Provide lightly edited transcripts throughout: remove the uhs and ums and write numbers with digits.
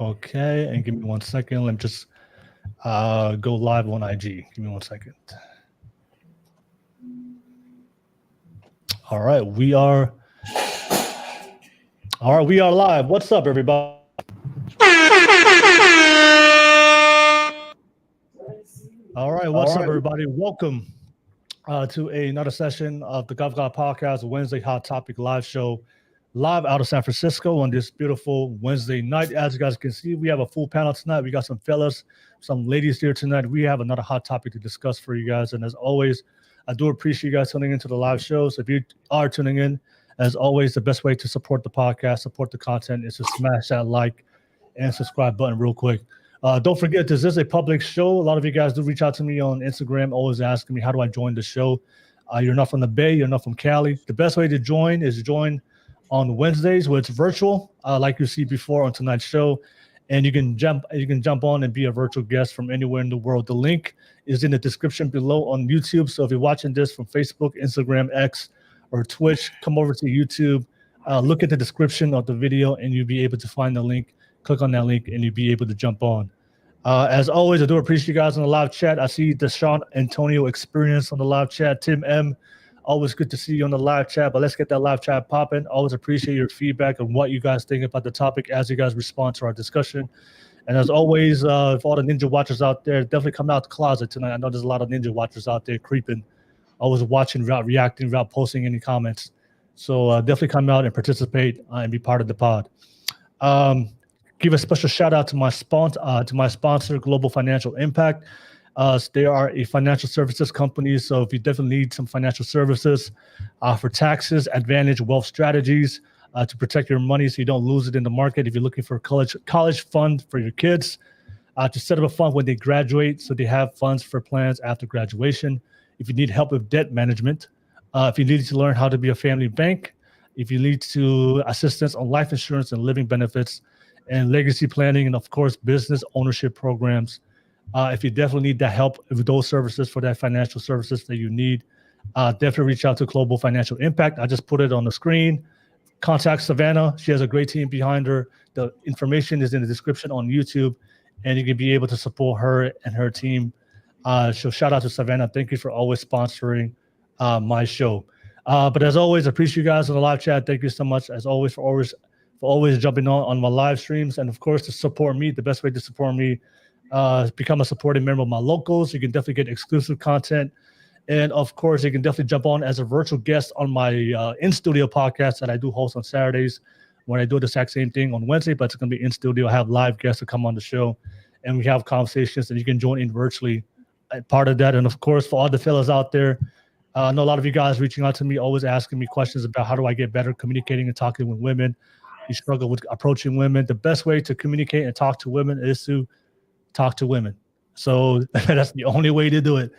Okay, and give me 1 second. Let me just go live on IG. Give me 1 second. All right, we are live. What's up, everybody? All right, what's up, everybody? Welcome to another session of the Gov Podcast, Wednesday Hot Topic live show, live out of San Francisco on this beautiful Wednesday night. As you guys can see, we have a full panel tonight. We got some fellas, some ladies here tonight. We have another hot topic to discuss for you guys. And as always, I do appreciate you guys tuning into the live show. So if you are tuning in, as always, the best way to support the podcast, support the content is to smash that like and subscribe button real quick. Don't forget, this is a public show. A lot of you guys do reach out to me on Instagram, always asking me, how do I join the show? You're not from the Bay, you're not from Cali. The best way to join is join on Wednesdays, where it's virtual, like you see before on tonight's show. And you can jump on and be a virtual guest from anywhere in the world. The link is in the description below on YouTube. So if you're watching this from Facebook, Instagram, X, or Twitch, come over to YouTube, look at the description of the video, and you'll be able to find the link. Click on that link, and you'll be able to jump on. As always, I do appreciate you guys on the live chat. I see the Sean Antonio Experience on the live chat. Tim M, always good to see you on the live chat. But let's get that live chat popping. Always appreciate your feedback and what you guys think about the topic as you guys respond to our discussion. And as always, for all the Ninja Watchers out there, definitely come out the closet tonight. I know there's a lot of Ninja Watchers out there creeping, always watching without reacting, without posting any comments. So definitely come out and participate and be part of the pod. Give a special shout out to my sponsor, Global Financial Impact. They are a financial services company, so if you definitely need some financial services for taxes, advantage, wealth strategies to protect your money so you don't lose it in the market. If you're looking for a college fund for your kids, to set up a fund when they graduate, so they have funds for plans after graduation. If you need help with debt management, if you need to learn how to be a family bank, if you need assistance on life insurance and living benefits, and legacy planning, and of course, business ownership programs. If you definitely need that help with those services for that financial services that you need, definitely reach out to Global Financial Impact. I just put it on the screen. Contact Savannah. She has a great team behind her. The information is in the description on YouTube, and you can be able to support her and her team. So shout out to Savannah. Thank you for always sponsoring my show. But as always, I appreciate you guys on the live chat. Thank you so much, as always, for always jumping on my live streams. And of course, to support me, the best way to support me is become a supporting member of my locals. You can definitely get exclusive content. And of course, you can definitely jump on as a virtual guest on my in-studio podcast that I do host on Saturdays, when I do the exact same thing on Wednesday, but it's going to be in studio. I have live guests to come on the show, and we have conversations, and you can join in virtually. Part of that. And of course, for all the fellas out there, I know a lot of you guys reaching out to me, always asking me questions about how do I get better communicating and talking with women. You struggle with approaching women. The best way to communicate and talk to women is to talk to women. So that's the only way to do it.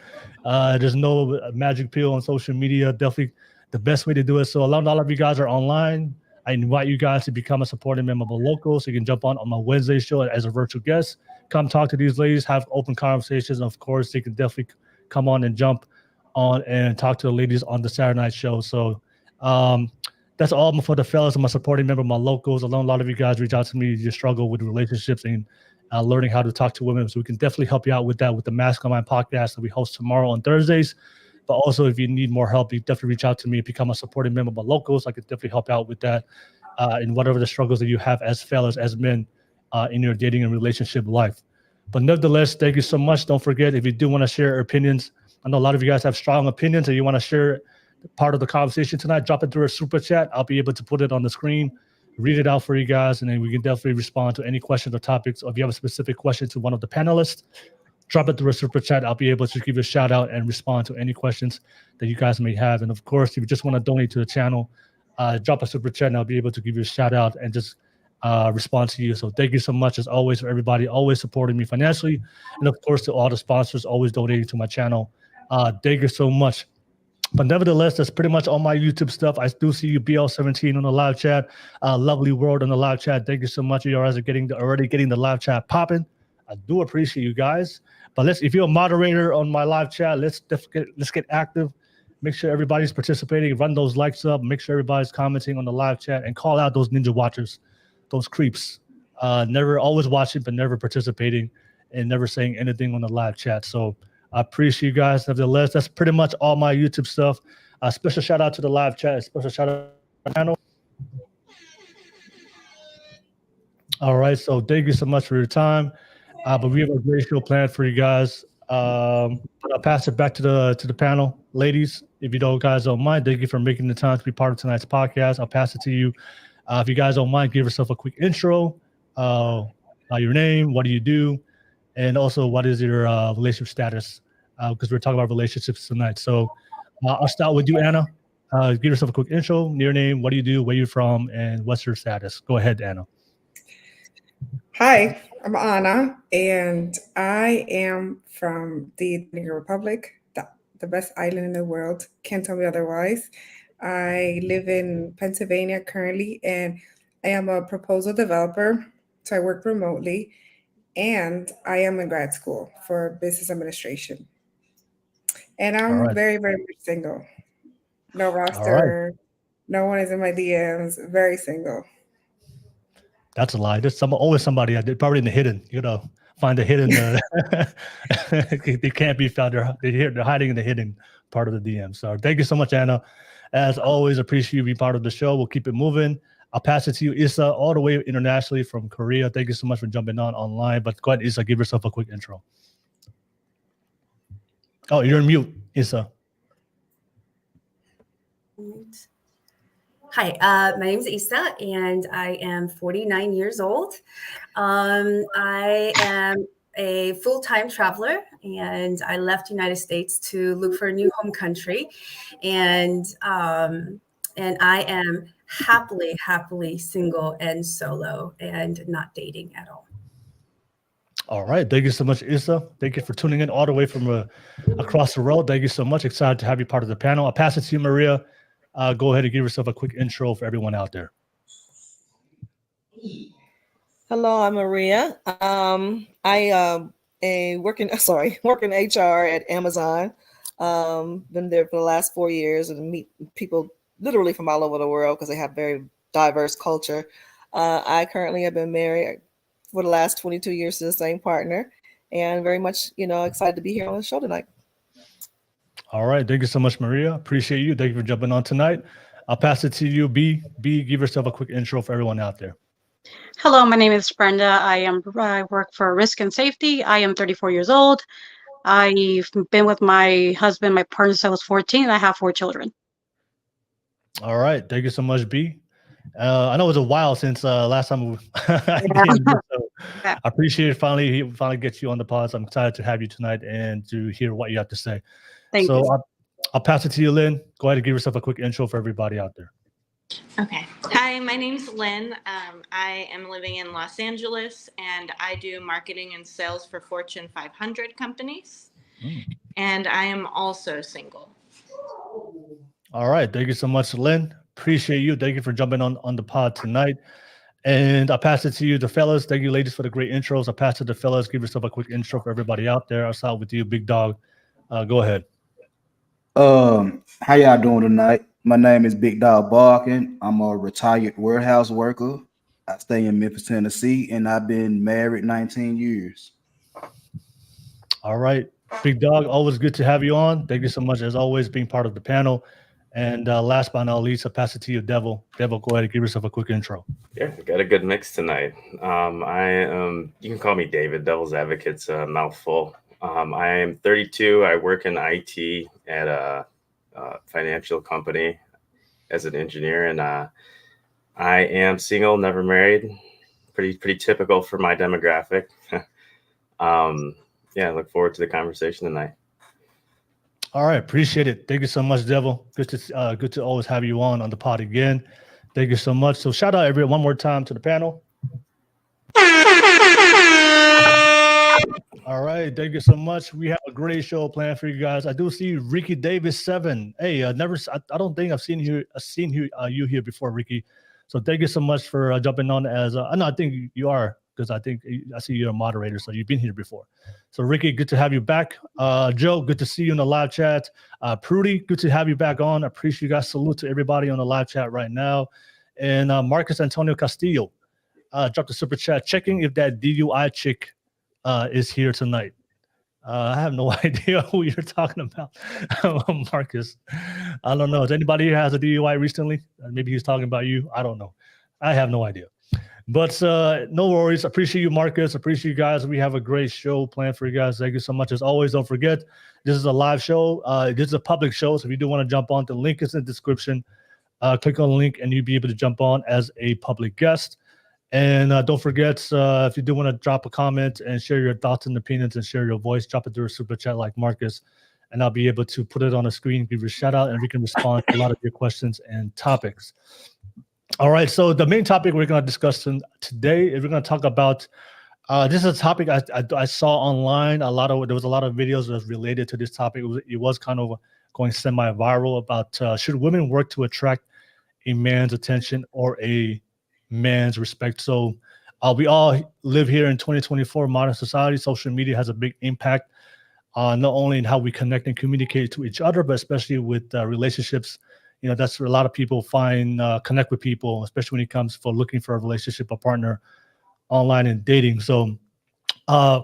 There's no magic pill on social media. Definitely the best way to do it. So a lot of you guys are online. I invite you guys to become a supporting member of the local, so you can jump on my Wednesday show as a virtual guest. Come talk to these ladies, have open conversations. And of course, they can definitely come on and jump on and talk to the ladies on the Saturday night show. So that's all for the fellas. I'm a supporting member of my locals. A lot of you guys reach out to me. You struggle with relationships and learning how to talk to women. So we can definitely help you out with that with the Mask on My podcast that we host tomorrow on Thursdays. But also, if you need more help, you definitely reach out to me and become a supporting member of my locals. I could definitely help out with that in whatever the struggles that you have as fellas, as men in your dating and relationship life. But nevertheless, thank you so much. Don't forget, if you do want to share opinions, I know a lot of you guys have strong opinions and you want to share part of the conversation tonight, drop it through a super chat. I'll be able to put it on the screen, read it out for you guys, and then we can definitely respond to any questions or topics. Or if you have a specific question to one of the panelists, drop it through a super chat. I'll be able to give you a shout out and respond to any questions that you guys may have. And of course, if you just want to donate to the channel, drop a super chat and I'll be able to give you a shout out and just respond to you. So thank you so much, as always, for everybody always supporting me financially. And of course, to all the sponsors always donating to my channel. Thank you so much. But nevertheless, that's pretty much all my YouTube stuff. I do see you, BL17, on the live chat. Lovely World on the live chat. Thank you so much. You guys are already getting the live chat popping. I do appreciate you guys. But if you're a moderator on my live chat, let's get active. Make sure everybody's participating. Run those likes up. Make sure everybody's commenting on the live chat and call out those ninja watchers, those creeps. never always watching, but never participating and never saying anything on the live chat. So I appreciate you guys. Nevertheless, that's pretty much all my YouTube stuff. Special shout out to the live chat. Special shout out to the panel. All right. So thank you so much for your time. But we have a great show planned for you guys. But I'll pass it back to the panel, ladies. If you guys don't mind, thank you for making the time to be part of tonight's podcast. I'll pass it to you. If you guys don't mind, give yourself a quick intro. Your name, what do you do, and also what is your relationship status? Because we're talking about relationships tonight. So I'll start with you, Anna. Give yourself a quick intro, your name, what do you do, where you're from, and what's your status. Go ahead, Anna. Hi, I'm Anna, and I am from the Dominican Republic, the best island in the world. Can't tell me otherwise. I live in Pennsylvania currently, and I am a proposal developer, so I work remotely, and I am in grad school for business administration. And I'm very, very much single. No roster, no one is in my DMs, very single. That's a lie. There's always somebody out there, probably in the hidden, find the hidden. They can't be found. They're hiding in the hidden part of the DM. So thank you so much, Anna. As always, appreciate you being part of the show. We'll keep it moving. I'll pass it to you, Issa, all the way internationally from Korea. Thank you so much for jumping on online. But go ahead, Issa, give yourself a quick intro. Oh, you're on mute, Issa. Hi, my name is Issa, and I am 49 years old. I am a full-time traveler, and I left the United States to look for a new home country, and I am happily single and solo and not dating at all. All right. Thank you so much, Issa. Thank you for tuning in all the way from across the road. Thank you so much. Excited to have you part of the panel. I'll pass it to you, Maria. Go ahead and give yourself a quick intro for everyone out there. Hello, I'm Maria. I work in HR at Amazon. Been there for the last 4 years and meet people literally from all over the world because they have very diverse culture. I currently have been married for the last 22 years to the same partner, and very much, excited to be here on the show tonight. All right. Thank you so much, Maria. Appreciate you. Thank you for jumping on tonight. I'll pass it to you, B. B, give yourself a quick intro for everyone out there. Hello, my name is Brenda. I work for Risk and Safety. I am 34 years old. I've been with my husband, my partner, since I was 14, and I have 4 children. All right. Thank you so much, B. I know it was a while since last time I appreciate it. Finally get you on the pod. So I'm excited to have you tonight and to hear what you have to say. Thank you. I'll pass it to you, Lynn. Go ahead and give yourself a quick intro for everybody out there. Okay. Hi, my name's Lynn. I am living in Los Angeles, and I do marketing and sales for Fortune 500 companies. And I am also single. All right. Thank you so much, Lynn. Appreciate you. Thank you for jumping on the pod tonight. And I'll pass it to you, the fellas. Thank you, ladies, for the great intros. I'll pass it to the fellas. Give yourself a quick intro for everybody out there. I'll start with you, Big Dog. Go ahead. How y'all doing tonight? My name is Big Dog Barkin. I'm a retired warehouse worker. I stay in Memphis, Tennessee, and I've been married 19 years. All right. Big Dog, always good to have you on. Thank you so much, as always, being part of the panel. And last but not least, I'll pass it to you, Devil. Devil, go ahead and give yourself a quick intro. Yeah, we got a good mix tonight. You can call me David. Devil's Advocate's a mouthful. I am 32. I work in IT at a financial company as an engineer, and I am single, never married. Pretty typical for my demographic. Yeah, I look forward to the conversation tonight. All right, appreciate it. Thank you so much, Devil. Good to always have you on the pod again. Thank you so much. So shout out everyone one more time to the panel. All right, thank you so much. We have a great show planned for you guys. I do see Ricky Davis 7. Hey, I don't think I've seen you here before, Ricky. So thank you so much for jumping on as no, I think you are, because I see you're a moderator, so you've been here before. So Ricky, good to have you back. Joe, good to see you in the live chat. Prudy, good to have you back on. I appreciate you guys. Salute to everybody on the live chat right now. And Marcus Antonio Castillo. dropped a super chat checking if that DUI chick is here tonight. I have no idea who you're talking about, Marcus. I don't know. Does anybody here has a DUI recently? Maybe he's talking about you. I don't know. I have no idea. But no worries. Appreciate you, Marcus. Appreciate you guys. We have a great show planned for you guys. Thank you so much. As always, don't forget, this is a live show. This is a public show. So if you do want to jump on, the link is in the description. Click on the link and you'll be able to jump on as a public guest. And don't forget, if you do want to drop a comment and share your thoughts and opinions and share your voice, drop it through a super chat like Marcus. And I'll be able to put it on the screen, give you a shout out, and we can respond to a lot of your questions and topics. All right, so the main topic we're going to discuss today is we're going to talk about, this is a topic I saw online. There was a lot of videos that was related to this topic. It was kind of going semi-viral about should women work to attract a man's attention or a man's respect. So we all live here in 2024 modern society. Social media has a big impact not only in how we connect and communicate to each other, but especially with relationships. You know, that's where a lot of people connect with people, especially when it comes for looking for a relationship, a partner online and dating. So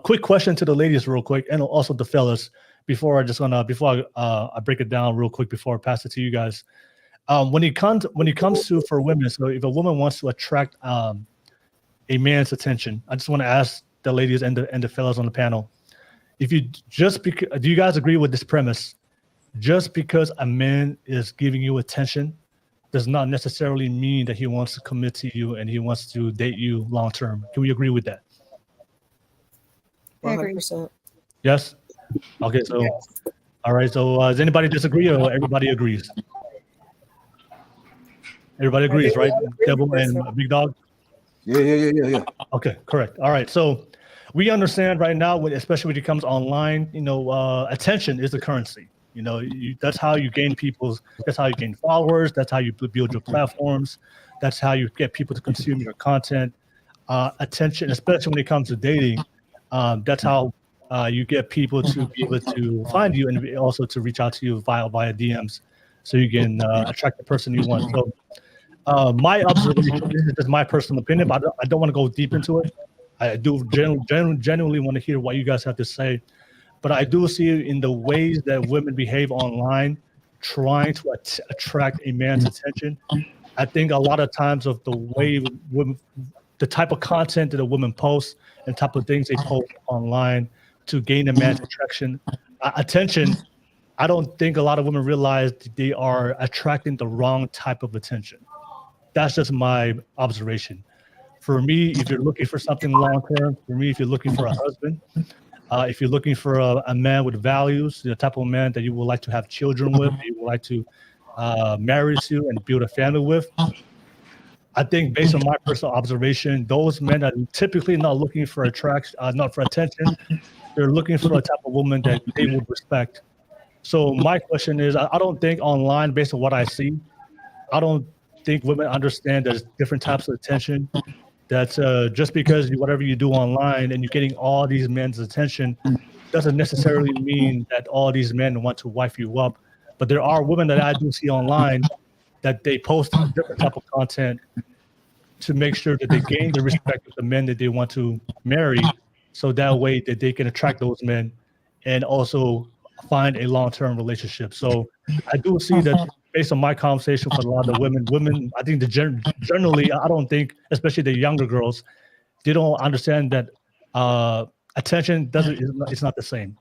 quick question to the ladies real quick, and also the fellas, before I break it down real quick, before I pass it to you guys. When it comes to for women, so if a woman wants to attract a man's attention, I just want to ask the ladies and the fellas on the panel, do you guys agree with this premise? Just because a man is giving you attention does not necessarily mean that he wants to commit to you and he wants to date you long term. Can we agree with that? 100%. Yes. Okay. So, all right. So, does anybody disagree or everybody agrees? Everybody agrees, right? Devil and Big Dog? Yeah. Okay, correct. All right. So we understand right now, especially when it comes online, attention is the currency. You know, that's how you gain that's how you gain followers. That's how you build your platforms. That's how you get people to consume your content. Attention, especially when it comes to dating, that's how you get people to be able to find you and also to reach out to you via DMs, so you can attract the person you want. So my observation, this is just my personal opinion, but I don't want to go deep into it. I do genuinely want to hear what you guys have to say. But I do see in the ways that women behave online, trying to attract a man's attention. I think a lot of times of the way the type of content that a woman posts and type of things they post online to gain a man's attention, I don't think a lot of women realize they are attracting the wrong type of attention. That's just my observation. For me, if you're looking for something long-term, if you're looking for a husband, if you're looking for a man with values, the type of man that you would like to have children with, you would like to marry to and build a family with, I think based on my personal observation, those men are typically not looking for not for attention. They're looking for a type of woman that they would respect. So my question is, I don't think online, based on what I see, I don't think women understand there's different types of attention. That just because whatever you do online and you're getting all these men's attention doesn't necessarily mean that all these men want to wife you up. But there are women that I do see online that they post different type of content to make sure that they gain the respect of the men that they want to marry, so that way that they can attract those men and also find a long-term relationship. So I do see that based on my conversation with a lot of women, I think generally, I don't think, especially the younger girls, they don't understand that attention it's not the same.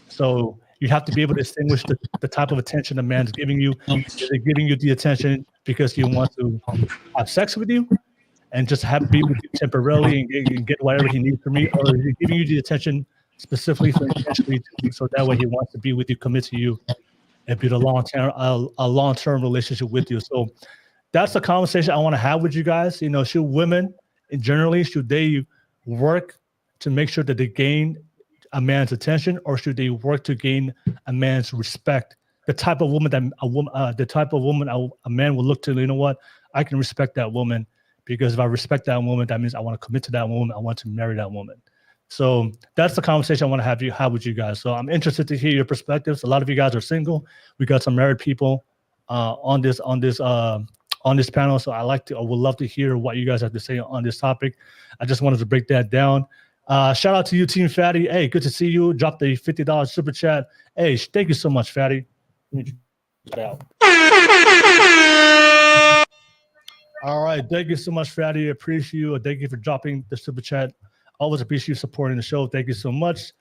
So you have to be able to distinguish the type of attention a man's giving you. Is they giving you the attention because he wants to have sex with you and just be with you temporarily and get whatever he needs from you, or is he giving you the attention specifically so that way he wants to be with you, commit to you, and build a long-term relationship with you? So that's the conversation I want to have with you guys. You know, should women generally, should they work to make sure that they gain a man's attention, or should they work to gain a man's respect? The type of woman a man will look to, you know what, I can respect that woman, because if I respect that woman, that means I want to commit to that woman. I want to marry that woman. So that's the conversation I want to have with you guys. So I'm interested to hear your perspectives. A lot of you guys are single. We got some married people on this on this panel. So I would love to hear what you guys have to say on this topic. I just wanted to break that down. Shout out to you, Team Fatty. Hey, good to see you. Drop the $50 super chat. Hey, thank you so much, Fatty. Let me check that out. All right, thank you so much, Fatty. Appreciate you. Thank you for dropping the super chat. Always appreciate you supporting the show. Thank you so much.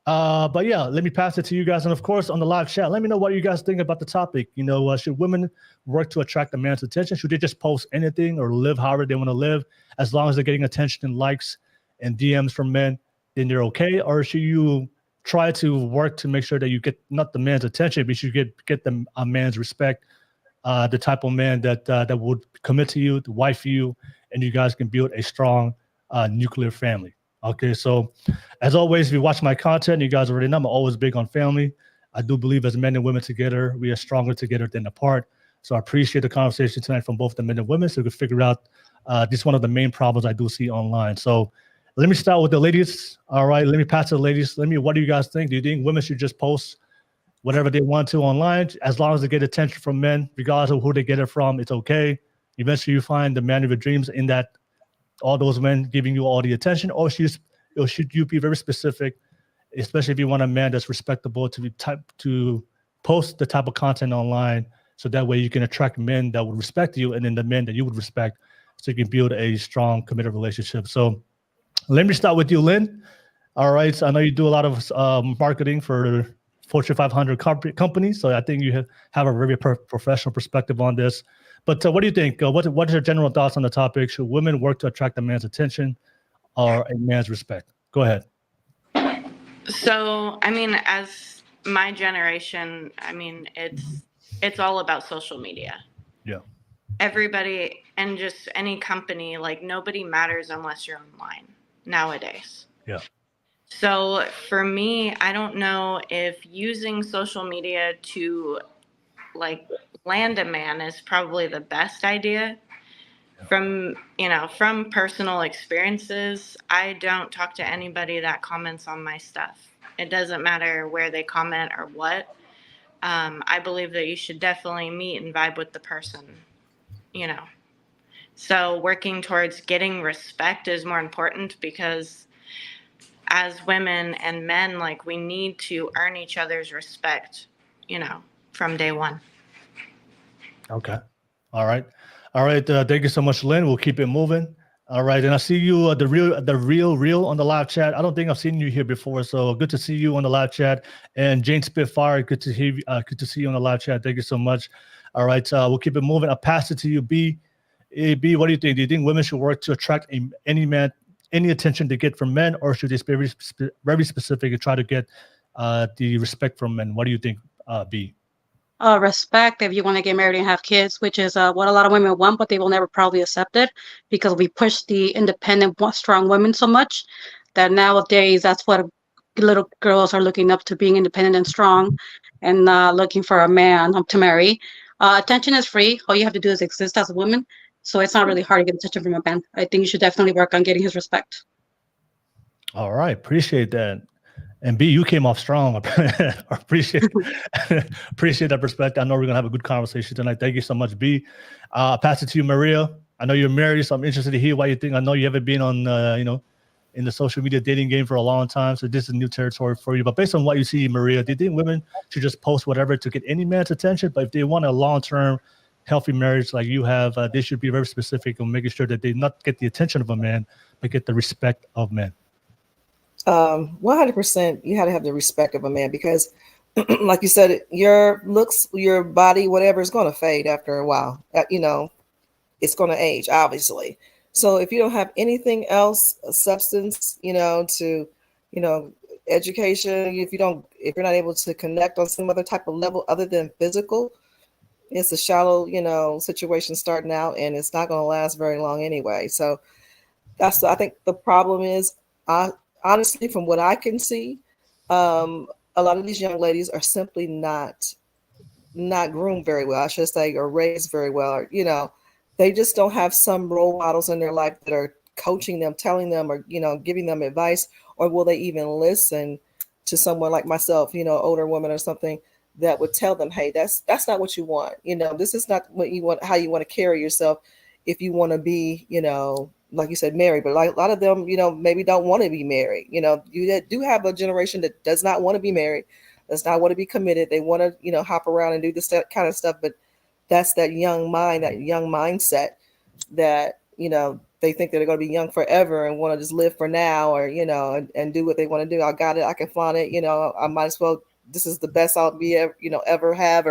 But yeah, let me pass it to you guys. And of course, on the live chat, let me know what you guys think about the topic. Should women work to attract a man's attention? Should they just post anything or live however they want to live? As long as they're getting attention and likes and DMs from men, then they're okay? Or should you try to work to make sure that you get not the man's attention, but you get them a man's respect, the type of man that would commit to you, to wife you, and you guys can build a strong nuclear family. Okay, so as always, if you watch my content, you guys already know I'm always big on family. I do believe as men and women together, we are stronger together than apart. So I appreciate the conversation tonight from both the men and women so we can figure out this one of the main problems I do see online. So let me start with the ladies. All right, let me pass to the ladies. What do you guys think? Do you think women should just post whatever they want to online as long as they get attention from men, regardless of who they get it from? It's okay. Eventually you find the man of your dreams in that all those men giving you all the attention, or should you be very specific, especially if you want a man that's respectable to post the type of content online, so that way you can attract men that would respect you and then the men that you would respect, so you can build a strong, committed relationship. So let me start with you, Lynn. All right, so I know you do a lot of marketing for Fortune 500 companies, so I think you have a very professional perspective on this. But what do you think? What is your general thoughts on the topic? Should women work to attract a man's attention or a man's respect? Go ahead. So, I mean, as my generation, I mean, it's all about social media. Yeah. Everybody and just any company, like nobody matters unless you're online nowadays. Yeah. So for me, I don't know if using social media to like land a man is probably the best idea. From personal experiences, I don't talk to anybody that comments on my stuff. It doesn't matter where they comment or what. I believe that you should definitely meet and vibe with the person, So working towards getting respect is more important, because as women and men, like, we need to earn each other's respect, from day one. Okay. All right. Thank you so much, Lynn. We'll keep it moving. All right. And I see you, the real on the live chat. I don't think I've seen you here before. So good to see you on the live chat. And Jane Spitfire, good to see you on the live chat. Thank you so much. All right. We'll keep it moving. I'll pass it to you, B. B, what do you think? Do you think women should work to attract any attention they get from men, or should they be very specific and try to get the respect from men? What do you think, B? Respect if you want to get married and have kids, which is what a lot of women want, but they will never probably accept it, because we push the independent, strong women so much that nowadays that's what little girls are looking up to, being independent and strong, and looking for a man to marry. Attention is free. All you have to do is exist as a woman. So it's not really hard to get attention from a man. I think you should definitely work on getting his respect. All right. Appreciate that. And B, you came off strong. appreciate that perspective. I know we're going to have a good conversation tonight. Thank you so much, B. Pass it to you, Maria. I know you're married, so I'm interested to hear what you think. I know you haven't been on, in the social media dating game for a long time, so this is new territory for you. But based on what you see, Maria, do you think women should just post whatever to get any man's attention? But if they want a long-term, healthy marriage like you have, they should be very specific on making sure that they not get the attention of a man, but get the respect of men. 100%, you had to have the respect of a man, because like you said, your looks, your body, whatever, is going to fade after a while. It's going to age, obviously. So if you don't have anything else, a substance, to, education, if you're not able to connect on some other type of level other than physical, it's a shallow, situation starting out, and it's not going to last very long anyway. So I think the problem is, honestly, from what I can see, a lot of these young ladies are simply not groomed very well, I should say, or raised very well. Or, they just don't have some role models in their life that are coaching them, telling them, or, giving them advice, or will they even listen to someone like myself, older woman or something that would tell them, hey, that's not what you want. This is not what you want, how you want to carry yourself if you want to be, like you said, married. But like a lot of them, maybe don't want to be married. You do have a generation that does not want to be married, does not want to be committed. They want to, hop around and do this kind of stuff. But that's that young mind, that young mindset that, they think that they're going to be young forever and want to just live for now, or, and do what they want to do. I got it. I can flaunt it. I might as well. This is the best I'll be ever, ever have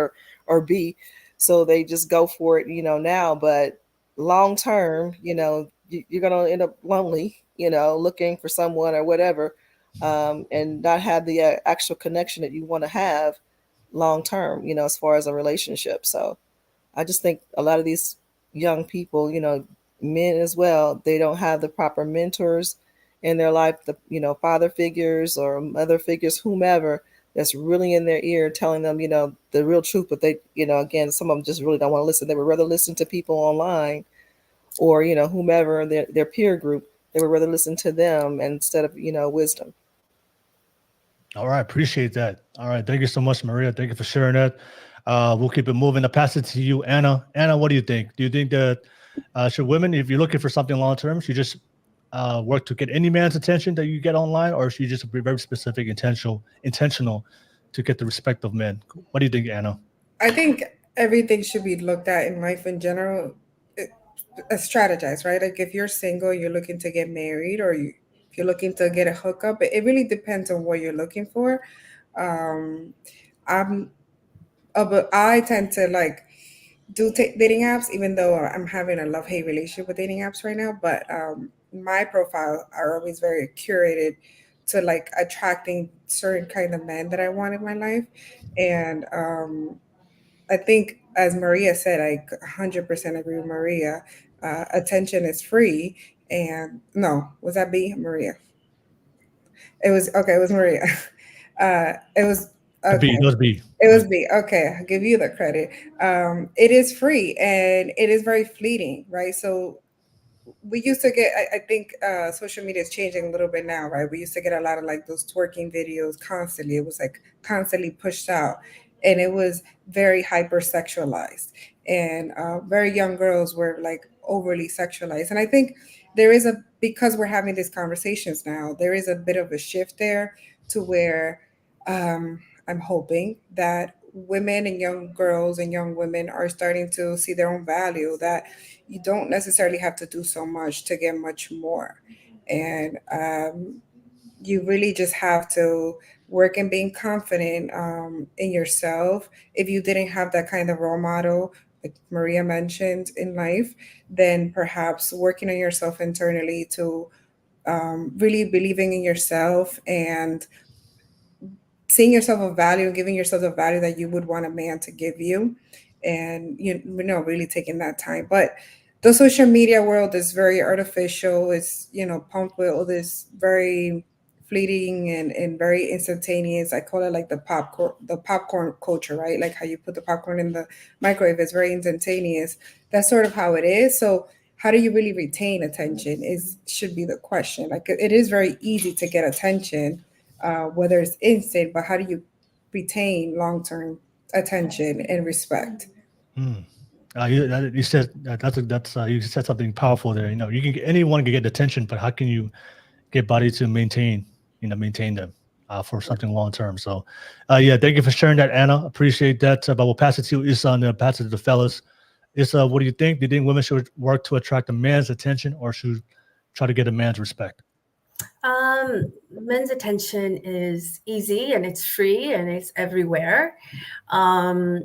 or be. So they just go for it, now. But long term, you're going to end up lonely, looking for someone or whatever, and not have the actual connection that you want to have long term, as far as a relationship. So I just think a lot of these young people, men as well, they don't have the proper mentors in their life, the father figures or mother figures, whomever, that's really in their ear telling them, the real truth. But they, again, some of them just really don't want to listen. They would rather listen to people online or, whomever, their peer group. They would rather listen to them instead of, wisdom. All right. Appreciate that. All right. Thank you so much, Maria. Thank you for sharing that. We'll keep it moving. I'll pass it to you, Anna. Anna, what do you think? Do you think that should women, if you're looking for something long-term, should just work to get any man's attention that you get online, or should you just be very specific, intentional to get the respect of men? What do you think, Anna? I think everything should be looked at in life in general, strategize, right? Like if you're single, you're looking to get married, or if you're looking to get a hookup, it really depends on what you're looking for. But I tend to like do dating apps, even though I'm having a love-hate relationship with dating apps right now. But my profile are always very curated to like attracting certain kind of men that I want in my life. And I think, as Maria said, I 100% agree with Maria. Attention is free. And no, was that B? Maria? It was okay. It was Maria. It was okay. B. It was B. It was B. Okay, I'll give you the credit. It is free and it is very fleeting, right? So we used to get, I think social media is changing a little bit now, right? We used to get a lot of like those twerking videos constantly. It was like constantly pushed out, and it was very hypersexualized, and very young girls were like overly sexualized. And I think because we're having these conversations now, there is a bit of a shift there to where I'm hoping that women and young girls and young women are starting to see their own value, that you don't necessarily have to do so much to get much more. And you really just have to work in being confident in yourself. If you didn't have that kind of role model, like Maria mentioned, in life, then perhaps working on yourself internally to really believing in yourself and seeing yourself a value and giving yourself the value that you would want a man to give you, and really taking that time. But the social media world is very artificial. It's pumped with all this very fleeting and very instantaneous. I call it like the popcorn culture, right? Like how you put the popcorn in the microwave. It's very instantaneous. That's sort of how it is. So how do you really retain attention should be the question. Like it is very easy to get attention, whether it's instant, but how do you retain long-term attention and respect? You said you said something powerful there. Anyone can get attention, but how can you get body to maintain them for something long term? So, thank you for sharing that, Anna. Appreciate that. But we'll pass it to Issa and pass it to the fellas. Issa, what do you think? Do you think women should work to attract a man's attention, or should try to get a man's respect? Men's attention is easy and it's free and it's everywhere. And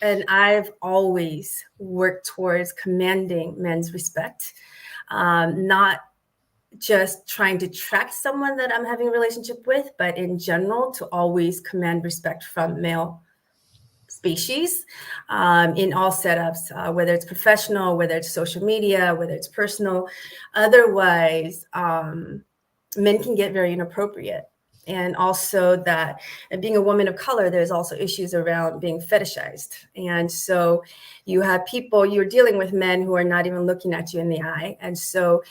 I've always worked towards commanding men's respect, not just trying to track someone that I'm having a relationship with, but in general, to always command respect from male species in all setups, whether it's professional, whether it's social media, whether it's personal. Otherwise, men can get very inappropriate. And also that, and being a woman of color, there's also issues around being fetishized. And so you're dealing with men who are not even looking at you in the eye. And so,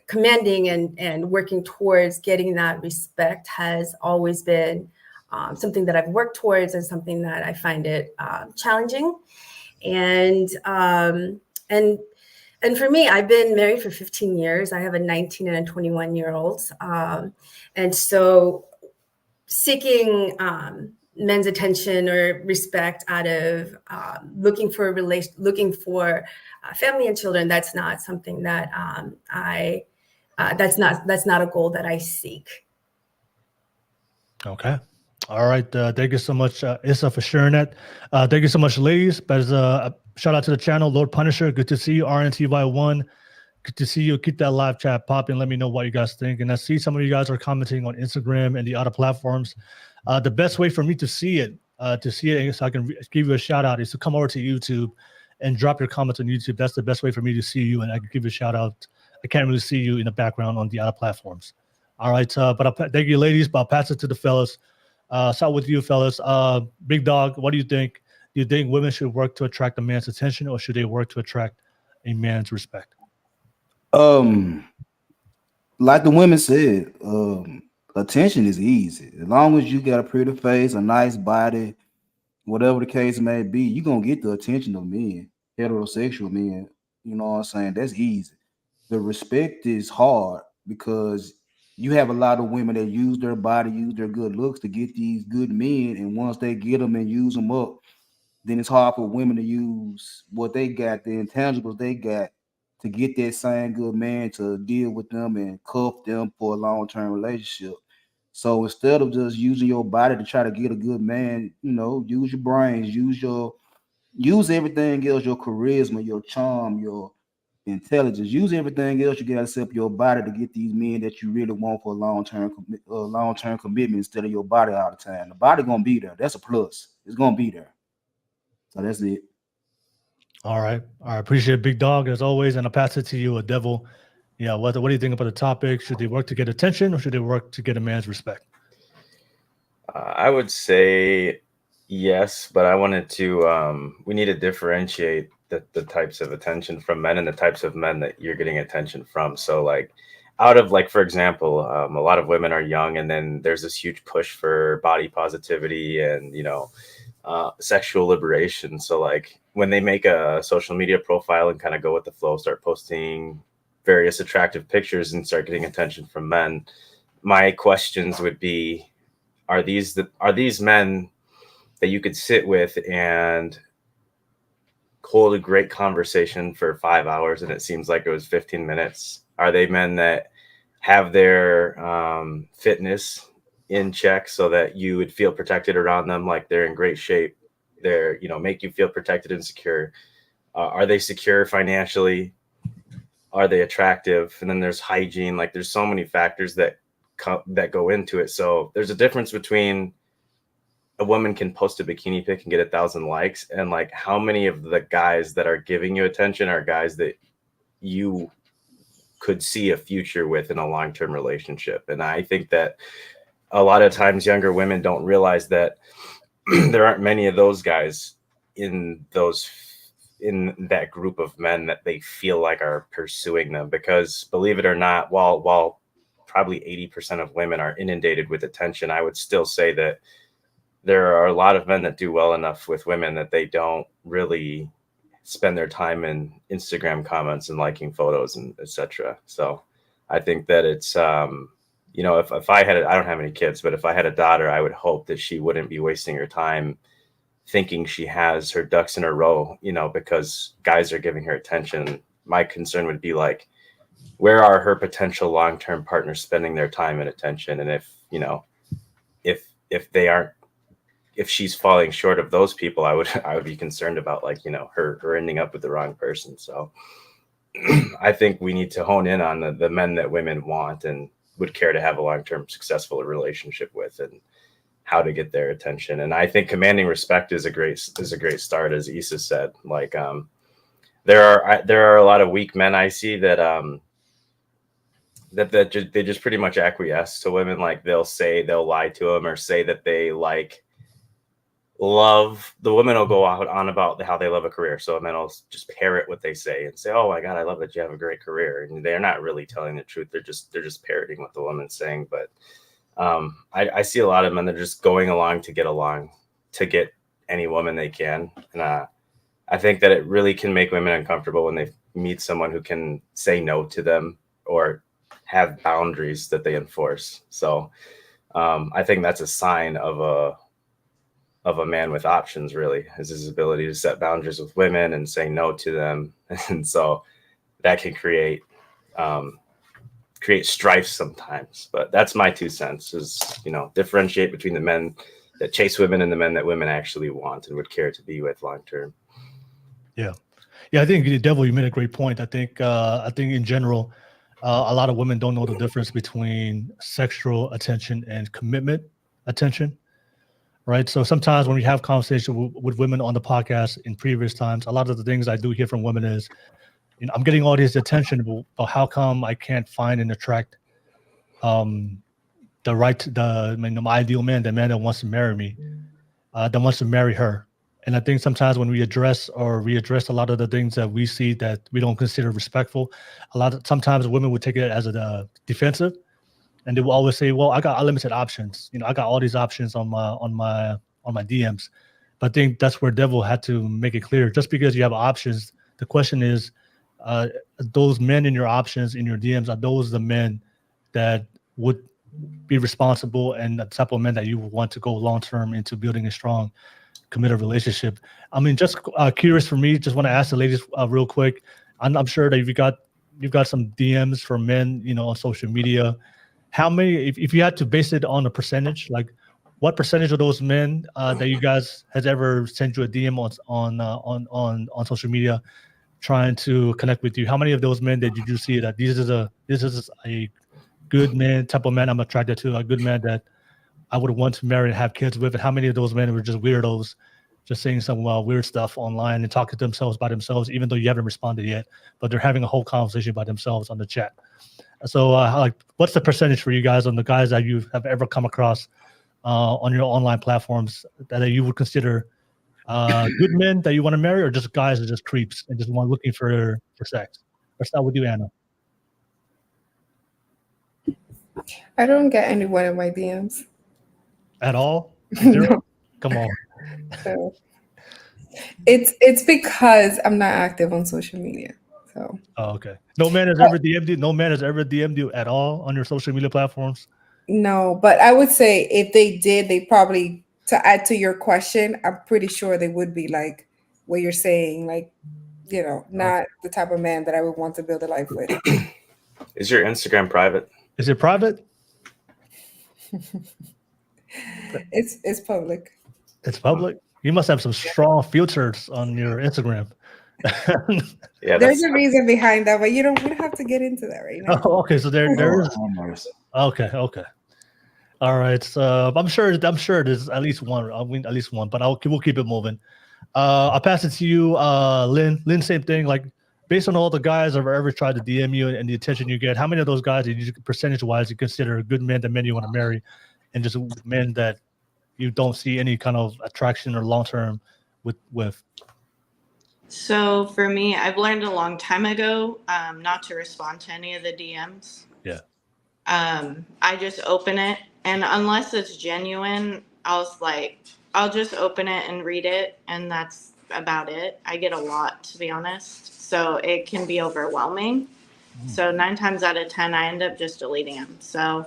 commanding and working towards getting that respect has always been something that I've worked towards and something that I find it challenging. And for me, I've been married for 15 years. I have a 19 and a 21-year-old. And so seeking men's attention or respect out of looking for family and children, that's not something that that's not a goal that I seek. Okay. All right. Thank you so much, Issa, for sharing that. Thank you so much, ladies. But shout out to the channel, Lord Punisher. Good to see you, RNTY1. Good to see you. Keep that live chat popping. Let me know what you guys think. And I see some of you guys are commenting on Instagram and the other platforms. The best way for me to see it, so I can give you a shout out, is to come over to YouTube and drop your comments on YouTube. That's the best way for me to see you, and I can give you a shout out. I can't really see you in the background on the other platforms. All right, but thank you, ladies. But I'll pass it to the fellas. Start with you, fellas. Big Dog, what do you think? Do you think women should work to attract a man's attention, or should they work to attract a man's respect? Like the women said, attention is easy. As long as you got a pretty face, a nice body, whatever the case may be, you're gonna get the attention of men, heterosexual men. You know what I'm saying? That's easy. The respect is hard because you have a lot of women that use their body, use their good looks to get these good men, and once they get them and use them up, then it's hard for women to use what they got, the intangibles they got, to get that same good man to deal with them and cuff them for a long-term relationship. So instead of just using your body to try to get a good man, use your brains, use everything else, your charisma, your charm, your intelligence, use everything else you got except your body to get these men that you really want for a long-term commitment instead of your body all the time. The body gonna be there. That's a plus. It's gonna be there. So that's it. All right. I appreciate Big Dog as always, and I'll pass it to you, a devil. Yeah, what do you think about the topic? Should they work to get attention, or should they work to get a man's respect? I would say yes, but I wanted to. We need to differentiate the types of attention from men and the types of men that you're getting attention from. So, like, out of, like, for example, a lot of women are young, and then there's this huge push for body positivity and sexual liberation. So, like, when they make a social media profile and kind of go with the flow, start posting various attractive pictures and start getting attention from men, my questions would be, are these men that you could sit with and hold a great conversation for 5 hours and it seems like it was 15 minutes? Are they men that have their fitness in check so that you would feel protected around them, like they're in great shape, they're, make you feel protected and secure? Are they secure financially? Are they attractive? And then there's hygiene. Like, there's so many factors that go into it. So there's a difference between a woman can post a bikini pic and get 1,000 likes, and like, how many of the guys that are giving you attention are guys that you could see a future with in a long-term relationship. And I think that a lot of times younger women don't realize that there aren't many of those guys in that group of men that they feel like are pursuing them. Because believe it or not, while probably 80% of women are inundated with attention, I would still say that there are a lot of men that do well enough with women that they don't really spend their time in Instagram comments and liking photos and etc. So I think that it's, if I had, I don't have any kids, but if I had a daughter, I would hope that she wouldn't be wasting her time thinking she has her ducks in a row, because guys are giving her attention. My concern would be, like, where are her potential long-term partners spending their time and attention? And if she's falling short of those people, I would be concerned about, like, her ending up with the wrong person. So I think we need to hone in on the men that women want and would care to have a long-term successful relationship with, and how to get their attention. And I think commanding respect is a great start, as Issa said. Like, there are a lot of weak men I see that they just pretty much acquiesce to women. Like, they'll lie to them or say that they love the women. Will go out on about how they love a career. So men will just parrot what they say and say, "Oh my God, I love that you have a great career." And they're not really telling the truth. They're just parroting what the woman's saying. But I see a lot of men that are just going along to get along, to get any woman they can. And I think that it really can make women uncomfortable when they meet someone who can say no to them or have boundaries that they enforce. So I think that's a sign of a man with options, really, is his ability to set boundaries with women and say no to them. And so that can create strife sometimes. But that's my 2 cents, is, differentiate between the men that chase women and the men that women actually want and would care to be with long term. Yeah. I think, Devil, you made a great point. I think in general, a lot of women don't know the difference between sexual attention and commitment attention, right? So sometimes when we have conversations with women on the podcast in previous times, a lot of the things I do hear from women is, I'm getting all this attention, but how come I can't find and attract my ideal man, the man that wants to marry me, that wants to marry her? And I think sometimes when we address a lot of the things that we see that we don't consider respectful, sometimes women would take it as a defensive, and they will always say, "Well, I got unlimited options. I got all these options on my DMs." But I think that's where Devil had to make it clear. Just because you have options, the question is, those men in your options in your DMs, are those the men that would be responsible and the type of men that you want to go long term into building a strong, committed relationship? I mean, just curious for me, just want to ask the ladies real quick. I'm sure that you've got some DMs from men, on social media. How many, if you had to base it on a percentage, like what percentage of those men that you guys has ever sent you a DM on social media trying to connect with you, how many of those men did you see that this is a good man, type of man I'm attracted to, a good man that I would want to marry and have kids with? And how many of those men were just weirdos, just saying some weird stuff online and talking to themselves by themselves, even though you haven't responded yet, but they're having a whole conversation by themselves on the chat? So what's the percentage for you guys on the guys that you have ever come across on your online platforms that you would consider good men that you want to marry, or just guys that are just creeps and just looking for sex? Let's start with you, Anna. I don't get anyone in my DMs. At all? No. Come on. So it's because I'm not active on social media. So. Oh, okay. No man has ever DM'd you? No man has ever DM'd you at all on your social media platforms? No, but I would say if they did, they probably, to add to your question, I'm pretty sure they would be like what you're saying, like, not the type of man that I would want to build a life with. Is your Instagram private? Is it private? It's public. It's public? You must have some strong filters on your Instagram. Yeah, there's a reason behind that, but we don't have to get into that right now. Oh, okay. So there is. Okay. All right. So I'm sure there's at least one. I mean, at least one, but we'll keep it moving. I'll pass it to you, Lynn. Lynn, same thing. Like, based on all the guys that have ever tried to DM you and the attention you get, how many of those guys, percentage-wise, you consider good men, the men you want to marry, and just men that you don't see any kind of attraction or long-term with? So for me, I've learned a long time ago not to respond to any of the DMs. Yeah. I just open it, and unless it's genuine, I'll just open it and read it, and that's about it. I get a lot, to be honest, so it can be overwhelming. So 9 times out of 10, I end up just deleting them. So,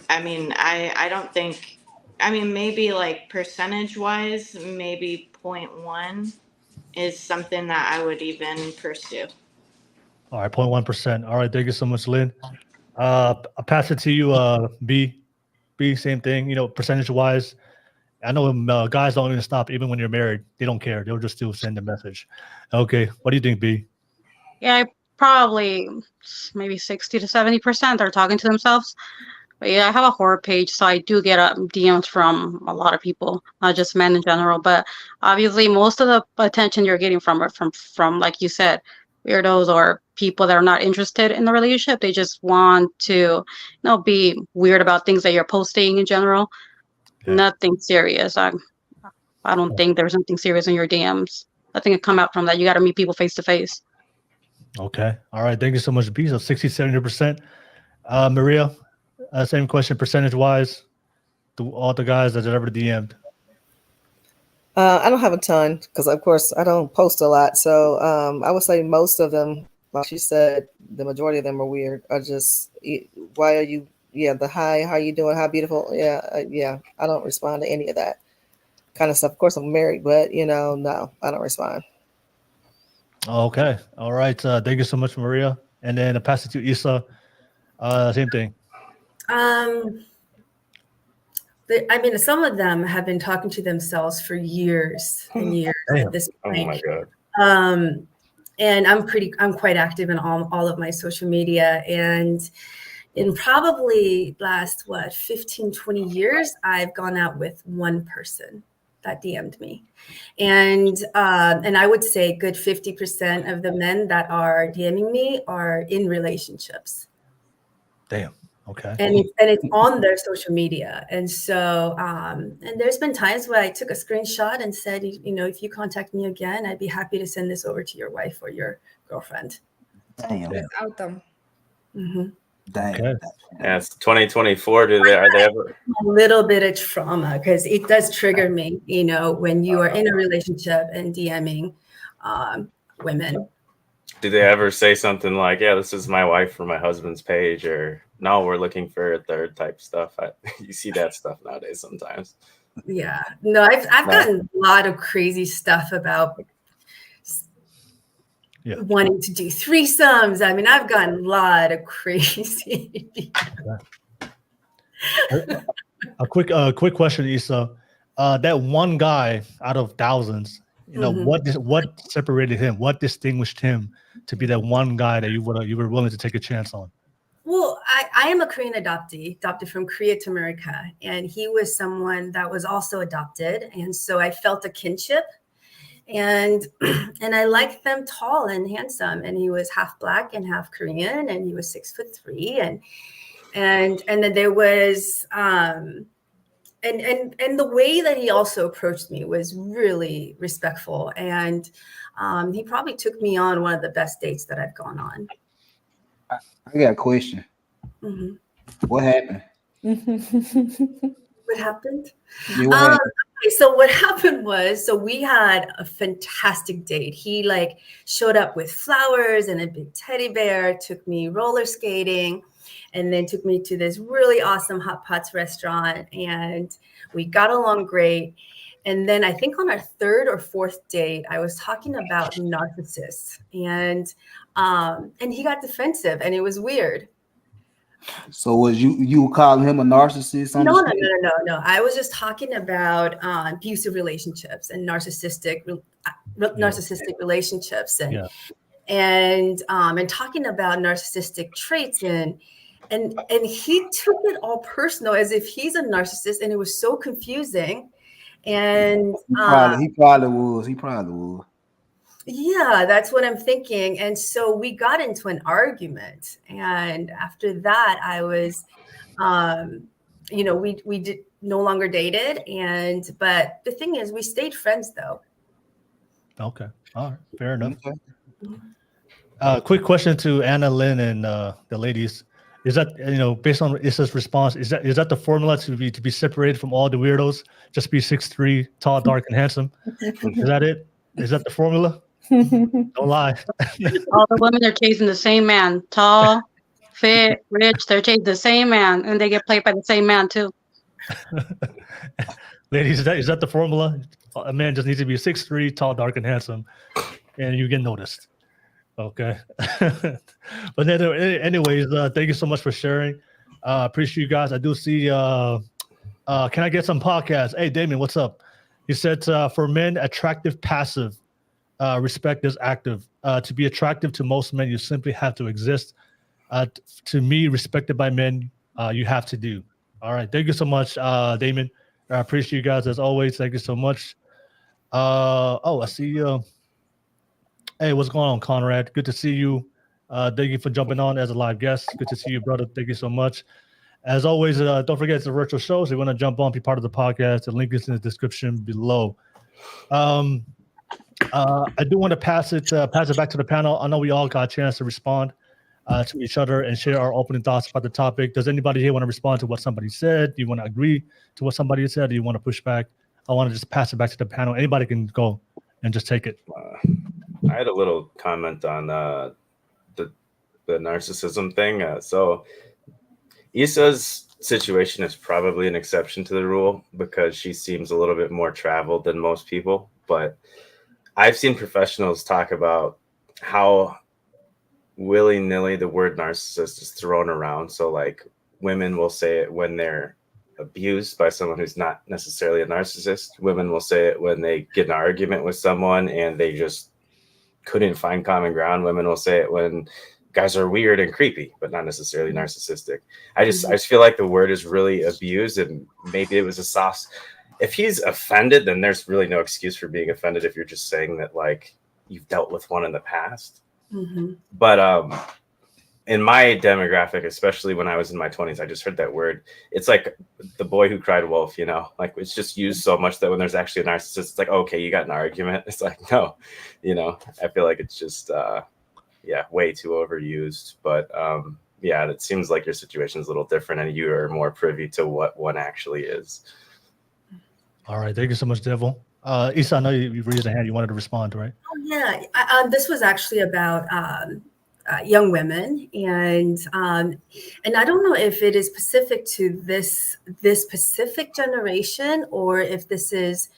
I mean, I don't think, maybe like percentage-wise, maybe 0.1 is something that I would even pursue. All right, 0.1%. All right, thank you so much, Lynn. I'll pass it to you, B. B, same thing. Percentage-wise, I know guys don't even stop even when you're married. They don't care. They'll just still send a message. Okay, what do you think, B? Yeah, probably maybe 60 to 70% are talking to themselves. But yeah, I have a horror page, so I do get DMs from a lot of people, not just men in general. But obviously, most of the attention you're getting from like you said, weirdos or people that are not interested in the relationship. They just want to, be weird about things that you're posting in general. Yeah. Nothing serious. I don't think there's something serious in your DMs. Nothing can come out from that. You got to meet people face to face. Okay. All right. Thank you so much, B. So 60, 70%. Maria, Same question, percentage-wise, to all the guys that ever DM'd. I don't have a ton because, of course, I don't post a lot. So I would say most of them, like she said, the majority of them are weird. Are just, why are you? Yeah, the hi, how you doing? How beautiful? Yeah, yeah. I don't respond to any of that kind of stuff. Of course, I'm married, but no, I don't respond. Okay, all right. Thank you so much, Maria. And then I pass it to Issa. Same thing. I mean, some of them have been talking to themselves for years and years at this point. Oh my God. And I'm quite active in all of my social media. And in probably last, 15, 20 years, I've gone out with one person that DM'd me. And I would say good 50% of the men that are DMing me are in relationships. Damn. Okay. And it's on their social media. And so, and there's been times where I took a screenshot and said, if you contact me again, I'd be happy to send this over to your wife or your girlfriend. Damn. Without them. Mm-hmm. Damn. Okay. Yeah, it's 2024. Are they ever? A little bit of trauma because it does trigger me, when you are in a relationship and DMing women. Do they ever say something like, "Yeah, this is my wife or my husband's page," or "No, we're looking for a third" type stuff? You see that stuff nowadays sometimes. Yeah, no, I've gotten a lot of crazy stuff about wanting to do threesomes. I mean, I've gotten a lot of crazy. A quick question, Issa. That one guy out of thousands, what separated him? What distinguished him to be that one guy that you were willing to take a chance on? Well, I am a Korean adoptee, adopted from Korea to America, and he was someone that was also adopted, and so I felt a kinship, and I liked them tall and handsome, and he was half Black and half Korean, and he was 6'3", and then there was and the way that he also approached me was really respectful, and he probably took me on one of the best dates that I've gone on. I got a question. Mm-hmm. What happened? What happened? Yeah, what happened? Okay, so what happened was, we had a fantastic date. He showed up with flowers and a big teddy bear, took me roller skating, and then took me to this really awesome hot pots restaurant, and we got along great. And then I think on our third or fourth date, I was talking about narcissists, and he got defensive, and it was weird. So was you calling him a narcissist? No. I was just talking about abusive relationships and narcissistic relationships, and talking about narcissistic traits, and he took it all personal as if he's a narcissist, and it was so confusing. And he probably was. Yeah, that's what I'm thinking. And so we got into an argument, and after that, I was, we did no longer dated, but the thing is, we stayed friends though. Okay, all right, fair enough. Okay. Quick question to Anna, Lynn, and the ladies. Is that, based on Issa's response, is that the formula to be separated from all the weirdos? Just be 6'3", tall, dark, and handsome. Is that it? Is that the formula? Don't lie. All the women are chasing the same man, tall, fit, rich. They're chasing the same man, and they get played by the same man too. Ladies, is that the formula? A man just needs to be 6'3", tall, dark, and handsome, and you get noticed. Okay. But then, anyways, thank you so much for sharing. Appreciate you guys. I do see. Can I get some podcasts? Hey, Damien, what's up? He said, for men, attractive, passive, respect is active. To be attractive to most men, you simply have to exist. To me, respected by men, you have to do. All right. Thank you so much, Damien. I appreciate you guys as always. Thank you so much. I see you. Hey, what's going on, Conrad? Good to see you. Thank you for jumping on as a live guest. Good to see you, brother. Thank you so much. As always, don't forget it's a virtual show. So you want to jump on, be part of the podcast. The link is in the description below. I do want to pass it back to the panel. I know we all got a chance to respond. to each other and share our opening thoughts about the topic. Does anybody here want to respond to what somebody said? Do you want to agree to what somebody said? Do you want to push back? I want to just pass it back to the panel. Anybody can go and just take it. I had a little comment on the narcissism thing. So Issa's situation is probably an exception to the rule because she seems a little bit more traveled than most people. But I've seen professionals talk about how willy-nilly the word narcissist is thrown around. So like women will say it when they're abused by someone who's not necessarily a narcissist. Women will say it when they get in an argument with someone and they just couldn't find common ground. Women will say it when guys are weird and creepy, but not necessarily narcissistic. I just feel like the word is really abused, and maybe it was a soft. If he's offended, then there's really no excuse for being offended if you're just saying that like you've dealt with one in the past. But in my demographic, especially when I was in my 20s, I just heard that word. It's like the boy who cried wolf, you know, like it's just used so much that when there's actually a narcissist, it's like, okay, you got an argument. It's like, no, you know, I feel like it's just, way too overused. But yeah, it seems like your situation is a little different and you are more privy to what one actually is. All right. Thank you so much, Devil. Issa, I know you raised a hand. You wanted to respond, right? Yeah, this was actually about young women, and I don't know if it is specific to this specific generation or if this is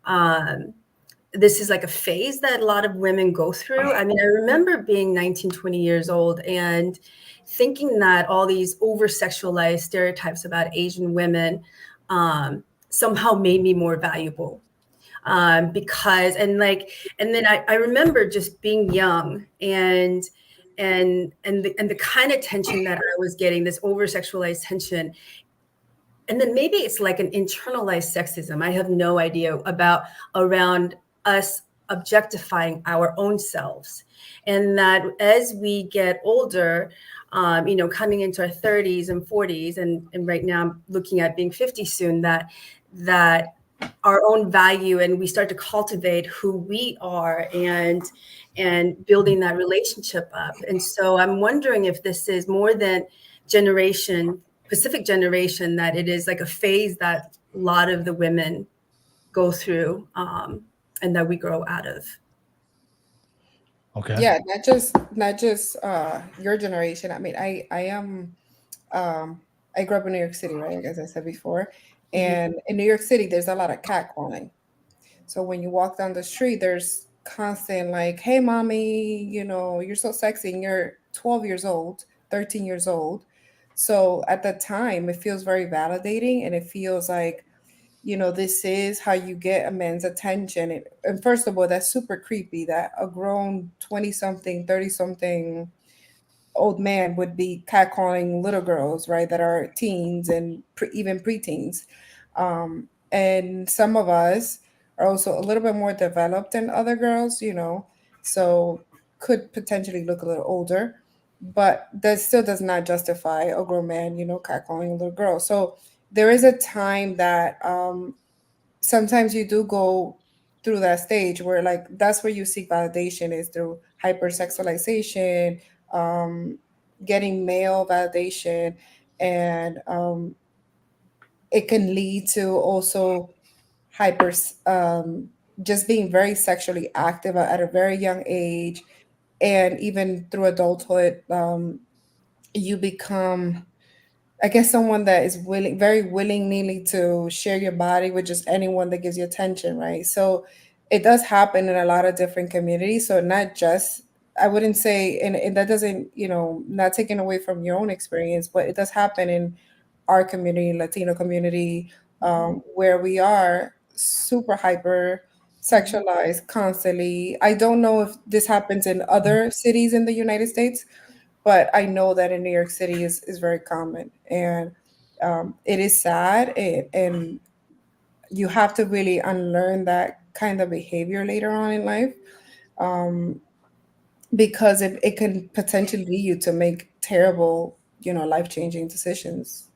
like a phase that a lot of women go through. I mean, I remember being 19, 20 years old and thinking that all these over-sexualized stereotypes about Asian women somehow made me more valuable. Because then I remember just being young and the kind of tension that I was getting, this over-sexualized tension. And then maybe it's like an internalized sexism. I have no idea around us objectifying our own selves. And that as we get older, coming into our 30s and 40s, and right now I'm looking at being 50 soon, that our own value, and we start to cultivate who we are and building that relationship up. And so I'm wondering if this is more than specific generation, that it is like a phase that a lot of the women go through and that we grow out of. Okay. Yeah, not just your generation. I mean, I am I grew up in New York City, right? As I said before. And in New York City, there's a lot of catcalling. So when you walk down the street, there's constant like, hey, mommy, you know, you're so sexy. And you're 12 years old, 13 years old. So at the time, it feels very validating. And it feels like, you know, this is how you get a man's attention. And first of all, that's super creepy that a grown 20-something, 30-something old man would be catcalling little girls, right, that are teens and even preteens. And some of us are also a little bit more developed than other girls, you know, so could potentially look a little older, but that still does not justify a grown man, you know, catcalling a little girl. So there is a time that sometimes you do go through that stage where like that's where you seek validation, is through hypersexualization, getting male validation, and it can lead to also just being very sexually active at a very young age, and even through adulthood, you become, I guess, someone that is very willingly to share your body with just anyone that gives you attention, right? So it does happen in a lot of different communities. So not just, I wouldn't say, and that doesn't, you know, not taking away from your own experience, but it does happen in our community, Latino community, where we are super hyper sexualized constantly. I don't know if this happens in other cities in the United States, but I know that in New York City is very common, and it is sad, and you have to really unlearn that kind of behavior later on in life, because it can potentially lead you to make terrible, you know, life-changing decisions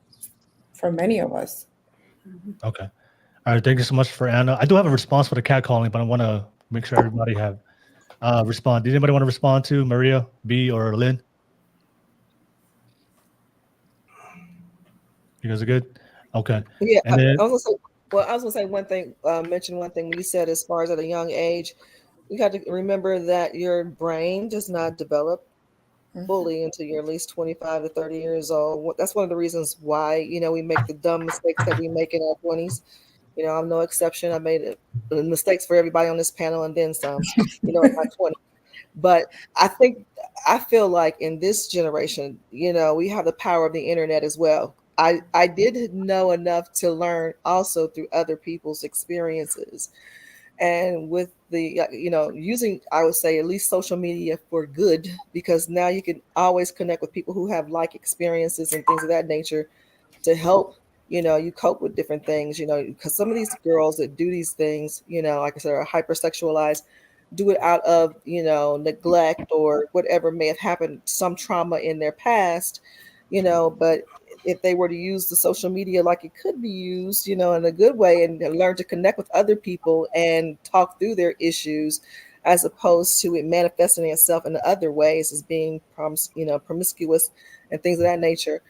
for many of us. Okay. All right. Thank you so much for Anna. I do have a response for the catcalling, but I want to make sure everybody have respond. Did anybody want to respond to Maria, B, or Lynn? You guys are good? Okay. Yeah, And then I was gonna say, well, I was gonna say one thing, mention one thing you said as far as at a young age, you got to remember that your brain does not develop fully until you're at least 25 to 30 years old. That's one of the reasons why, we make the dumb mistakes that we make in our 20s. I'm no exception. I made mistakes for everybody on this panel and then some, in my 20s. But I feel like in this generation, we have the power of the internet as well. I did know enough to learn also through other people's experiences. And with the, using, I would say, at least social media for good, because now you can always connect with people who have like experiences and things of that nature to help, you cope with different things, because some of these girls that do these things, like I said, are hypersexualized, do it out of, neglect or whatever may have happened, some trauma in their past, but if they were to use the social media like it could be used, in a good way and learn to connect with other people and talk through their issues, as opposed to it manifesting itself in other ways as being, promiscuous and things of that nature.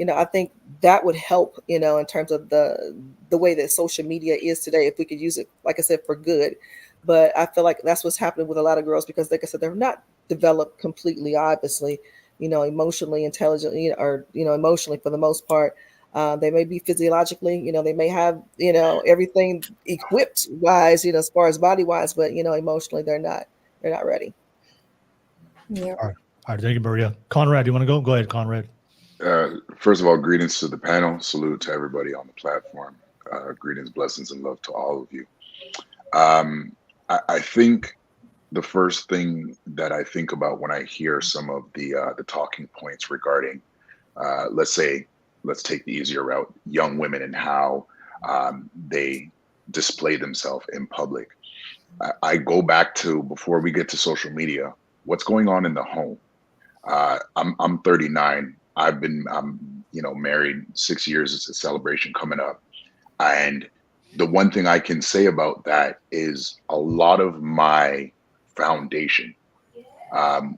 I think that would help, in terms of the way that social media is today, if we could use it, like I said, for good. But I feel like that's what's happening with a lot of girls because, like I said, they're not developed completely, obviously, emotionally, intelligently, or, emotionally for the most part. They may be physiologically, they may have, everything equipped wise, as far as body wise, but, emotionally, they're not ready. Yeah. all right, thank you, Maria. Conrad, you want to go? Go ahead, Conrad. First of all, greetings to the panel. Salute to everybody on the platform. Greetings, blessings, and love to all of you. I think the first thing that I think about when I hear some of the talking points regarding, let's take the easier route, young women and how they display themselves in public. I go back to before we get to social media, what's going on in the home. I'm 39. I'm married 6 years. It's a celebration coming up, and the one thing I can say about that is a lot of my foundation,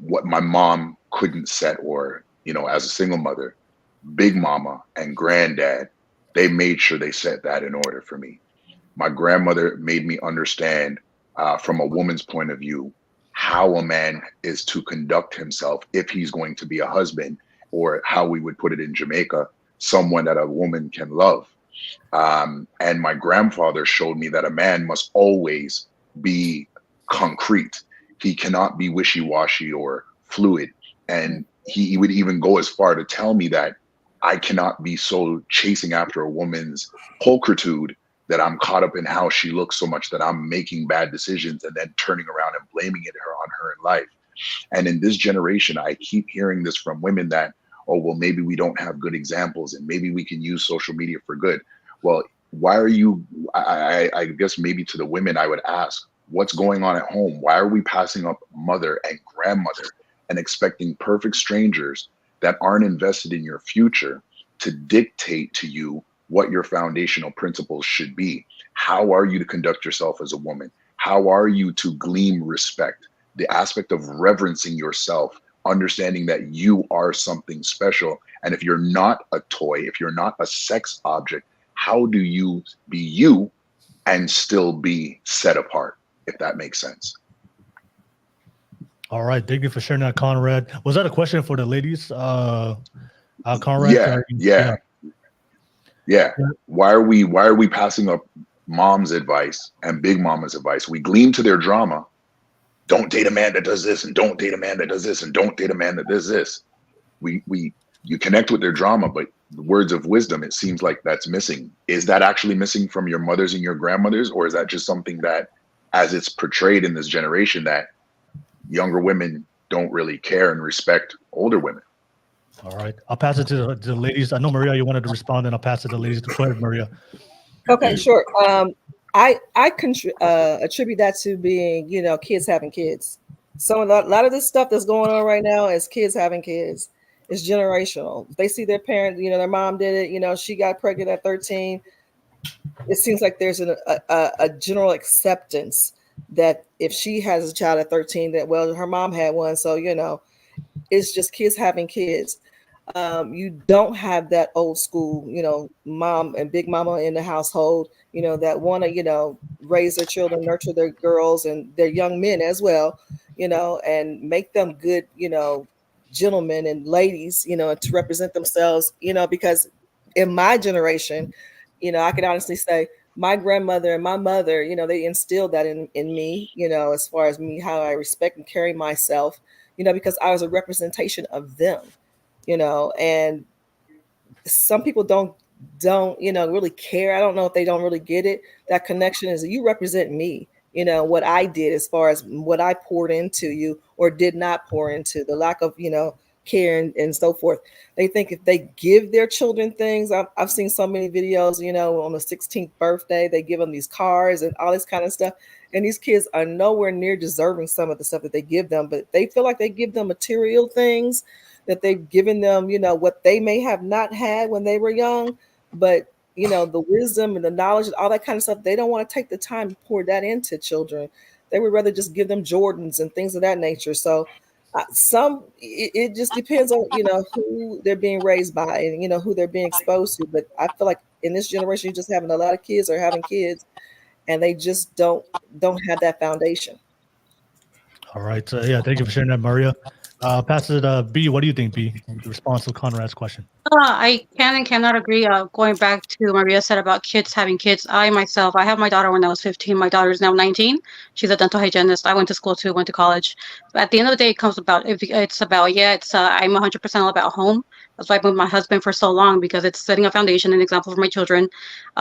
what my mom couldn't set, or, as a single mother, big mama and granddad, they made sure they set that in order for me. My grandmother made me understand from a woman's point of view how a man is to conduct himself if he's going to be a husband, or how we would put it in Jamaica, someone that a woman can love. And my grandfather showed me that a man must always be concrete. He cannot be wishy-washy or fluid. And he would even go as far to tell me that I cannot be so chasing after a woman's pulchritude that I'm caught up in how she looks so much that I'm making bad decisions and then turning around and blaming it on her in life. And in this generation, I keep hearing this from women that, oh, well, maybe we don't have good examples and maybe we can use social media for good. Well, why are you, I guess maybe to the women, I would ask, what's going on at home? Why are we passing up mother and grandmother and expecting perfect strangers that aren't invested in your future to dictate to you what your foundational principles should be? How are you to conduct yourself as a woman? How are you to glean respect? The aspect of reverencing yourself, understanding that you are something special. And if you're not a toy, if you're not a sex object, how do you be you and still be set apart, if that makes sense? All right, thank you for sharing that, Conrad. Was that a question for the ladies, Conrad? Yeah. Why are we passing up mom's advice and big mama's advice? We gleam to their drama. Don't date a man that does this, and don't date a man that does this, and don't date a man that does this. You connect with their drama, but the words of wisdom, it seems like that's missing. Is that actually missing from your mothers and your grandmothers, or is that just something that, as it's portrayed in this generation, that younger women don't really care and respect older women? All right, I'll pass it to the ladies. I know, Maria, you wanted to respond, and I'll pass it to the ladies. Go ahead, Maria. Okay, sure. I attribute that to being, kids having kids. A lot of this stuff that's going on right now is kids having kids. It's generational. They see their parent, their mom did it. She got pregnant at 13. It seems like there's a general acceptance that if she has a child at 13, that, well, her mom had one. So, it's just kids having kids. You don't have that old school, mom and big mama in the household, that want to, raise their children, nurture their girls and their young men as well, and make them good, gentlemen and ladies, and to represent themselves, because in my generation, I can honestly say my grandmother and my mother, they instilled that in me, as far as me, how I respect and carry myself, because I was a representation of them, and some people don't really care. I don't know if they don't really get it. That connection is you represent me, what I did as far as what I poured into you or did not pour into, the lack of care and so forth. They think if they give their children things, I've seen so many videos, on the 16th birthday they give them these cars and all this kind of stuff, and these kids are nowhere near deserving some of the stuff that they give them, but they feel like they give them material things, that they've given them, what they may have not had when they were young, but the wisdom and the knowledge and all that kind of stuff, they don't want to take the time to pour that into children. They would rather just give them Jordans and things of that nature. So it just depends on who they're being raised by and who they're being exposed to. But I feel like in this generation, you're just having a lot of kids or having kids, and they just don't have that foundation. All right. Yeah, thank you for sharing that, Maria. Pass it B. What do you think, B? In response to Conrad's question. I can and cannot agree. Going back to Maria said about kids having kids. I have my daughter when I was 15. My daughter is now 19. She's a dental hygienist. I went to school too, went to college. But at the end of the day, I'm 100% all about home. That's why I've been with my husband for so long, because it's setting a foundation and example for my children,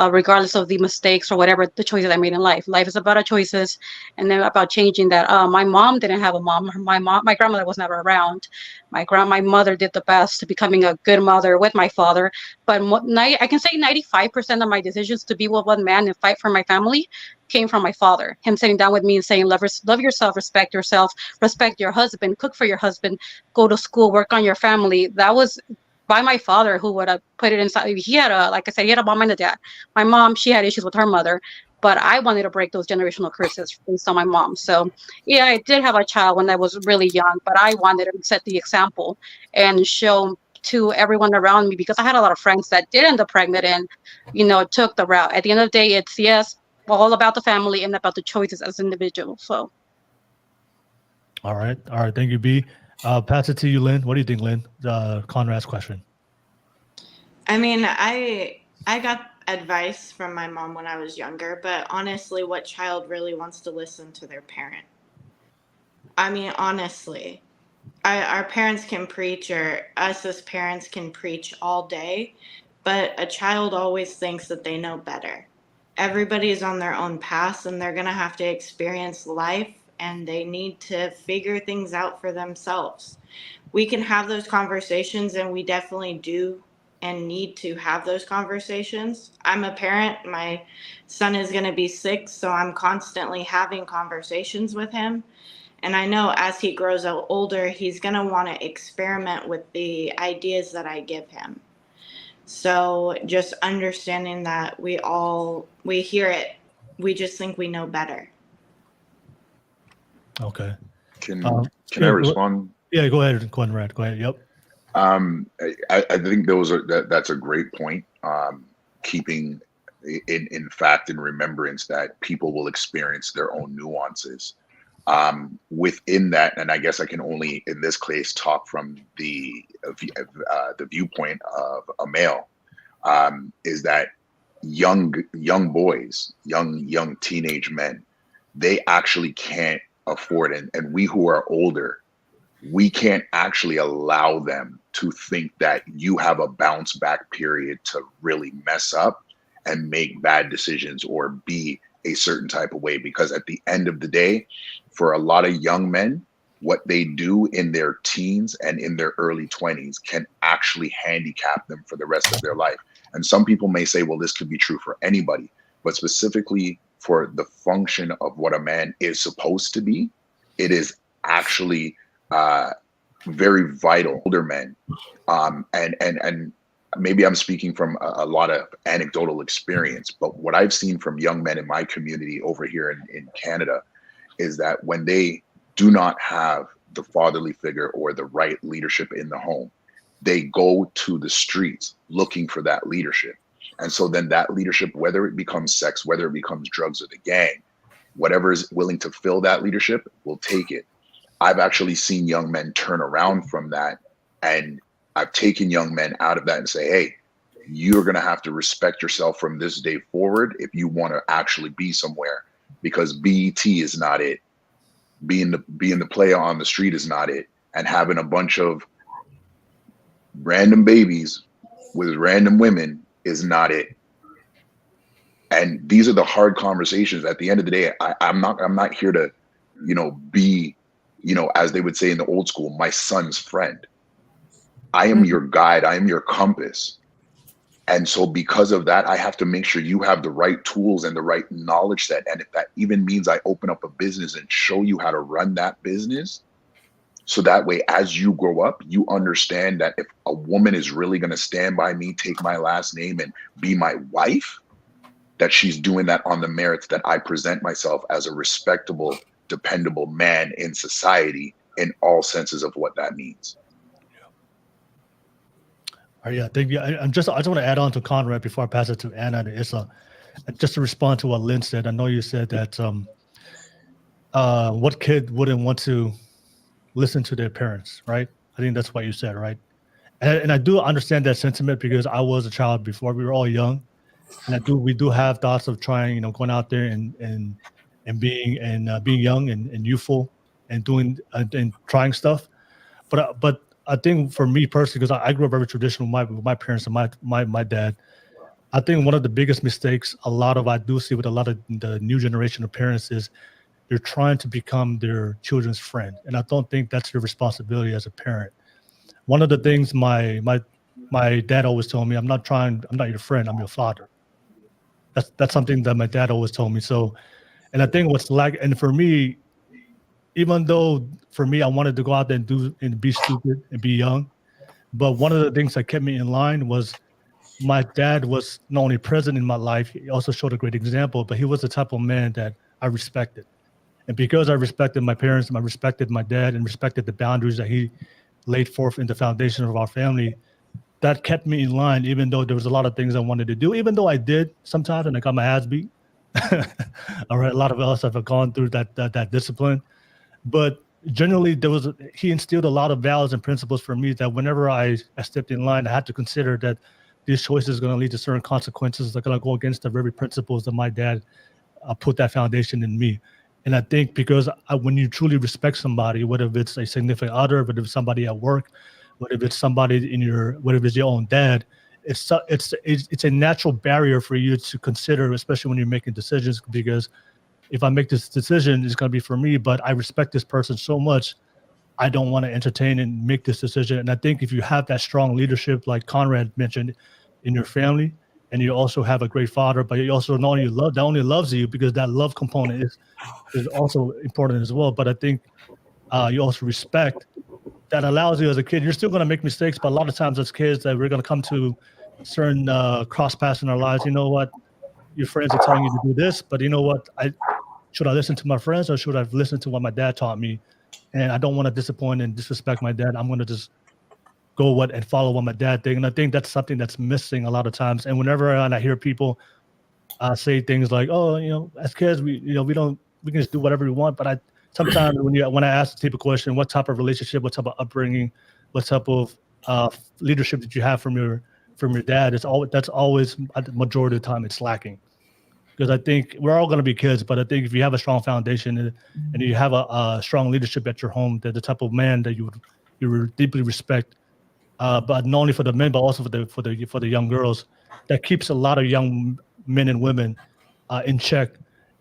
regardless of the mistakes or whatever the choices I made in life. Life is about our choices, and then about changing that. My mom didn't have a mom. My grandmother was never around. My mother did the best to becoming a good mother with my father. But I can say 95% of my decisions to be with one man and fight for my family came from my father. Him sitting down with me and saying, love yourself, respect your husband, cook for your husband, go to school, work on your family. That was by my father, who would have put it inside. He had like I said, he had a mom and a dad. My mom, she had issues with her mother, but I wanted to break those generational curses based on my mom. So yeah, I did have a child when I was really young, but I wanted to set the example and show to everyone around me, because I had a lot of friends that did end up pregnant and, took the route. At the end of the day, it's all about the family and about the choices as individuals. So. All right. Thank you, B. Pass it to you, Lynn. What do you think, Lynn? Conrad's question. I mean, I got advice from my mom when I was younger, but honestly, what child really wants to listen to their parent? I mean, honestly, our parents can preach, or us as parents can preach all day, but a child always thinks that they know better. Everybody's on their own path, and they're going to have to experience life, and they need to figure things out for themselves. We can have those conversations, and we definitely do and need to have those conversations. I'm a parent. My son is going to be 6, so I'm constantly having conversations with him. And I know as he grows older, he's going to want to experiment with the ideas that I give him. So just understanding that we hear it, we just think we know better. Okay. Can I respond? Yeah, go ahead, Conrad. Go ahead. Yep. I think that's a great point. Keeping in fact in remembrance that people will experience their own nuances. Within that, and I guess I can only in this case talk from the viewpoint of a male, is that young boys, young teenage men, they actually can't afford, and we who are older, we can't actually allow them to think that you have a bounce back period to really mess up and make bad decisions or be a certain type of way. Because at the end of the day, for a lot of young men, what they do in their teens and in their early 20s can actually handicap them for the rest of their life. And some people may say, well, this could be true for anybody, but specifically for the function of what a man is supposed to be, it is actually very vital. Older men, and maybe I'm speaking from a lot of anecdotal experience, but what I've seen from young men in my community over here in Canada is that when they do not have the fatherly figure or the right leadership in the home, they go to the streets looking for that leadership. And so then that leadership, whether it becomes sex, whether it becomes drugs or the gang, whatever is willing to fill that leadership will take it. I've actually seen young men turn around from that, and I've taken young men out of that and say, hey, you're going to have to respect yourself from this day forward if you want to actually be somewhere, because BET is not it. Being the player on the street is not it. And having a bunch of random babies with random women is not it. And these are the hard conversations. At the end of the day, I'm not here to, be, as they would say in the old school, my son's friend. I am your guide. I am your compass. And so because of that, I have to make sure you have the right tools and the right knowledge set. And if that even means I open up a business and show you how to run that business, so that way, as you grow up, you understand that if a woman is really going to stand by me, take my last name and be my wife, that she's doing that on the merits that I present myself as a respectable, dependable man in society in all senses of what that means. All right, yeah, thank you. I just want to add on to Conrad before I pass it to Anna. It's just to respond to what Lynn said. I know you said that what kid wouldn't want to listen to their parents, right? I think that's what you said, right? And I do understand that sentiment because I was a child before. We were all young, and we do have thoughts of trying, going out there and being young and youthful and doing and trying stuff. But I think for me personally, because I grew up very traditional with my parents and my dad, I think one of the biggest mistakes I do see with a lot of the new generation of parents is they're trying to become their children's friend. And I don't think that's your responsibility as a parent. One of the things my dad always told me, I'm not your friend, I'm your father. That's something that my dad always told me. So, and I think and for me, even though for me, I wanted to go out there and be stupid and be young, but one of the things that kept me in line was my dad was not only present in my life, he also showed a great example, but he was the type of man that I respected. And because I respected my parents, I respected my dad and respected the boundaries that he laid forth in the foundation of our family, that kept me in line, even though there was a lot of things I wanted to do, even though I did sometimes, and I got my ass beat. All right, a lot of us have gone through that discipline. But generally, he instilled a lot of values and principles for me that whenever I stepped in line, I had to consider that these choices are going to lead to certain consequences that are going to go against the very principles that my dad put that foundation in me. And I think because when you truly respect somebody, whether it's a significant other, whether it's somebody at work, whether it's somebody whether it's your own dad, it's a natural barrier for you to consider, especially when you're making decisions, because if I make this decision, it's going to be for me, but I respect this person so much, I don't want to entertain and make this decision. And I think if you have that strong leadership, like Conrad mentioned, in your family, and you also have a great father, but you also not only loves you, because that love component is also important as well. But I think you also respect that allows you as a kid. You're still going to make mistakes, but a lot of times as kids that we're going to come to certain cross paths in our lives. You know what? Your friends are telling you to do this, but you know what? Should I listen to my friends or should I listen to what my dad taught me? And I don't want to disappoint and disrespect my dad. I'm going to just go and follow what my dad did. And I think that's something that's missing a lot of times. And whenever I hear people say things like, "Oh, as kids, we can just do whatever we want." But sometimes when I ask people a question, what type of relationship, what type of upbringing, what type of leadership did you have from your dad? That's always the majority of the time it's lacking. Because I think we're all going to be kids, but I think if you have a strong foundation and you have a strong leadership at your home, that the type of man that you would deeply respect, but not only for the men, but also for the young girls, that keeps a lot of young men and women in check,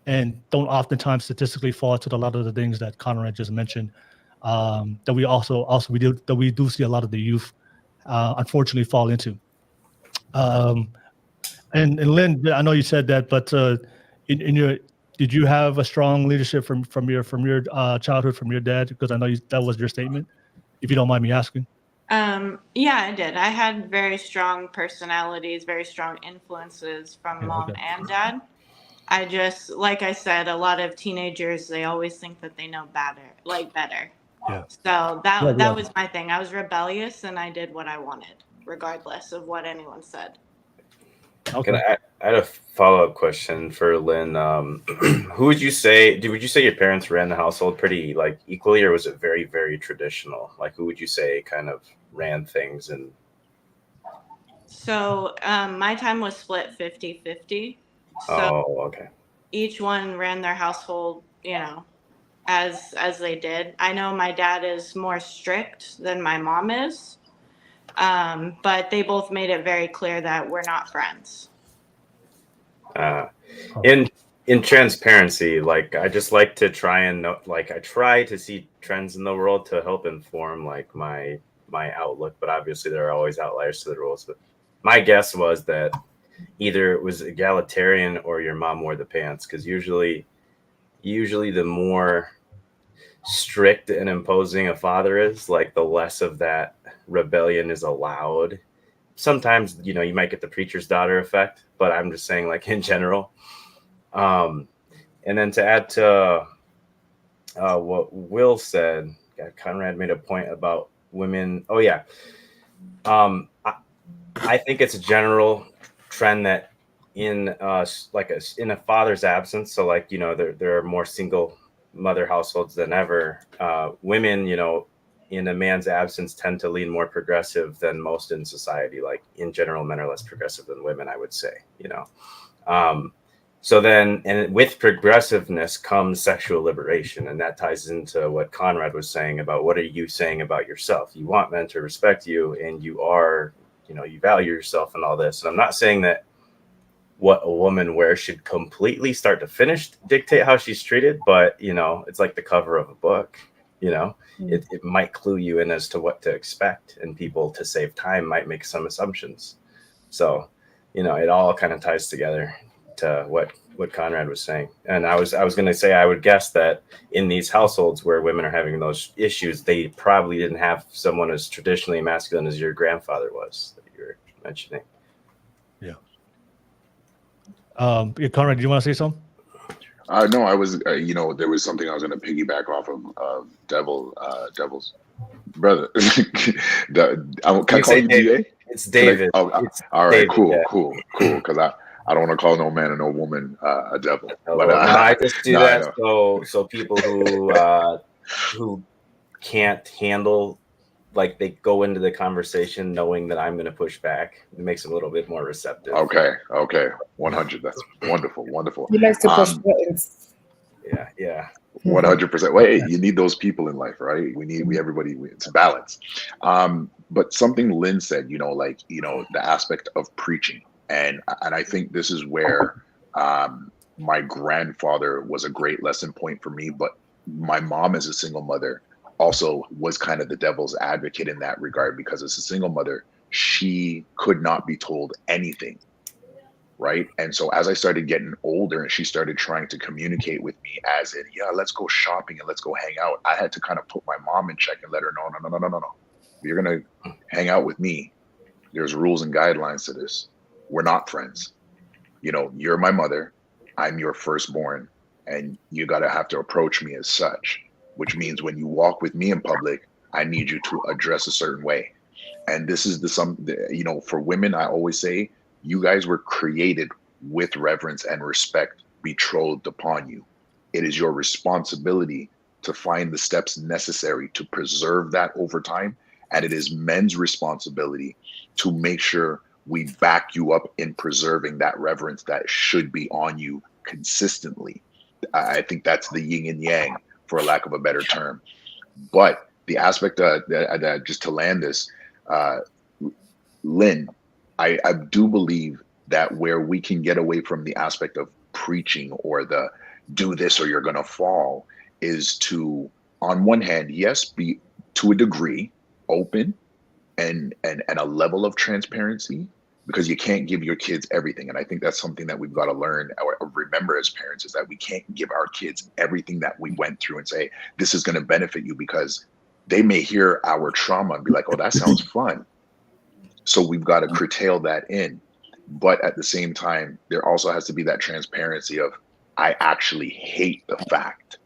and don't oftentimes statistically fall to a lot of the things that Conrad just mentioned. That we do see a lot of the youth unfortunately fall into. And Lynn, I know you said that, but did you have a strong leadership from your childhood, from your dad? Because I know that was your statement, if you don't mind me asking. Yeah, I did. I had very strong personalities, very strong influences from mom and dad. Like I said, a lot of teenagers, they always think that they know better. Yeah. So that Yeah, yeah. was my thing. I was rebellious and I did what I wanted, regardless of what anyone said. Okay. I had a follow-up question for Lynn. Who would you say your parents ran the household pretty like equally, or was it very, very traditional? Like, who would you say kind of ran things? And So my time was split 50-50. So okay. each one ran their household, as they did. I know my dad is more strict than my mom is, but they both made it very clear that we're not friends. In transparency, like I just like to try and know, like I try to see trends in the world to help inform like my outlook, but obviously there are always outliers to the rules. But my guess was that either it was egalitarian or your mom wore the pants, because usually the more strict and imposing a father is, like the less of that rebellion is allowed. Sometimes you might get the preacher's daughter effect, but I'm just saying like in general. And then to add to what Will said, Conrad made a point about women. Oh yeah. I think it's a general trend that in in a father's absence, so like there are more single mother households than ever. Women, in a man's absence, tend to lean more progressive than most in society. Like in general, men are less progressive than women, I would say. So then, and with progressiveness comes sexual liberation, and that ties into what Conrad was saying about what are you saying about yourself? You want men to respect you, and you are, you value yourself and all this. And I'm not saying that what a woman wears should completely start to finish dictate how she's treated, but it's like the cover of a book. It might clue you in as to what to expect, and people, to save time, might make some assumptions. So, it all kind of ties together to what Conrad was saying. And I was going to say, I would guess that in these households where women are having those issues, they probably didn't have someone as traditionally masculine as your grandfather was that you were mentioning. Yeah. Conrad, do you want to say something? No, I was, there was something I was going to piggyback off of Devil's brother. Can I call you DA? It's David. All right, David, cool, yeah. cool. Because I don't want to call no man and no woman a devil. But I just do that so people who can't handle, like, they go into the conversation knowing that I'm going to push back. It makes them a little bit more receptive. Okay, 100. That's wonderful. He likes to push buttons. Yeah. 100%. Well, hey, you need those people in life, right? It's balance. But something Lynn said, the aspect of preaching. And I think this is where my grandfather was a great lesson point for me. But my mom, as a single mother, also was kind of the devil's advocate in that regard, because as a single mother, she could not be told anything. Right. And so as I started getting older and she started trying to communicate with me as in, yeah, let's go shopping and let's go hang out, I had to kind of put my mom in check and let her know, no. If you're going to hang out with me, there's rules and guidelines to this. We're not friends. You're my mother. I'm your firstborn. And you got to have to approach me as such, which means when you walk with me in public, I need you to address a certain way. And this is for women, I always say, you guys were created with reverence and respect betrothed upon you. It is your responsibility to find the steps necessary to preserve that over time. And it is men's responsibility to make sure we back you up in preserving that reverence that should be on you consistently. I think that's the yin and yang, for lack of a better term. But the aspect that just to land this, Lynn, I do believe that where we can get away from the aspect of preaching or the do this or you're going to fall is to, on one hand, yes, be to a degree open and a level of transparency, because you can't give your kids everything. And I think that's something that we've got to learn or remember as parents, is that we can't give our kids everything that we went through and say, this is going to benefit you, because they may hear our trauma and be like, oh, that sounds fun. So we've got to curtail that in. But at the same time, there also has to be that transparency of, I actually hate the fact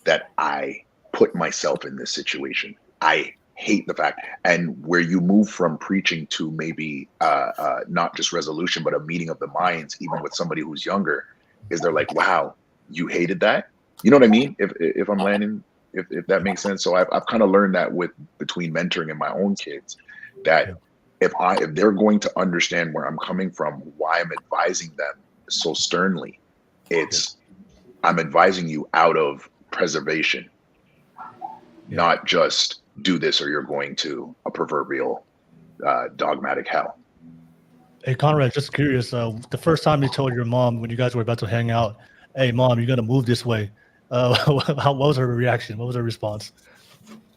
that I put myself in this situation. I hate the fact. And where you move from preaching to maybe not just resolution, but a meeting of the minds, even with somebody who's younger, is they're like, wow, you hated that? You know what I mean? If I'm landing, if that makes sense. So I've kind of learned that between mentoring and my own kids, that if they're going to understand where I'm coming from, why I'm advising them so sternly, I'm advising you out of preservation, not just do this or you're going to a proverbial dogmatic hell. Hey, Conrad, just curious, the first time you told your mom when you guys were about to hang out, hey, Mom, you're going to move this way. What was her reaction? What was her response?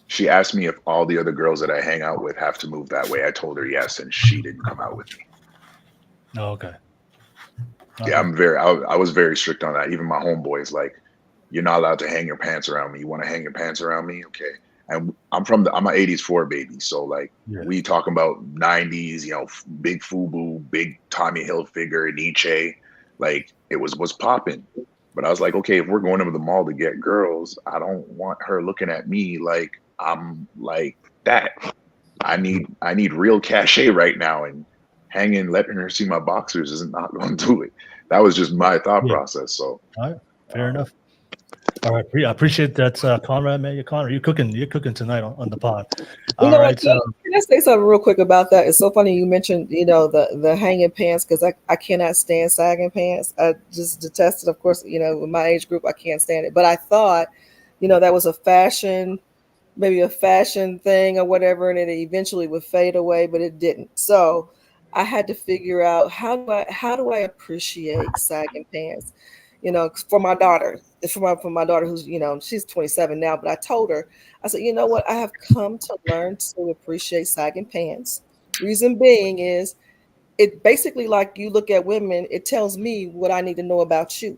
She asked me if all the other girls that I hang out with have to move that way. I told her yes, and she didn't come out with me. Oh, okay. Yeah, I was very strict on that. Even my homeboys, like, you're not allowed to hang your pants around me. You want to hang your pants around me? Okay. And I'm an 80s 4 baby. So like we talking about 90s, big FUBU, big Tommy Hilfiger, Nietzsche, like it was popping. But I was like, okay, if we're going to the mall to get girls, I don't want her looking at me like I'm like that. I need real cachet right now, and letting her see my boxers isn't not going to do it. That was just my thought process. So all right, fair enough. All right, I appreciate that, Conrad, man. Conrad, you're cooking tonight on the pod. Can I say something real quick about that? It's so funny you mentioned, the hanging pants, because I cannot stand sagging pants. I just detest it. Of course, with my age group, I can't stand it. But I thought, that was maybe a fashion thing or whatever, and it eventually would fade away, but it didn't. So I had to figure out how do I appreciate sagging pants, for my daughter. For my daughter who's, she's 27 now, but I told her, I said, you know what? I have come to learn to appreciate sagging pants. Reason being is it basically, like, you look at women, it tells me what I need to know about you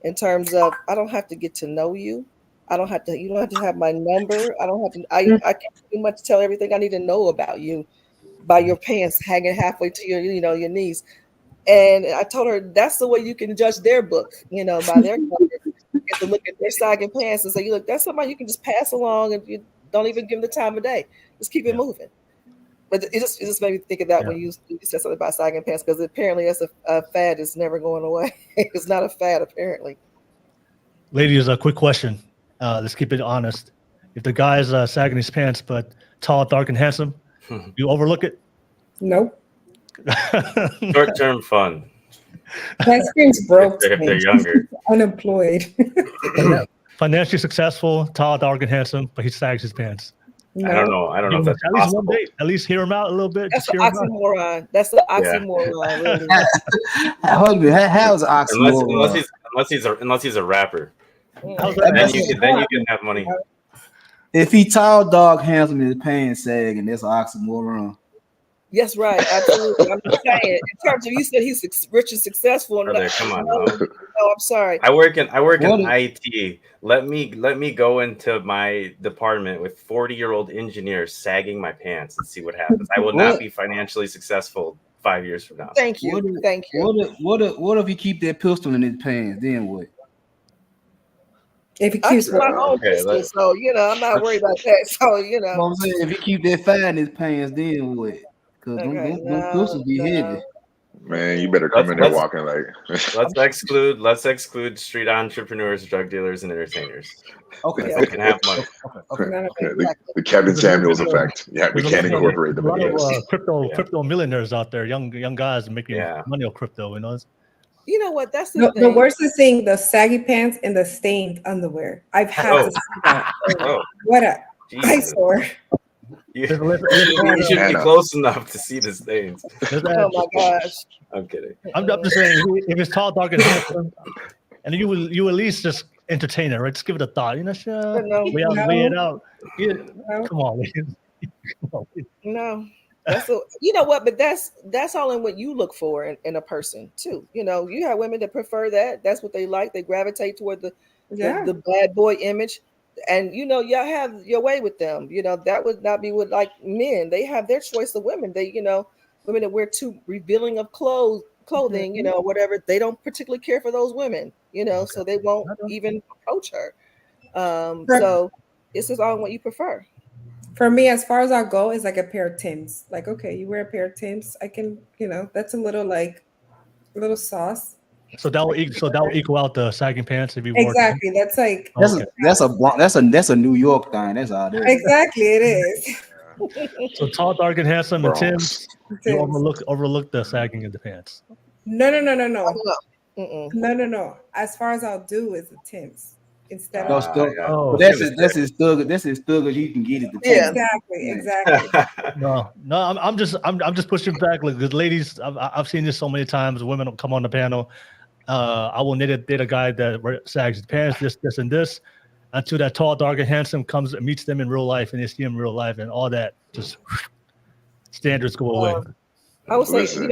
in terms of, I don't have to get to know you. You don't have to have my number. I can't pretty much tell everything I need to know about you by your pants hanging halfway to your, your knees. And I told her that's the way you can judge their book, by their cover. Get to look at their sagging pants and say, look, that's somebody you can just pass along, and you don't even give them the time of day. Just keep it moving. But it just made me think of that when you said something about sagging pants, because apparently that's a fad that's never going away. It's not a fad, apparently. Ladies, a quick question. Let's keep it honest. If the guy is sagging his pants but tall, dark, and handsome, you overlook it? Nope. Short-term fun. My screen's broke. If they're younger. Unemployed. Financially successful, tall, dark, and handsome, but he sags his pants. No. I don't know if that's at least one day. At least hear him out a little bit. That's an oxymoron. That's the oxymoron. Really. How's an oxymoron? Unless he's a rapper. Then you can have money. If he tall, dark, handsome, and his pants sagging, that's an oxymoron. Yes, right. Absolutely. I'm just saying. In terms of, you said he's rich and successful. Brother, come on. No, I'm sorry. I work in IT. Let me go into my department with 40-year-old engineers sagging my pants and see what happens. I will not be financially successful 5 years from now. Thank you. What if you keep that pistol in his pants? Then what? If he keeps my own pistol, so I'm not worried about that. So what I'm saying, if he keep that fire in his pants, then what? Because those pistols be heavy. Man, you better come in there walking like. let's exclude street entrepreneurs, drug dealers, and entertainers. Okay, they can have money. Okay. The Kevin Samuels effect. Yeah, we can't incorporate them. A lot of crypto millionaires out there, young guys making money on crypto. You know what? That's the thing. The worst is seeing the saggy pants and the stained underwear. I've had to see that. What a eyesore. You should be close enough to see the stains. Oh my gosh! I'm kidding. I'm just saying, if it's tall, dark, and handsome, and you at least just entertain it, right? Just give it a thought. Weigh it out. Come on, No. You know what? But that's all in what you look for in a person too. You have women that prefer that. That's what they like. They gravitate toward the bad boy image. And y'all have your way with them. That would not be with like men. They have their choice of women. They, women that wear too revealing of clothing, whatever. They don't particularly care for those women, so they won't even approach her. So it's just on what you prefer. For me, as far as I'll go, is like a pair of Tims. Like, okay, you wear a pair of Tims, I can, that's a little like a little sauce. So that will equal out the sagging pants if you wore. Exactly. That's like That's a New York thing. That's all it is. exactly it is. So tall, dark, and handsome, and Bronx. Tim's. You overlook the sagging of the pants. No. Mm-mm. No. As far as I'll do is the Tims instead No, of still, Oh, but that's as thug as you can get it. Yeah. exactly. No, I'm just pushing back. Like the ladies, I've seen this so many times. Women come on the panel. I will date a guy that sags his pants, this, and this, until that tall, dark, and handsome comes and meets them in real life, and they see him in real life, and all that just standards go away. I would say, Listen.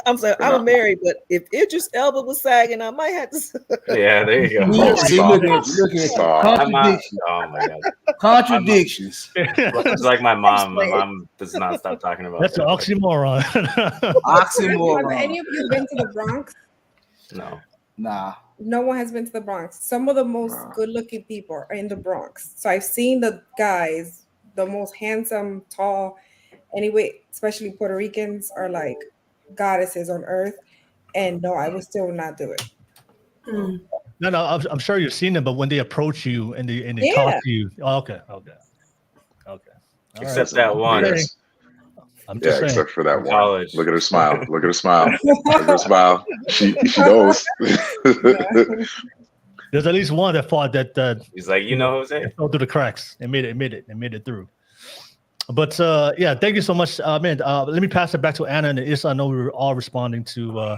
I'm sorry, I'm married, but if Idris Elba was sagging, I might have to. Yeah, there you go. Stop. Look at Stop. contradictions. Oh my god. Contradictions. It's like my mom. My mom does not stop talking about That's an that. oxymoron. Have Oxymoron. any of you been to the Bronx? No. Nah. No one has been to the Bronx. Some of the most good-looking people are in the Bronx. So I've seen the guys, the most handsome, tall, anyway, especially Puerto Ricans are like goddesses on earth. And no, I would still not do it. No, I'm sure you've seen them, but when they approach you and they talk to you, okay. Except that one. Yes. I'm just saying. Except for that one. College. Look at her smile. Look at her smile. Look at her smile. She knows. There's at least one that fought that. He's like, Jose? It fell through the cracks. It made it through. But yeah, thank you so much, man. Let me pass it back to Anna and Issa. I know we were all responding to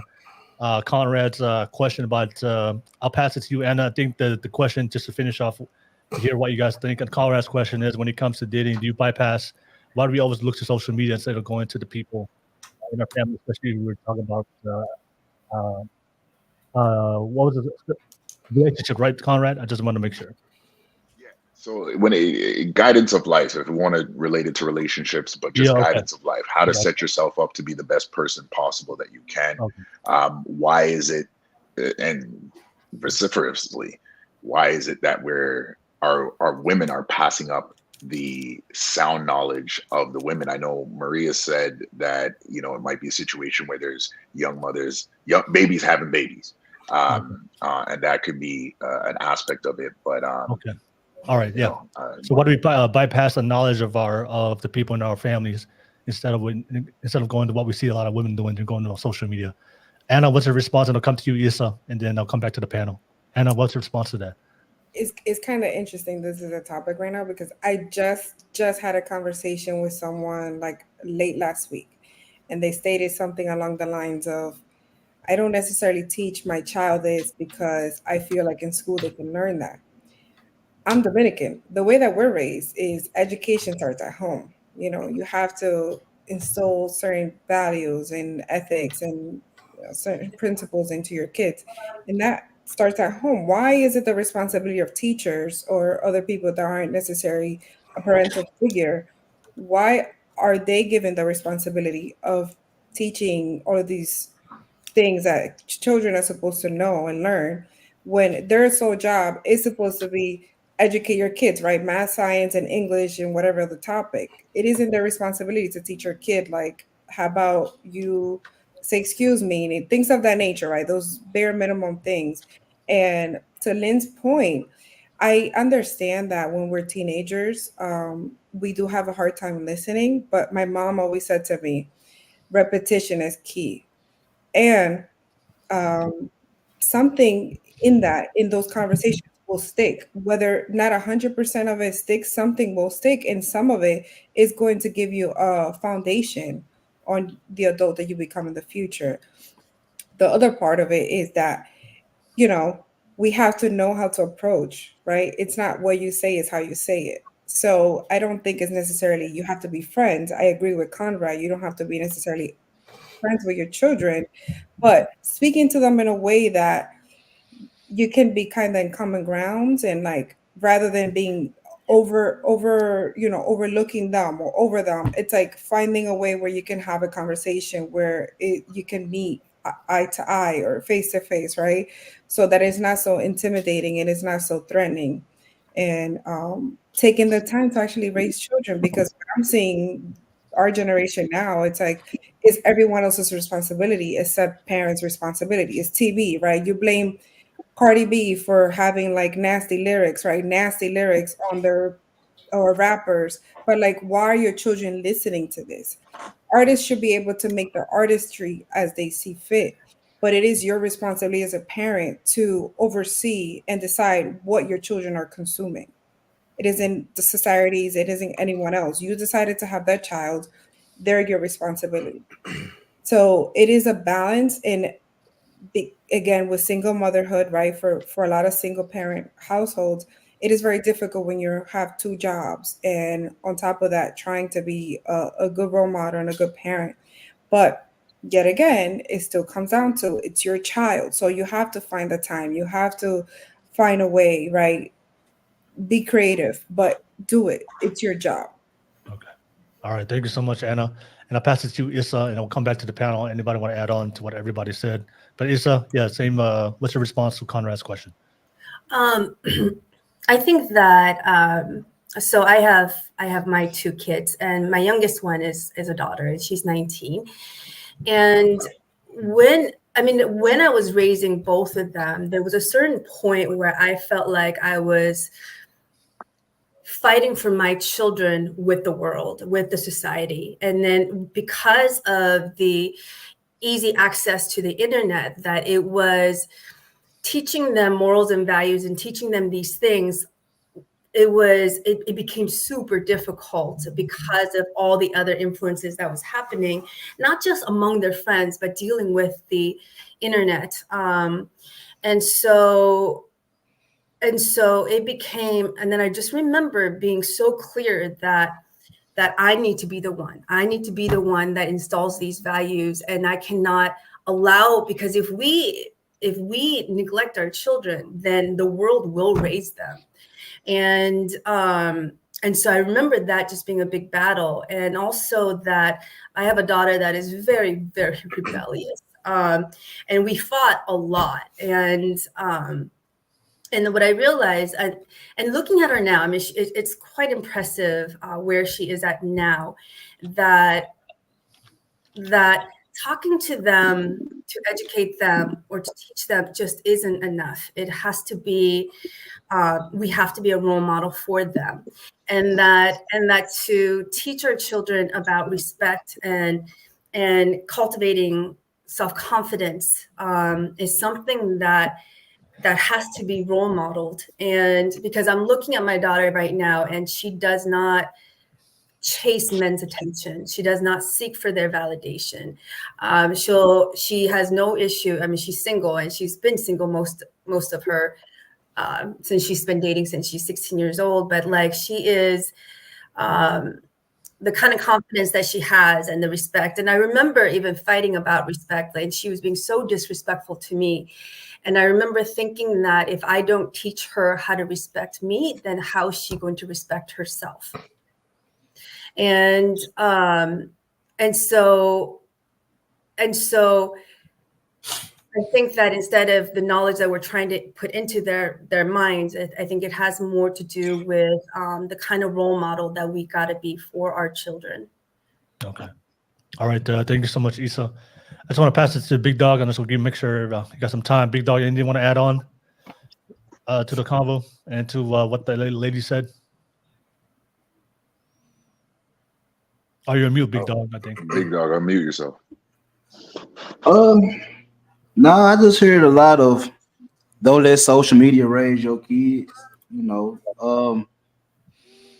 Conrad's question, but I'll pass it to you, Anna. I think the question, just to finish off, to hear what you guys think. And Conrad's question is, when it comes to dating, do you bypass? Why do we always look to social media instead of going to the people in our family, especially we were talking about what was the relationship, right, Conrad? I just want to make sure. So when a guidance of life, if we want to relate it to relationships, but just guidance of life, how to set yourself up to be the best person possible that you can. Why is it, and vociferously, why is it that our women are passing up the sound knowledge of the women? I know Maria said that, it might be a situation where there's young mothers, young babies having babies. And that could be an aspect of it, but okay. All right, yeah. So why do we bypass the knowledge of the people in our families instead of going to what we see a lot of women doing? They're going to social media. Anna, what's your response? And I'll come to you, Issa, and then I'll come back to the panel. Anna, what's your response to that? It's kind of interesting. This is a topic right now because I just had a conversation with someone like late last week, and they stated something along the lines of, I don't necessarily teach my child this because I feel like in school they can learn that. I'm Dominican. The way that we're raised is education starts at home. You have to instill certain values and ethics and certain principles into your kids. And that starts at home. Why is it the responsibility of teachers or other people that aren't necessarily a parental figure? Why are they given the responsibility of teaching all of these things that children are supposed to know and learn when their sole job is supposed to be educate your kids, right? Math, science, and English, and whatever the topic. It isn't their responsibility to teach your kid, like, how about you say, excuse me, and things of that nature, right? Those bare minimum things. And to Lynn's point, I understand that when we're teenagers, we do have a hard time listening, but my mom always said to me, repetition is key. And something in those conversations will stick, whether not 100% of it sticks, something will stick, and some of it is going to give you a foundation on the adult that you become in the future. The other part of it is that, we have to know how to approach, right? It's not what you say, it's how you say it. So I don't think it's necessarily you have to be friends. I agree with Conrad. You don't have to be necessarily friends with your children, but speaking to them in a way that you can be kind of in common grounds, and like, rather than being overlooking them or over them, it's like finding a way where you can have a conversation where you can meet eye to eye or face to face, right? So that it's not so intimidating and it's not so threatening. and taking the time to actually raise children. Because what I'm seeing our generation now, it's like it's everyone else's responsibility except parents' responsibility. It's TV, right? You blame Cardi B for having like nasty lyrics, right? Nasty lyrics on their or rappers, but like, why are your children listening to this? Artists should be able to make their artistry as they see fit, but it is your responsibility as a parent to oversee and decide what your children are consuming. It isn't the societies, it isn't anyone else. You decided to have that child, they're your responsibility. So it is a balance in again with single motherhood, right? For a lot of single parent households, it is very difficult when you have two jobs and on top of that trying to be a good role model and a good parent. But yet again, it still comes down to it's your child, so you have to find the time, you have to find a way, right? Be creative, but do it. It's your job. Okay. All right. Thank you so much, Anna. And I'll pass it to Issa, and I'll come back to the panel. Anybody want to add on to what everybody said? But Issa, yeah, same. What's your response to Conrad's question? I think that so I have my two kids, and my youngest one is a daughter, and she's 19. And when I was raising both of them, there was a certain point where I felt like I was fighting for my children with the world, with the society. And then because of the easy access to the internet, that it was teaching them morals and values and teaching them these things, it became super difficult because of all the other influences that was happening, not just among their friends, but dealing with the internet. And so it became, and then I just remember being so clear that I need to be the one. I need to be the one that installs these values, and I cannot allow, because if we neglect our children, then the world will raise them. And so I remember that just being a big battle. And also that I have a daughter that is very, very rebellious. And we fought a lot. And what I realized, and looking at her now, I mean, it's quite impressive where she is at now, that talking to them, to educate them or to teach them just isn't enough. It has to be, we have to be a role model for them. And that to teach our children about respect and cultivating self-confidence is something that has to be role modeled. And because I'm looking at my daughter right now, and she does not chase men's attention. She does not seek for their validation. She has no issue. I mean, she's single, and she's been single most of her since she's been dating since she's 16 years old. But like, she is the kind of confidence that she has and the respect. And I remember even fighting about respect, and she was being so disrespectful to me. And I remember thinking that if I don't teach her how to respect me, then how is she going to respect herself? And so I think that instead of the knowledge that we're trying to put into their minds, I think it has more to do with the kind of role model that we got to be for our children. Okay. All right. Thank you so much, Issa. I just want to pass it to Big Dog, and just make sure you got some time. Big Dog, anything you want to add on to the convo and to what the lady said? Oh, you're mute, Big Dog, I think. Big Dog, unmute yourself. No, I just heard a lot of don't let social media raise your kids. You know,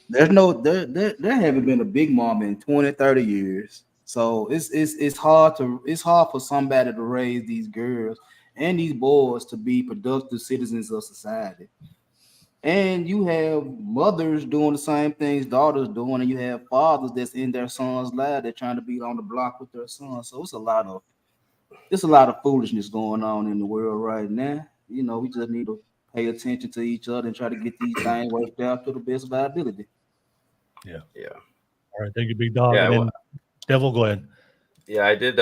there haven't been a big mom in 20, 30 years. So it's hard for somebody to raise these girls and these boys to be productive citizens of society. And you have mothers doing the same things daughters doing, and you have fathers that's in their sons' lives. They're trying to be on the block with their sons. So it's a lot of foolishness going on in the world right now. You know, we just need to pay attention to each other and try to get these things worked out to the best of our ability. Yeah. Yeah. All right. Thank you, Big Dog. Yeah, And then Devil, go ahead. Yeah, I did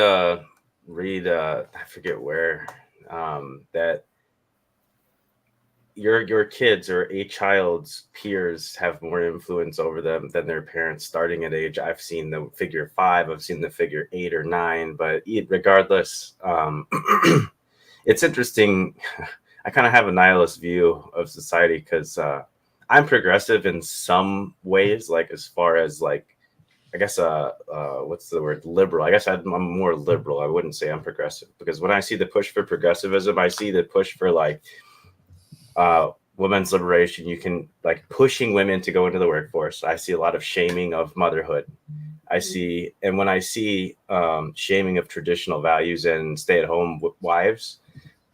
read, I forget where, that your kids or a child's peers have more influence over them than their parents starting at age. I've seen the figure 5, I've seen the figure 8 or 9, but regardless, it's interesting. I kind of have a nihilist view of society because I'm progressive in some ways, like as far as like, I guess, what's the word? Liberal. I guess I'm more liberal. I wouldn't say I'm progressive, because when I see the push for progressivism, I see the push for like women's liberation. You can like pushing women to go into the workforce. I see a lot of shaming of motherhood. I see, and when I see shaming of traditional values and stay-at-home wives,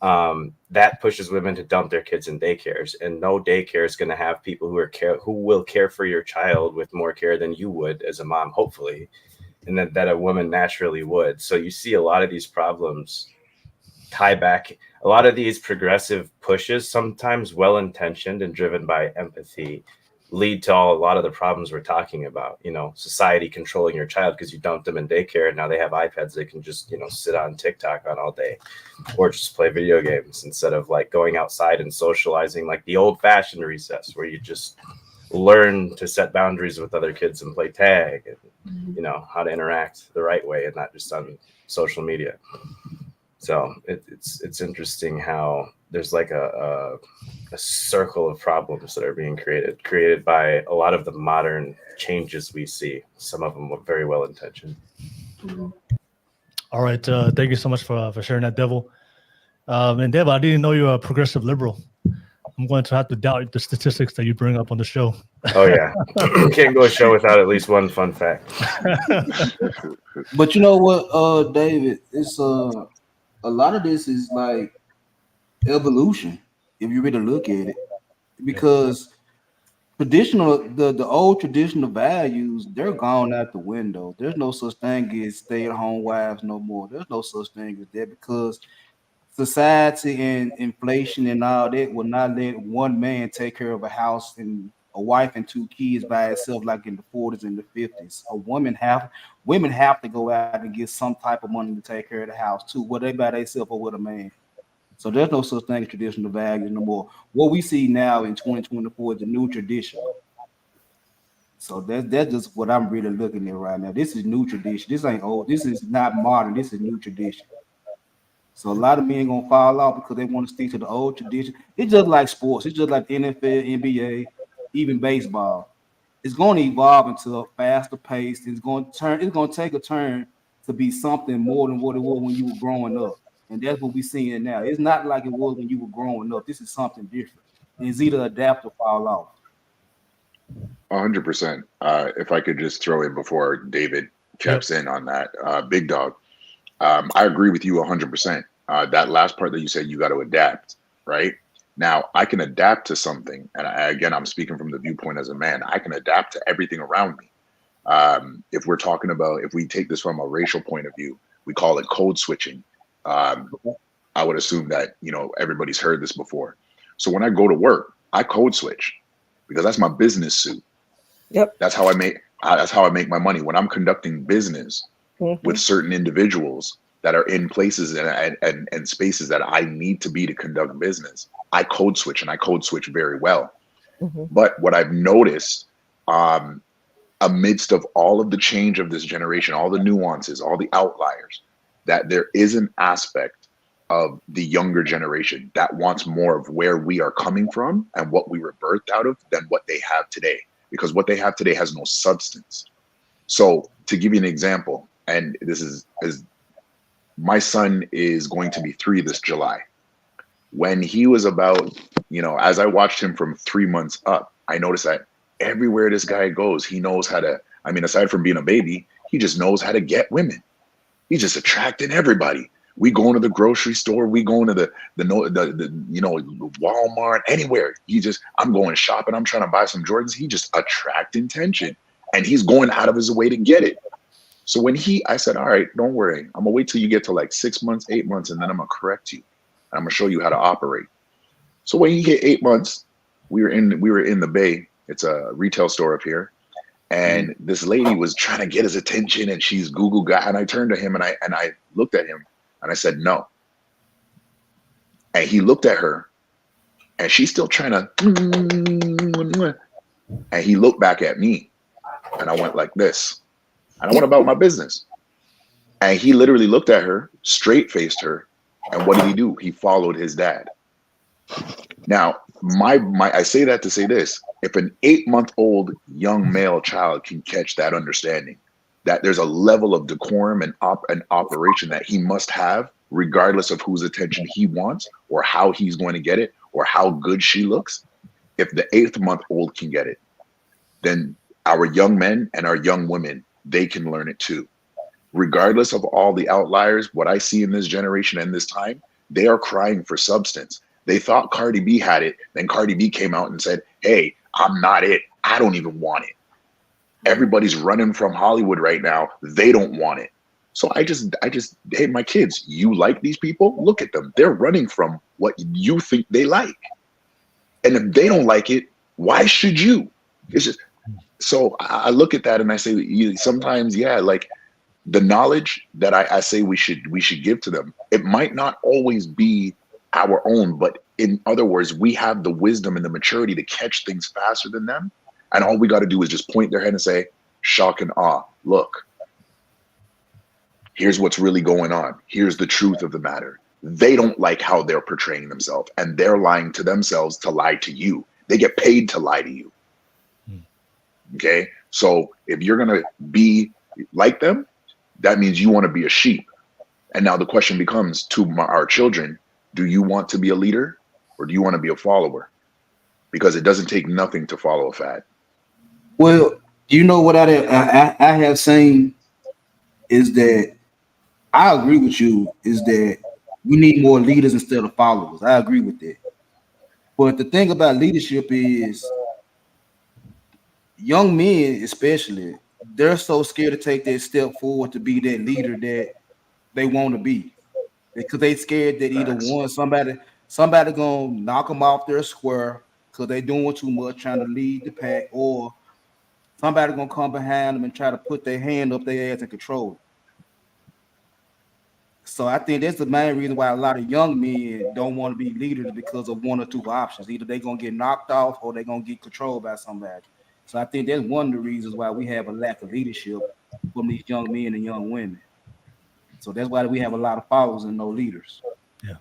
that pushes women to dump their kids in daycares, and no daycare is going to have people who will care for your child with more care than you would as a mom, hopefully, and that a woman naturally would. So you see a lot of these problems tie back. A lot of these progressive pushes, sometimes well-intentioned and driven by empathy, lead to a lot of the problems we're talking about. You know, society controlling your child because you dumped them in daycare and now they have iPads. They can just, you know, sit on TikTok on all day or just play video games instead of like going outside and socializing like the old-fashioned recess where you just learn to set boundaries with other kids and play tag and, you know, how to interact the right way and not just on social media. So it's interesting how there's like a circle of problems that are being created by a lot of the modern changes we see. Some of them were very well intentioned. All right, thank you so much for sharing that, Devil. And Devil, I didn't know you were a progressive liberal. I'm going to have to doubt the statistics that you bring up on the show. Oh yeah, can't go a show without at least one fun fact. But you know what, David, it's a lot of this is like evolution, if you really look at it, because the old traditional values, they're gone out the window. There's no such thing as stay-at-home wives no more. There's no such thing as that, because society and inflation and all that will not let one man take care of a house and a wife and 2 kids by itself like in the 40s and the 50s. Women have to go out and get some type of money to take care of the house too, whether they by themselves or with a man. So there's no such thing as traditional values no more. What we see now in 2024 is the new tradition. So that's just what I'm really looking at right now. This is new tradition. This ain't old. This is not modern. This is new tradition. So a lot of men gonna fall off because they want to stick to the old tradition. It's just like sports. It's just like NFL, NBA, even baseball. It's going to evolve into a faster pace. It's going to take a turn to be something more than what it was when you were growing up. And that's what we're seeing now. It's not like it was when you were growing up. This is something different. It's either adapt or fall off. 100%. If I could just throw in before David caps in on that, Big Dog, I agree with you 100%. That last part that you said, you got to adapt, right? Now, I can adapt to something. And again, I'm speaking from the viewpoint as a man. I can adapt to everything around me. If we're talking about, if we take this from a racial point of view, we call it code switching. I would assume that, you know, everybody's heard this before. So when I go to work, I code switch because that's my business suit. Yep. That's how I make my money. When I'm conducting business with certain individuals that are in places and spaces that I need to be to conduct business, I code switch, and I code switch very well. But what I've noticed, amidst of all of the change of this generation, all the nuances, all the outliers, that there is an aspect of the younger generation that wants more of where we are coming from and what we were birthed out of than what they have today, because what they have today has no substance. So to give you an example, and this is my son is going to be 3 this July. When he was about, you know, as I watched him from 3 months up, I noticed that everywhere this guy goes, he knows how to, I mean, aside from being a baby, he just knows how to get women. He's just attracting everybody. We going to the grocery store, we going to the you know, Walmart, anywhere. I'm going shopping, I'm trying to buy some Jordans. He just attracting attention, and he's going out of his way to get it. So when I said, all right, don't worry. I'm gonna wait till you get to like 6 months, 8 months, and then I'm gonna correct you. I'm gonna show you how to operate. So when he hit 8 months, we were in the Bay. It's a retail store up here. And this lady was trying to get his attention, and she's Google guy. And I turned to him and I looked at him and I said, no. And he looked at her And she's still trying to, and he looked back at me, and I went like this, and I went about my business. And he literally looked at her, straight faced her, and what did he do? He followed his dad. Now, I say that to say this: if an 8-month-old young male child can catch that understanding, that there's a level of decorum and operation that he must have, regardless of whose attention he wants or how he's going to get it or how good she looks. If the 8-month-old can get it, then our young men and our young women, they can learn it too. Regardless of all the outliers, what I see in this generation and this time, they are crying for substance. They thought Cardi B had it. Then Cardi B came out and said, hey, I'm not it. I don't even want it. Everybody's running from Hollywood right now. They don't want it. So I just, hey, my kids, you like these people? Look at them. They're running from what you think they like. And if they don't like it, why should you? It's just, so I look at that and I say, sometimes, yeah, like the knowledge that I say we should give to them, it might not always be our own, but in other words, we have the wisdom and the maturity to catch things faster than them. And all we got to do is just point their head and say, shock and awe, look, here's what's really going on. Here's the truth of the matter. They don't like how they're portraying themselves, and they're lying to themselves to lie to you. They get paid to lie to you. Okay. So if you're going to be like them, that means you want to be a sheep. And now the question becomes to our children, do you want to be a leader or do you want to be a follower? Because it doesn't take nothing to follow a fad. Well, you know what I have seen is that I agree with you, is that we need more leaders instead of followers. I agree with that. But the thing about leadership is young men, especially, they're so scared to take that step forward to be that leader that they want to be, because they scared that either one, somebody gonna knock them off their square because they doing too much, trying to lead the pack, or somebody gonna come behind them and try to put their hand up their ass and control it. So I think that's the main reason why a lot of young men don't want to be leaders, because of one or two options. Either they're gonna get knocked off or they're gonna get controlled by somebody. So I think that's one of the reasons why we have a lack of leadership from these young men and young women. So that's why we have a lot of followers and no leaders. Yeah.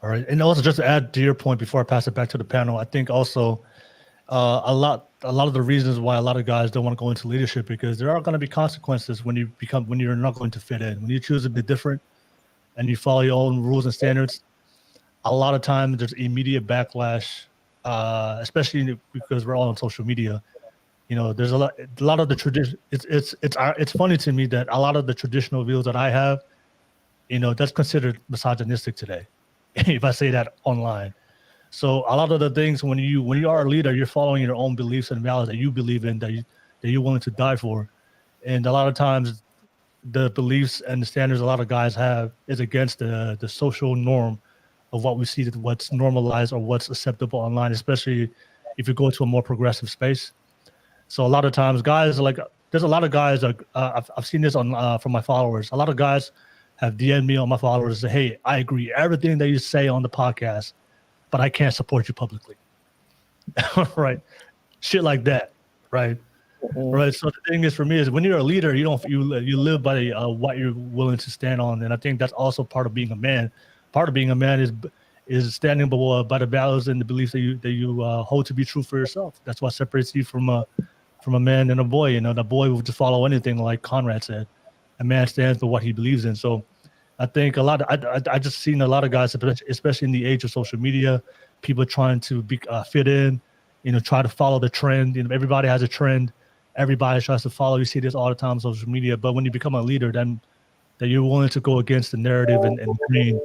All right. And also, just to add to your point before I pass it back to the panel, I think also a lot of the reasons why a lot of guys don't want to go into leadership, because there are going to be consequences when you're not going to fit in. When you choose to be different and you follow your own rules and standards, a lot of times there's immediate backlash, especially because we're all on social media. You know, there's a lot of the tradition. It's funny to me that a lot of the traditional views that I have, you know, that's considered misogynistic today, if I say that online. So a lot of the things, when you are a leader, you're following your own beliefs and values that you believe in, that you're willing to die for. And a lot of times the beliefs and the standards a lot of guys have is against the social norm of what we see, what's normalized or what's acceptable online, especially if you go to a more progressive space. So a lot of times guys are like, there's a lot of guys, I've seen this on from my followers. A lot of guys have DM'd me on my followers and say, hey, I agree everything that you say on the podcast, but I can't support you publicly. Right? Shit like that. Right? Right. So the thing is, for me, is when you're a leader, you live by what you're willing to stand on. And I think that's also part of being a man. Part of being a man is standing by the values and the beliefs that you hold to be true for yourself. That's what separates you from a man and a boy. You know, the boy will just follow anything, like Conrad said. A man stands for what he believes in. So I think I just seen a lot of guys, especially in the age of social media, people trying to fit in, you know, try to follow the trend. You know, everybody has a trend. Everybody tries to follow. You see this all the time on social media. But when you become a leader, then that you're willing to go against the narrative and green.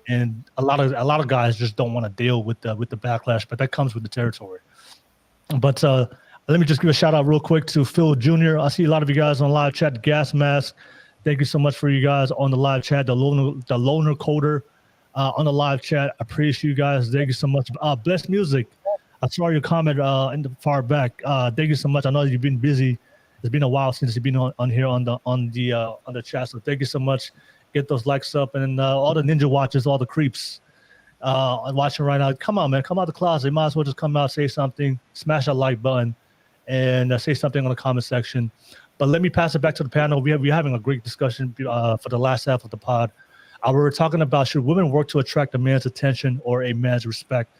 And a lot of guys just don't want to deal with the backlash, but that comes with the territory. But let me just give a shout out real quick to Phil Jr. I see a lot of you guys on live chat. Gas Mask, thank you so much for you guys on the live chat. The loner coder on the live chat. I appreciate you guys. Thank you so much. Blessed Music, I saw your comment in the far back. Thank you so much. I know you've been busy. It's been a while since you've been on here on the chat. So thank you so much. Get those likes up, and all the ninja watchers, all the creeps. watching right now, come on, man, come out the closet. You might as well just come out, say something, smash that like button, and say something on the comment section. But let me pass it back to the panel. We're having a great discussion for the last half of the pod. We were talking about, should women work to attract a man's attention or a man's respect?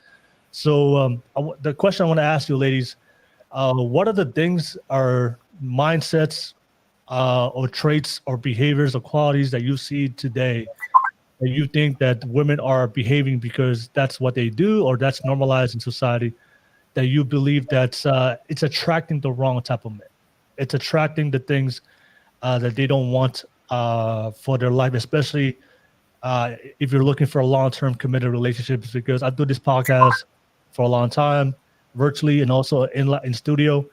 So the question I want to ask you, ladies, what are the things, or mindsets, or traits or behaviors or qualities that you see today that you think that women are behaving because that's what they do or that's normalized in society, that you believe that it's attracting the wrong type of men? It's attracting the things that they don't want for their life, especially if you're looking for a long-term committed relationships. Because I do this podcast for a long time, virtually and also in studio.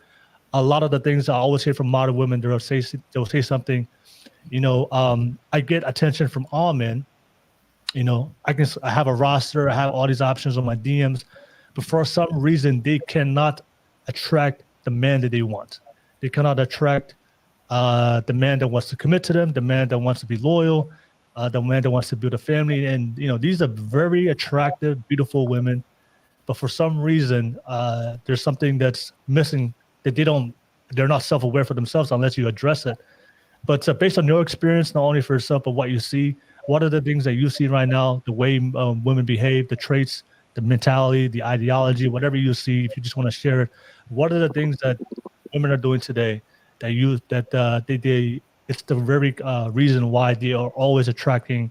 A lot of the things I always hear from modern women, they'll say something, I get attention from all men. I have a roster, I have all these options on my DMs, but for some reason they cannot attract the man that they want. They cannot attract the man that wants to commit to them, the man that wants to be loyal, the man that wants to build a family. And these are very attractive, beautiful women, but for some reason there's something that's missing, that they're not self-aware for themselves unless you address it. But based on your experience, not only for yourself, but what you see, what are the things that you see right now, the way women behave, the traits, the mentality, the ideology, whatever you see, if you just want to share it, what are the things that women are doing today that it's the very reason why they are always attracting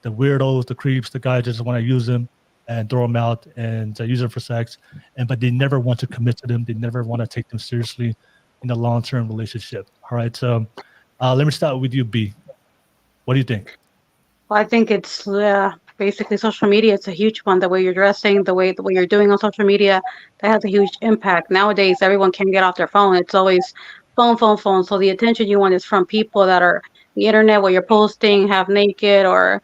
the weirdos, the creeps, the guys that just want to use them and throw them out and use them for sex, but they never want to commit to them. They never want to take them seriously in a long-term relationship. All right, so let me start with you, B. What do you think? Well, I think it's basically social media. It's a huge one. The way you're dressing, the way you're doing on social media, that has a huge impact. Nowadays, everyone can get off their phone. It's always phone. So the attention you want is from people that are the internet, where you're posting half naked or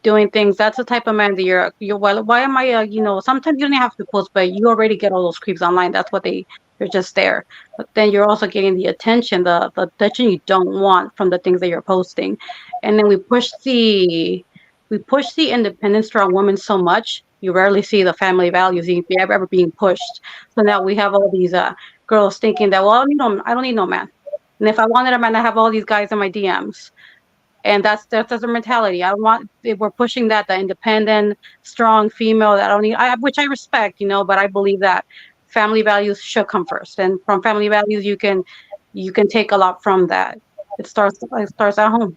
doing things. That's the type of man that you're well, why am I sometimes you don't have to post, but you already get all those creeps online. That's what they're just there. But then you're also getting the attention you don't want from the things that you're posting. And then we push the independent, strong woman so much, you rarely see the family values ever being pushed. So now we have all these girls thinking that, well, I don't need no man. And if I wanted a man, I have all these guys in my DMs. And that's their mentality. We're pushing the independent, strong female that I don't need, which I respect, but I believe that family values should come first. And from family values, you can take a lot from that. It starts at home.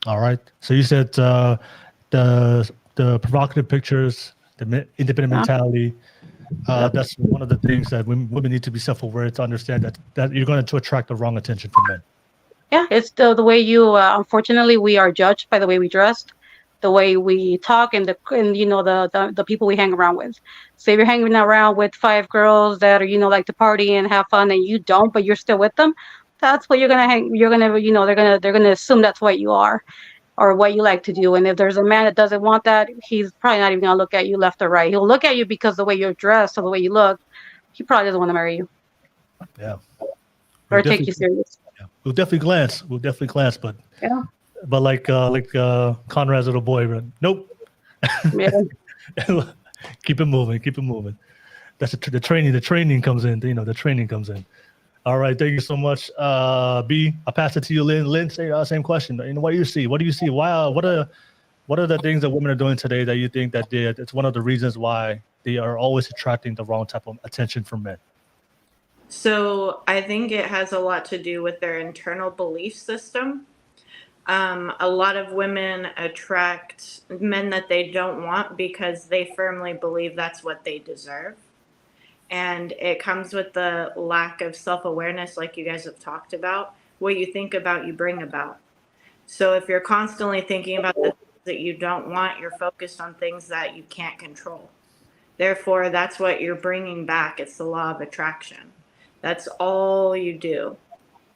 All right. So you said the provocative pictures, the independent mentality. That's one of the things that women need to be self-aware to understand that you're going to attract the wrong attention from men. Yeah, it's the way you. Unfortunately, we are judged by the way we dressed, the way we talk, and the people we hang around with. So if you're hanging around with 5 girls that are like to party and have fun, and you don't, but you're still with them, that's what you're gonna hang. You're gonna they're gonna assume that's what you are, or what you like to do. And if there's a man that doesn't want that, he's probably not even gonna look at you left or right. He'll look at you because the way you're dressed or the way you look. He probably doesn't want to marry you. Yeah. Or take you serious. Yeah. We'll definitely glance, but Yeah. But like Conrad's little boy, nope. Yeah. Keep it moving. That's the training. The training comes in. The training comes in. All right, thank you so much, B. I'll pass it to you, Lynn. Lynn, same question. What do you see? Wow, what are the things that women are doing today that you think that it's one of the reasons why they are always attracting the wrong type of attention from men? So I think it has a lot to do with their internal belief system. A lot of women attract men that they don't want because they firmly believe that's what they deserve. And it comes with the lack of self-awareness, like you guys have talked about. What you think about, you bring about. So if you're constantly thinking about the things that you don't want, you're focused on things that you can't control. Therefore, that's what you're bringing back. It's the law of attraction. That's all you do.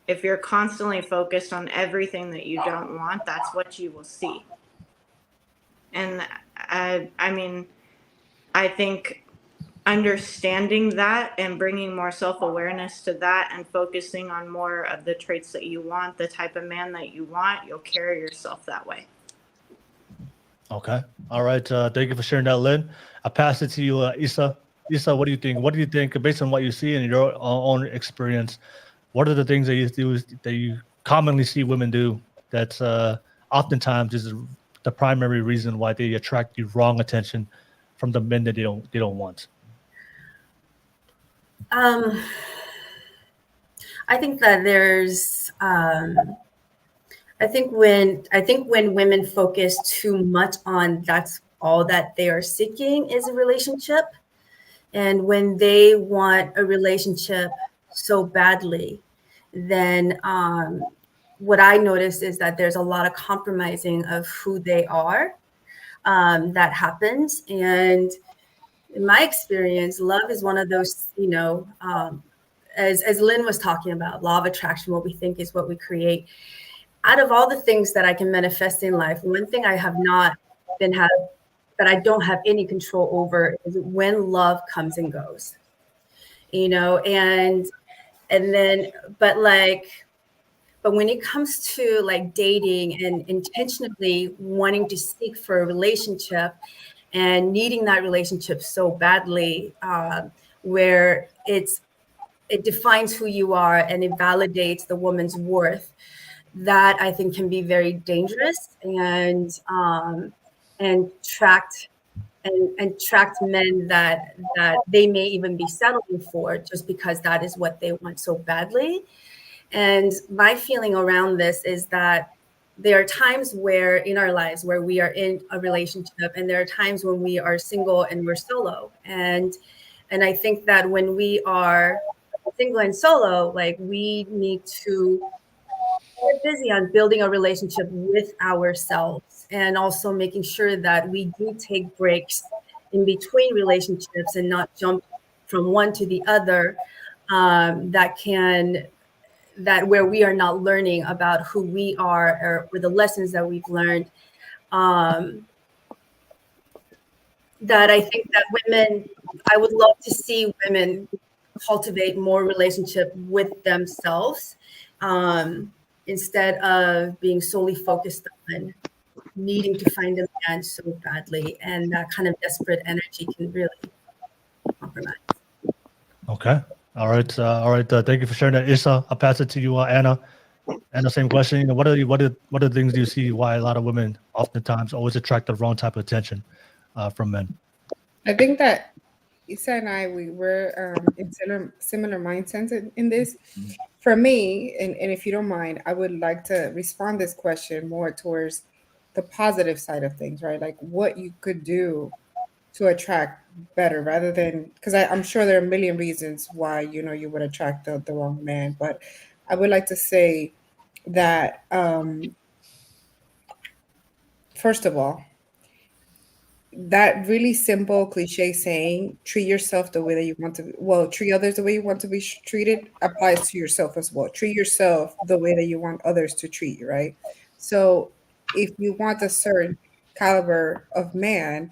If you're constantly focused on everything that you don't want, that's what you will see. And I think understanding that and bringing more self-awareness to that and focusing on more of the traits that you want, the type of man that you want, you'll carry yourself that way. Okay. All right. Thank you for sharing that, Lynn. I pass it to you, Issa. Issa, what do you think? What do you think, based on what you see in your own experience? What are the things that you do that you commonly see women do that's oftentimes is the primary reason why they attract the wrong attention from the men that they don't want? I think that there's I think when women focus too much on that's all that they are seeking is a relationship, and when they want a relationship so badly, then what I notice is that there's a lot of compromising of who they are that happens. And in my experience, love is one of those, as Lynn was talking about, law of attraction, what we think is what we create. Out of all the things that I can manifest in life, one thing I have not been have that I don't have any control over is when love comes and goes. And then but when it comes to like dating and intentionally wanting to seek for a relationship and needing that relationship so badly, where it defines who you are and it validates the woman's worth, that I think can be very dangerous and tracked men that they may even be settling for just because that is what they want so badly. And my feeling around this is that there are times where in our lives where we are in a relationship, and there are times when we are single and we're solo. And I think that when we are single and solo, like we need to get busy on building a relationship with ourselves and also making sure that we do take breaks in between relationships and not jump from one to the other, that where we are not learning about who we are or the lessons that we've learned. That I think that I would love to see women cultivate more relationship with themselves, instead of being solely focused on needing to find a man so badly. And that kind of desperate energy can really compromise. Okay. All right. Thank you for sharing that, Issa. I'll pass it to you, Anna. And the same question. What are the things do you see why a lot of women oftentimes always attract the wrong type of attention from men? I think that Issa and I, we were in similar mindsets in this. For me, and if you don't mind, I would like to respond this question more towards the positive side of things, right? Like what you could do to attract better rather than, because I'm sure there are a million reasons why, you would attract the wrong man. But I would like to say that, first of all, that really simple cliche saying, treat yourself the way that you want to treat others the way you want to be treated, applies to yourself as well. Treat yourself the way that you want others to treat you, right? So if you want a certain caliber of man,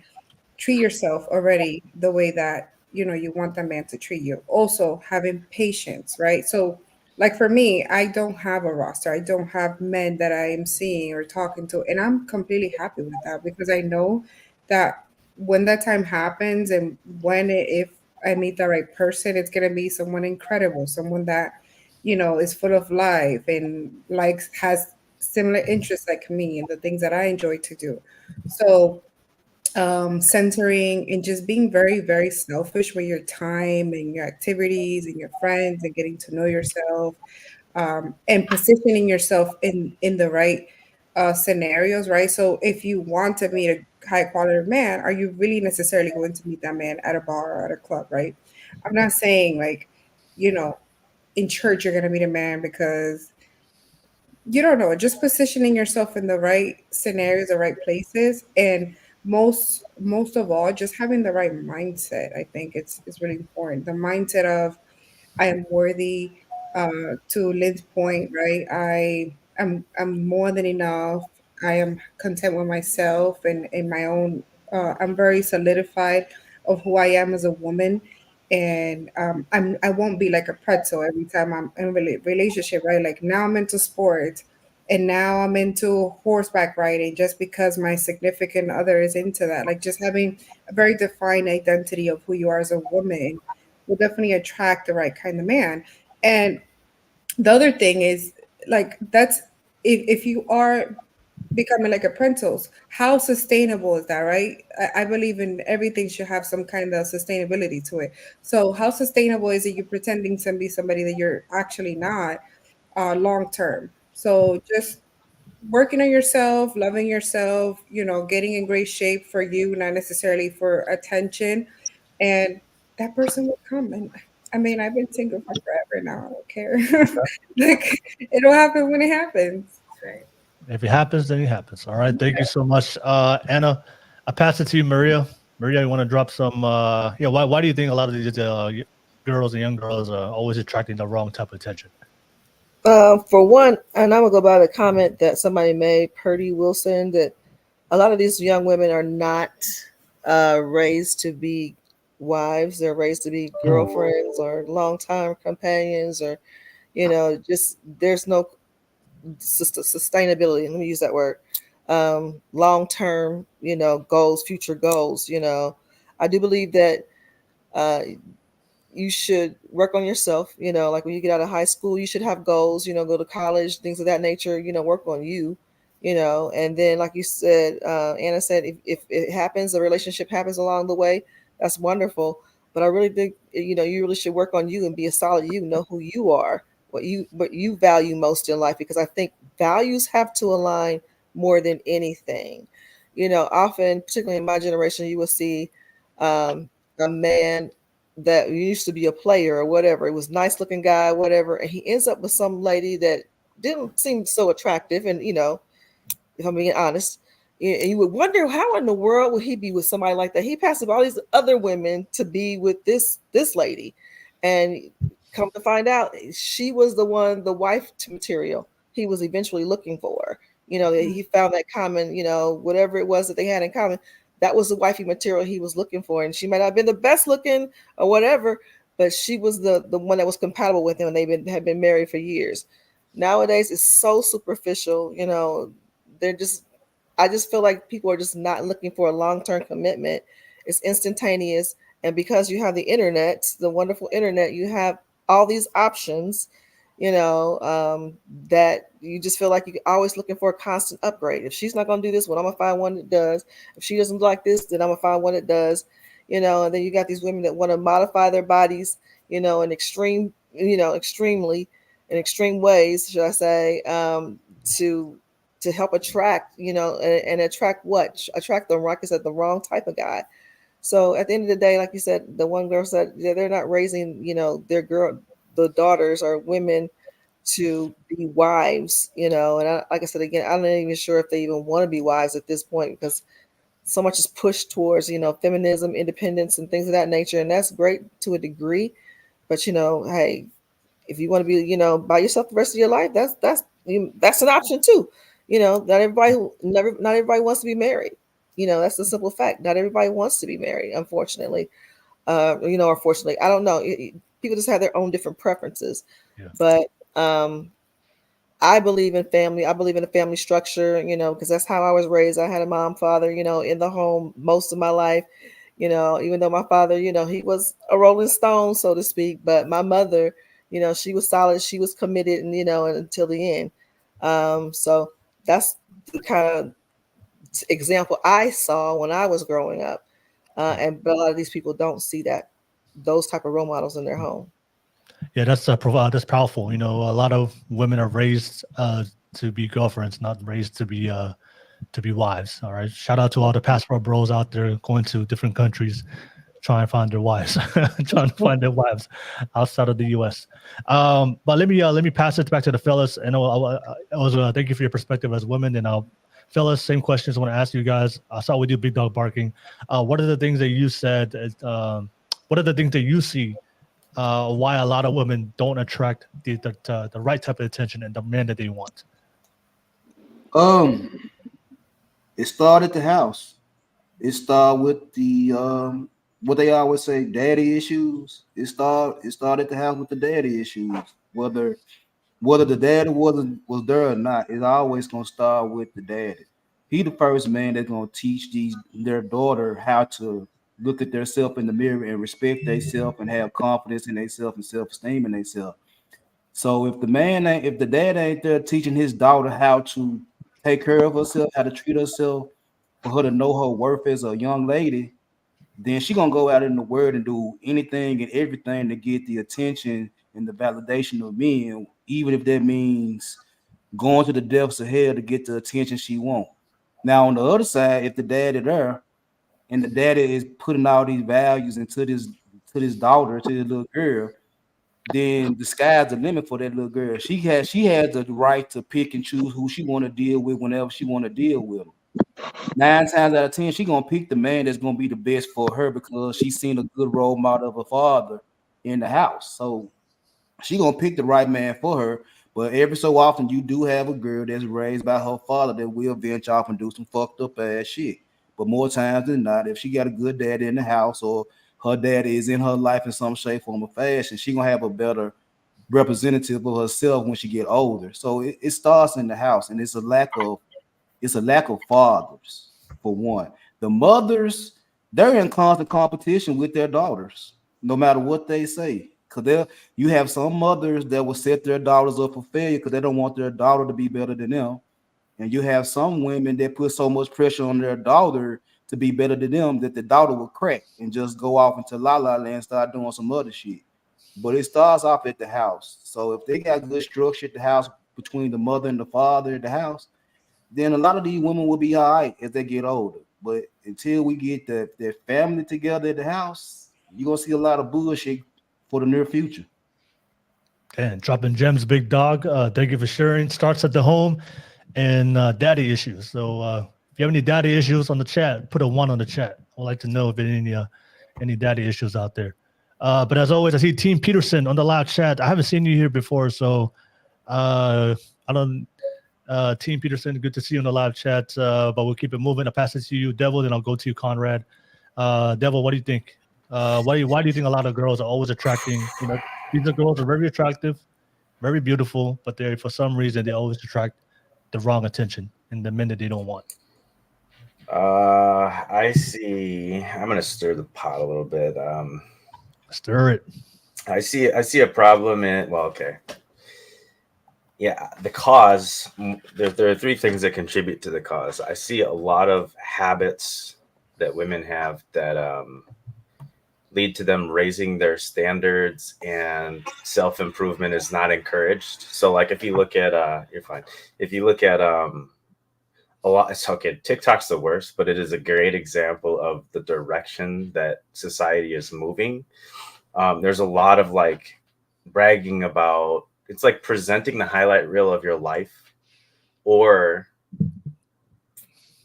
treat yourself already the way that you want the man to treat you. Also having patience, right? So like for me, I don't have a roster. I don't have men that I am seeing or talking to, and I'm completely happy with that because I know that when that time happens and if I meet the right person, it's gonna be someone incredible, someone that is full of life and has similar interests like me and the things that I enjoy to do. So centering and just being very, very selfish with your time and your activities and your friends and getting to know yourself, and positioning yourself in the right scenarios, right? So if you want to meet a high quality man, are you really necessarily going to meet that man at a bar or at a club, right? I'm not saying like, in church you're going to meet a man because you don't know, just positioning yourself in the right scenarios, the right places, and most of all, just having the right mindset. I think it's really important. The mindset of I am worthy. To Lynn's point, right? I'm more than enough. I am content with myself and in my own. I'm very solidified of who I am as a woman, and I won't be like a pretzel every time I'm in a relationship, right? Like now I'm into sports, and now I'm into horseback riding just because my significant other is into that. Like just having a very defined identity of who you are as a woman will definitely attract the right kind of man. And the other thing is like that's if you are becoming like apprentices, how sustainable is that, right? I believe in everything should have some kind of sustainability to it. So how sustainable is it you pretending to be somebody that you're actually not long term? So just working on yourself, loving yourself, getting in great shape for you, not necessarily for attention. And that person will come. And I mean, I've been single for forever now. I don't care. Like it'll happen when it happens. Right. If it happens, then it happens. All right. Thank you so much, Anna. I pass it to you, Maria. Maria, you want to drop some? Why do you think a lot of these girls and young girls are always attracting the wrong type of attention? For one, and I'm gonna go by the comment that somebody made, Purdy Wilson, that a lot of these young women are not raised to be wives. They're raised to be girlfriends or longtime companions, or just there's no sustainability. Let me use that word. Long-term, goals, future goals. I do believe that you should work on yourself. Like when you get out of high school, you should have goals. Go to college, things of that nature. Work on you. And then, like you said, Anna said, if it happens, the relationship happens along the way, that's wonderful. But I really think, you really should work on you and be a solid you, know who you are, what you value most in life, because I think values have to align more than anything. Often, particularly in my generation, you will see a man that used to be a player or whatever. It was nice looking guy, whatever, and he ends up with some lady that didn't seem so attractive. And if I'm being honest, you would wonder how in the world would he be with somebody like that. He passed up all these other women to be with this lady, and come to find out, she was the wife material he was eventually looking for. He found that common, whatever it was that they had in common. That was the wifey material he was looking for. And she might not have been the best looking or whatever, but she was the one that was compatible with him, and they had been married for years. Nowadays, it's so superficial. I just feel like people are just not looking for a long-term commitment. It's instantaneous. And because you have the internet, the wonderful internet, you have all these options, that you just feel like you're always looking for a constant upgrade. If she's not going to do this, well, I'm going to find one that does. If she doesn't like this, then I'm going to find one that does, and then you got these women that want to modify their bodies, in extremely, in extreme ways, should I say, to help attract, and attract what? Attract the, like I said, the wrong type of guy. So at the end of the day, like you said, the one girl said, they're not raising, the daughters or women to be wives, and like I said, again, I'm not even sure if they even want to be wives at this point, because so much is pushed towards, feminism, independence, and things of that nature. And that's great to a degree. But, hey, if you want to be, by yourself the rest of your life, that's an option too. Not everybody wants to be married. That's the simple fact. Not everybody wants to be married, unfortunately. Or fortunately, I don't know. People just have their own different preferences. Yeah. But I believe in family. I believe in a family structure, because that's how I was raised. I had a mom, father, in the home most of my life, even though my father, he was a rolling stone, so to speak. But my mother, she was solid. She was committed, and, until the end. So that's the kind of example I saw when I was growing up. But a lot of these people don't see those type of role models in their home. Yeah, that's powerful. A lot of women are raised to be girlfriends, not raised to be wives. All right. Shout out to all the passport bros out there going to different countries, trying to find their wives, outside of the U.S. But let me pass it back to the fellas. And I was thank you for your perspective as women. And fellas, same questions I want to ask you guys. I saw with you, Big Dog Barking. What are the things that you said? What are the things that you see? Why a lot of women don't attract the right type of attention and the man that they want? It started at the house. It started with the what they always say, daddy issues. It started at the house with the daddy issues. Whether Whether the daddy was there or not, it's always gonna start with the daddy. He the first man that's gonna teach their daughter how to look at themselves in the mirror and respect themselves and have confidence in themselves and self-esteem in themselves. So if the dad ain't there teaching his daughter how to take care of herself, how to treat herself, for her to know her worth as a young lady, then she gonna go out in the world and do anything and everything to get the attention and the validation of men, even if that means going to the depths of hell to get the attention she wants. Now on the other side, if the daddy there and the daddy is putting all these values into this daughter, to this little girl, then the sky's the limit for that little girl. She has the right to pick and choose who she want to deal with whenever she want to deal with them. 9 times out of 10, she gonna pick the man that's gonna be the best for her because she's seen a good role model of a father in the house. So she gonna pick the right man for her. But every so often, you do have a girl that's raised by her father that will venture off and do some fucked up ass shit. But more times than not, if she got a good daddy in the house or her daddy is in her life in some shape, form, or fashion, she gonna have a better representative of herself when she get older. So it starts in the house, and it's a lack of fathers, for one. The mothers, they're in constant competition with their daughters, no matter what they say. Because you have some mothers that will set their daughters up for failure because they don't want their daughter to be better than them. And you have some women that put so much pressure on their daughter to be better than them that the daughter will crack and just go off into la la land and start doing some other shit. But it starts off at the house. So if they got good structure at the house between the mother and the father at the house, then a lot of these women will be all right as they get older. But until we get their family together at the house, you're gonna see a lot of bullshit for the near future. And dropping gems, big dog. Thank you for sharing. Starts at the home and daddy issues. So if you have any daddy issues on the chat, put a 1 on the chat. I'd like to know if any daddy issues out there. But as always, I see Team Peterson on the live chat. I haven't seen you here before, so I don't. Team Peterson, good to see you on the live chat. But we'll keep it moving. I'll pass it to you, Devil, then I'll go to you, Conrad. Devil, what do you think? Why do you think a lot of girls are always attracting? These girls are very attractive, very beautiful, but for some reason they always attract the wrong attention and the men that they don't want. I see. I'm gonna stir the pot a little bit. Stir it. I see a problem in. Well, okay. Yeah, the cause. There are 3 things that contribute to the cause. I see a lot of habits that women have that lead to them raising their standards, and self-improvement is not encouraged. So, like, if you look at, you're fine. If you look at a lot, it's okay. TikTok's the worst, but it is a great example of the direction that society is moving. There's a lot of like bragging about. It's like presenting the highlight reel of your life, or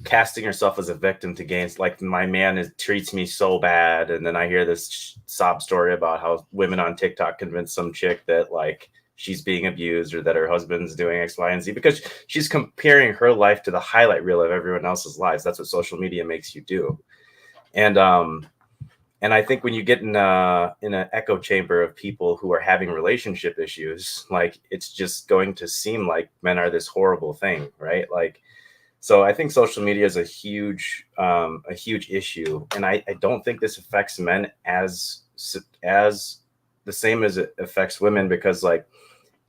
casting yourself as a victim to gains. Like, my man treats me so bad, and then I hear this sob story about how women on TikTok convince some chick that like she's being abused or that her husband's doing X, Y, and Z, because she's comparing her life to the highlight reel of everyone else's lives. That's what social media makes you do. And I think when you get in an echo chamber of people who are having relationship issues, like, it's just going to seem like men are this horrible thing, right? Like, so I think social media is a huge issue, and I don't think this affects men as the same as it affects women, because like,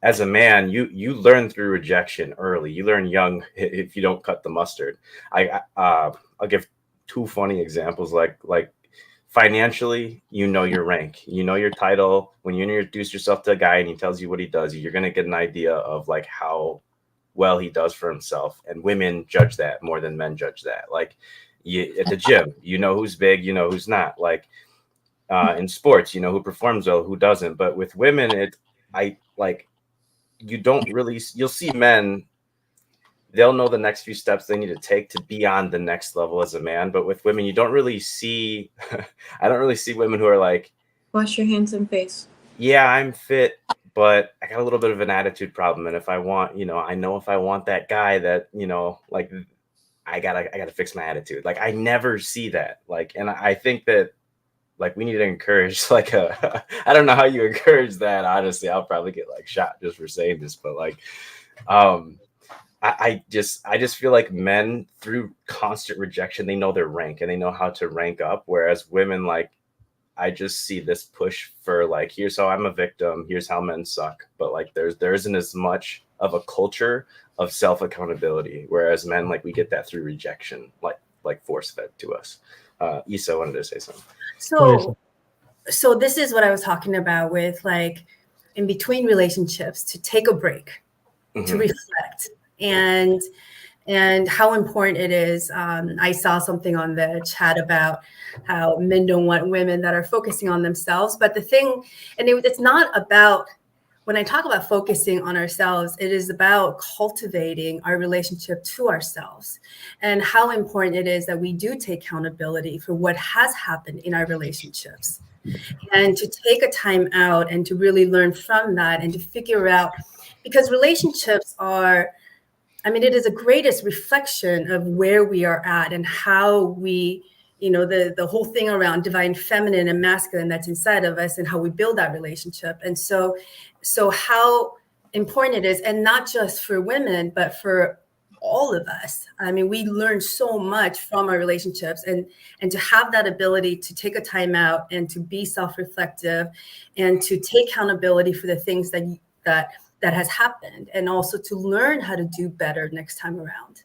as a man, you learn through rejection early. You learn young if you don't cut the mustard. I'll give 2 funny examples. Like financially, your rank, your title. When you introduce yourself to a guy and he tells you what he does, you're gonna get an idea of like how well he does for himself. And women judge that more than men judge that. Like, at the gym, who's big, who's not. Like, in sports, who performs well, who doesn't. But with women, you don't really. You'll see men. They'll know the next few steps they need to take to be on the next level as a man. But with women, you don't really see. I don't really see women who are like, wash your hands and face. Yeah, I'm fit, but I got a little bit of an attitude problem. And if I want, I know if I want that guy that, like, I gotta fix my attitude. Like, I never see that. Like, and I think that like we need to encourage like I don't know how you encourage that. Honestly, I'll probably get like shot just for saying this, but like, I just feel like men, through constant rejection, they know their rank and they know how to rank up. Whereas women, like, I just see this push for like, here's how I'm a victim, here's how men suck. But like there isn't as much of a culture of self-accountability. Whereas men, like, we get that through rejection, like force fed to us. Issa wanted to say something. So this is what I was talking about with, like, in between relationships, to take a break, to reflect, and how important it is. I saw something on the chat about how men don't want women that are focusing on themselves. But the thing, and it's not about, when I talk about focusing on ourselves, it is about cultivating our relationship to ourselves, and how important it is that we do take accountability for what has happened in our relationships, and to take a time out and to really learn from that, and to figure out, because relationships are, I mean, it is the greatest reflection of where we are at and how we, the whole thing around divine feminine and masculine that's inside of us, and how we build that relationship. And so how important it is, and not just for women, but for all of us. I mean, we learn so much from our relationships, and to have that ability to take a time out and to be self-reflective and to take accountability for the things that has happened, and also to learn how to do better next time around.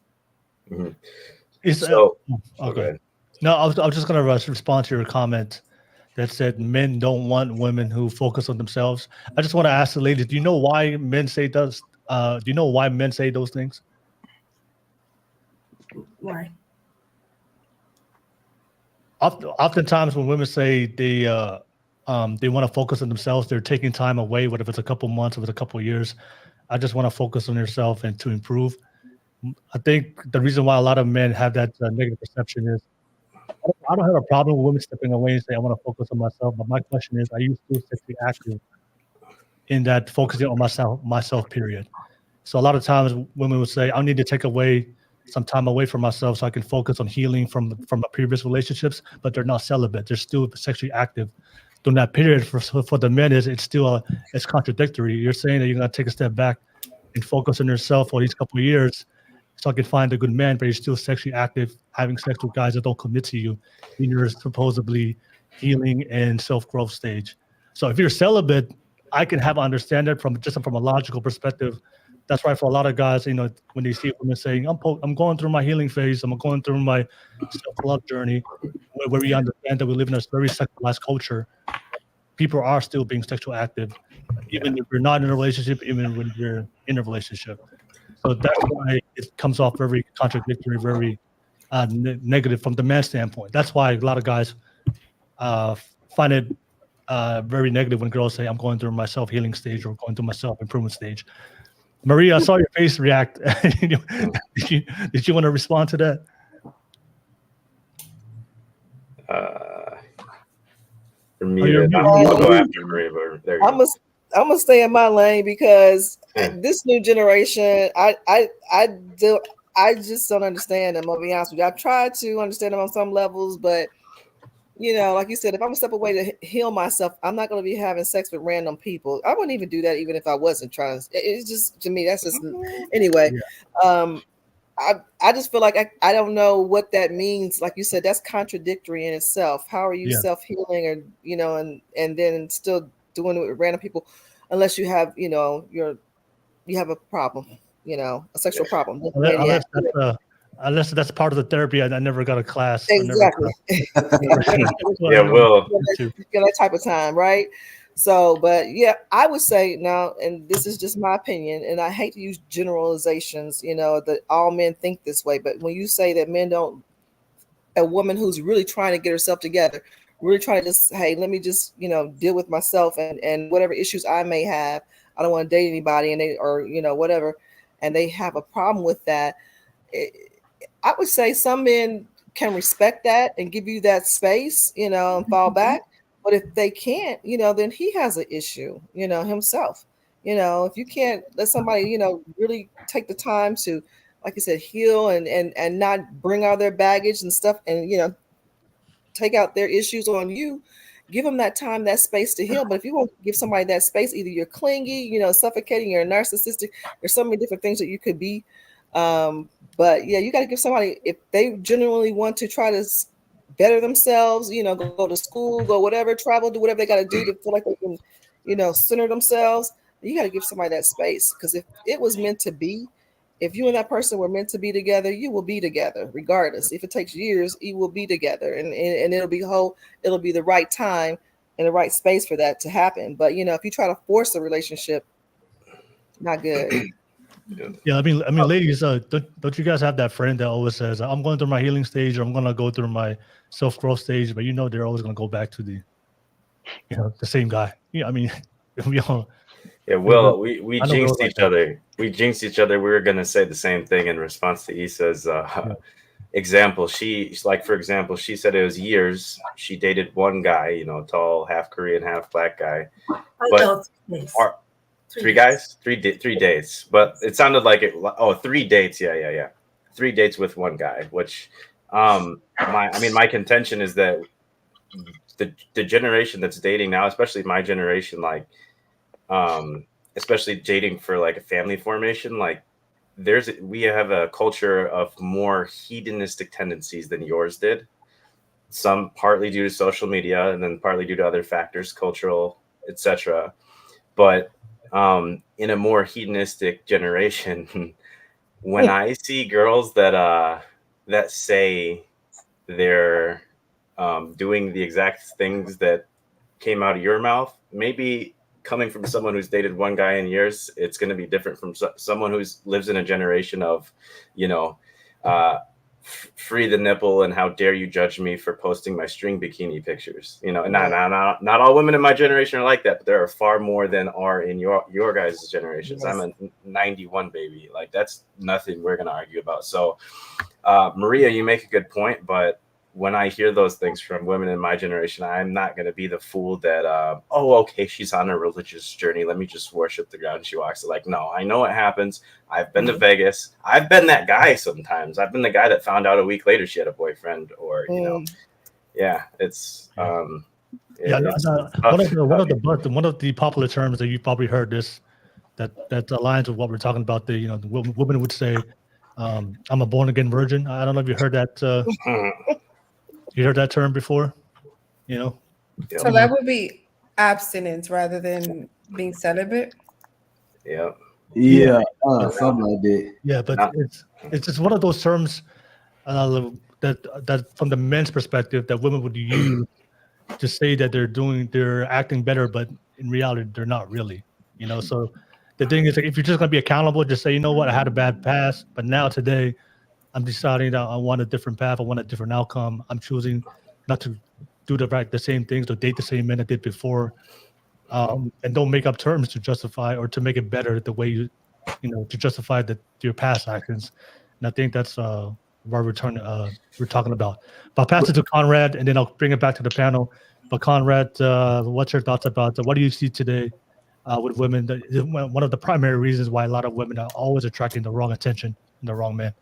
Okay. No, I was just going to respond to your comment that said men don't want women who focus on themselves. I just want to ask the ladies, do you know why men say those? Do you know why men say those things? Why? Oftentimes when women say they want to focus on themselves, they're taking time away, whether it's a couple months or it's a couple years. I just want to focus on yourself and to improve. I think the reason why a lot of men have that negative perception is, I don't have a problem with women stepping away and saying, I want to focus on myself. But my question is, are you still sexually active in that focusing on myself period? So a lot of times women would say, I need to take some time away from myself so I can focus on healing from my previous relationships, but they're not celibate. They're still sexually active. During that period, for the men, it's contradictory. You're saying that you're going to take a step back and focus on yourself for these couple of years so I can find a good man, but you're still sexually active, having sex with guys that don't commit to you in your supposedly healing and self-growth stage. So if you're celibate, I can understand it from a logical perspective. That's why for a lot of guys, when they see women saying, I'm going through my healing phase, I'm going through my self-love journey, where we understand that we live in a very sexualized culture, people are still being sexually active, even if you're not in a relationship, even when you're in a relationship. So that's why it comes off very contradictory, very negative from the man's standpoint. That's why a lot of guys find it very negative when girls say, I'm going through my self-healing stage or going through my self-improvement stage. Maria, I saw your face react. Did you want to respond to that? You're muted. I'll go after Maria, but there you go. I'm gonna stay in my lane because this new generation, I just don't understand them. I'll be honest with you. I've tried to understand them on some levels, but like you said, if I'm gonna step away to heal myself, I'm not gonna be having sex with random people. I wouldn't even do that even if I wasn't trying. It's just, to me, that's just anyway. Yeah. I just feel like I don't know what that means. Like you said, that's contradictory in itself. How are you self-healing, or and then still doing it with random people, unless you have you have a problem, a sexual problem. Unless that's part of the therapy. I never got a class. Exactly. That type of time, right? So, but yeah, I would say now, and this is just my opinion, and I hate to use generalizations, that all men think this way, but when you say that men don't, a woman who's really trying to get herself together, really trying to just, hey, let me just, deal with myself and whatever issues I may have. I don't want to date anybody, and whatever, and they have a problem with that. I would say some men can respect that and give you that space, and fall back. But if they can't, then he has an issue, himself. If you can't let somebody, really take the time to, like you said, heal and not bring out their baggage and stuff, and take out their issues on you. Give them that time, that space to heal. But if you won't give somebody that space, either you're clingy, suffocating, you're narcissistic. There's so many different things that you could be. But yeah, you got to give somebody, if they genuinely want to try to better themselves, go to school, go whatever, travel, do whatever they got to do to feel like they can, center themselves. You got to give somebody that space, because if it was meant to be, if you and that person were meant to be together, you will be together regardless. If it takes years, you will be together, and it'll be it'll be the right time and the right space for that to happen. But if you try to force a relationship, not good. Yeah, I mean, ladies, don't you guys have that friend that always says, "I'm going through my healing stage," or "I'm going to go through my self-growth stage," but they're always going to go back to the same guy. Yeah, I mean, we all. Yeah, well, we jinxed each other. We jinxed each other. We were gonna say the same thing in response to Issa's example. For example, she said it was years. She dated one guy, tall, half Korean, half black guy. But three guys, three dates. But it sounded like it. Oh, 3 dates. Yeah. 3 dates with one guy. Which, my contention is that the generation that's dating now, especially my generation, especially dating for like a family formation, we have a culture of more hedonistic tendencies than yours did. Some partly due to social media, and then partly due to other factors, cultural, etc. But in a more hedonistic generation, when I see girls that say they're doing the exact things that came out of your mouth, maybe coming from someone who's dated one guy in years, it's going to be different from someone who lives in a generation of, free the nipple and how dare you judge me for posting my string bikini pictures. Not all women in my generation are like that, but there are far more than are in your guys' generations. Yes. I'm a 91 baby. That's nothing we're going to argue about. So, Maria, you make a good point, but when I hear those things from women in my generation, I'm not going to be the fool that, okay, she's on a religious journey. Let me just worship the ground she walks. No, I know what happens. I've been to Vegas. I've been that guy sometimes. I've been the guy that found out a week later she had a boyfriend, or, it's, one of the popular terms that you've probably heard that aligns with what we're talking about. The women would say, I'm a born again virgin. I don't know if you heard that. You heard that term before? So that would be abstinence rather than being celibate. Yeah, something like that. Yeah, but it's just one of those terms that from the men's perspective that women would use to say that they're acting better, but in reality they're not really. So the thing is, if you're just gonna be accountable, just say, I had a bad past, but now today I'm deciding that I want a different path. I want a different outcome. I'm choosing not to do the same things or date the same men I did before, and don't make up terms to justify or to make it better the way to justify your past actions. And I think that's what we're talking about. But I'll pass it to Conrad, and then I'll bring it back to the panel. But Conrad, what's your thoughts about what do you see today with women? One of the primary reasons why a lot of women are always attracting the wrong attention and the wrong man.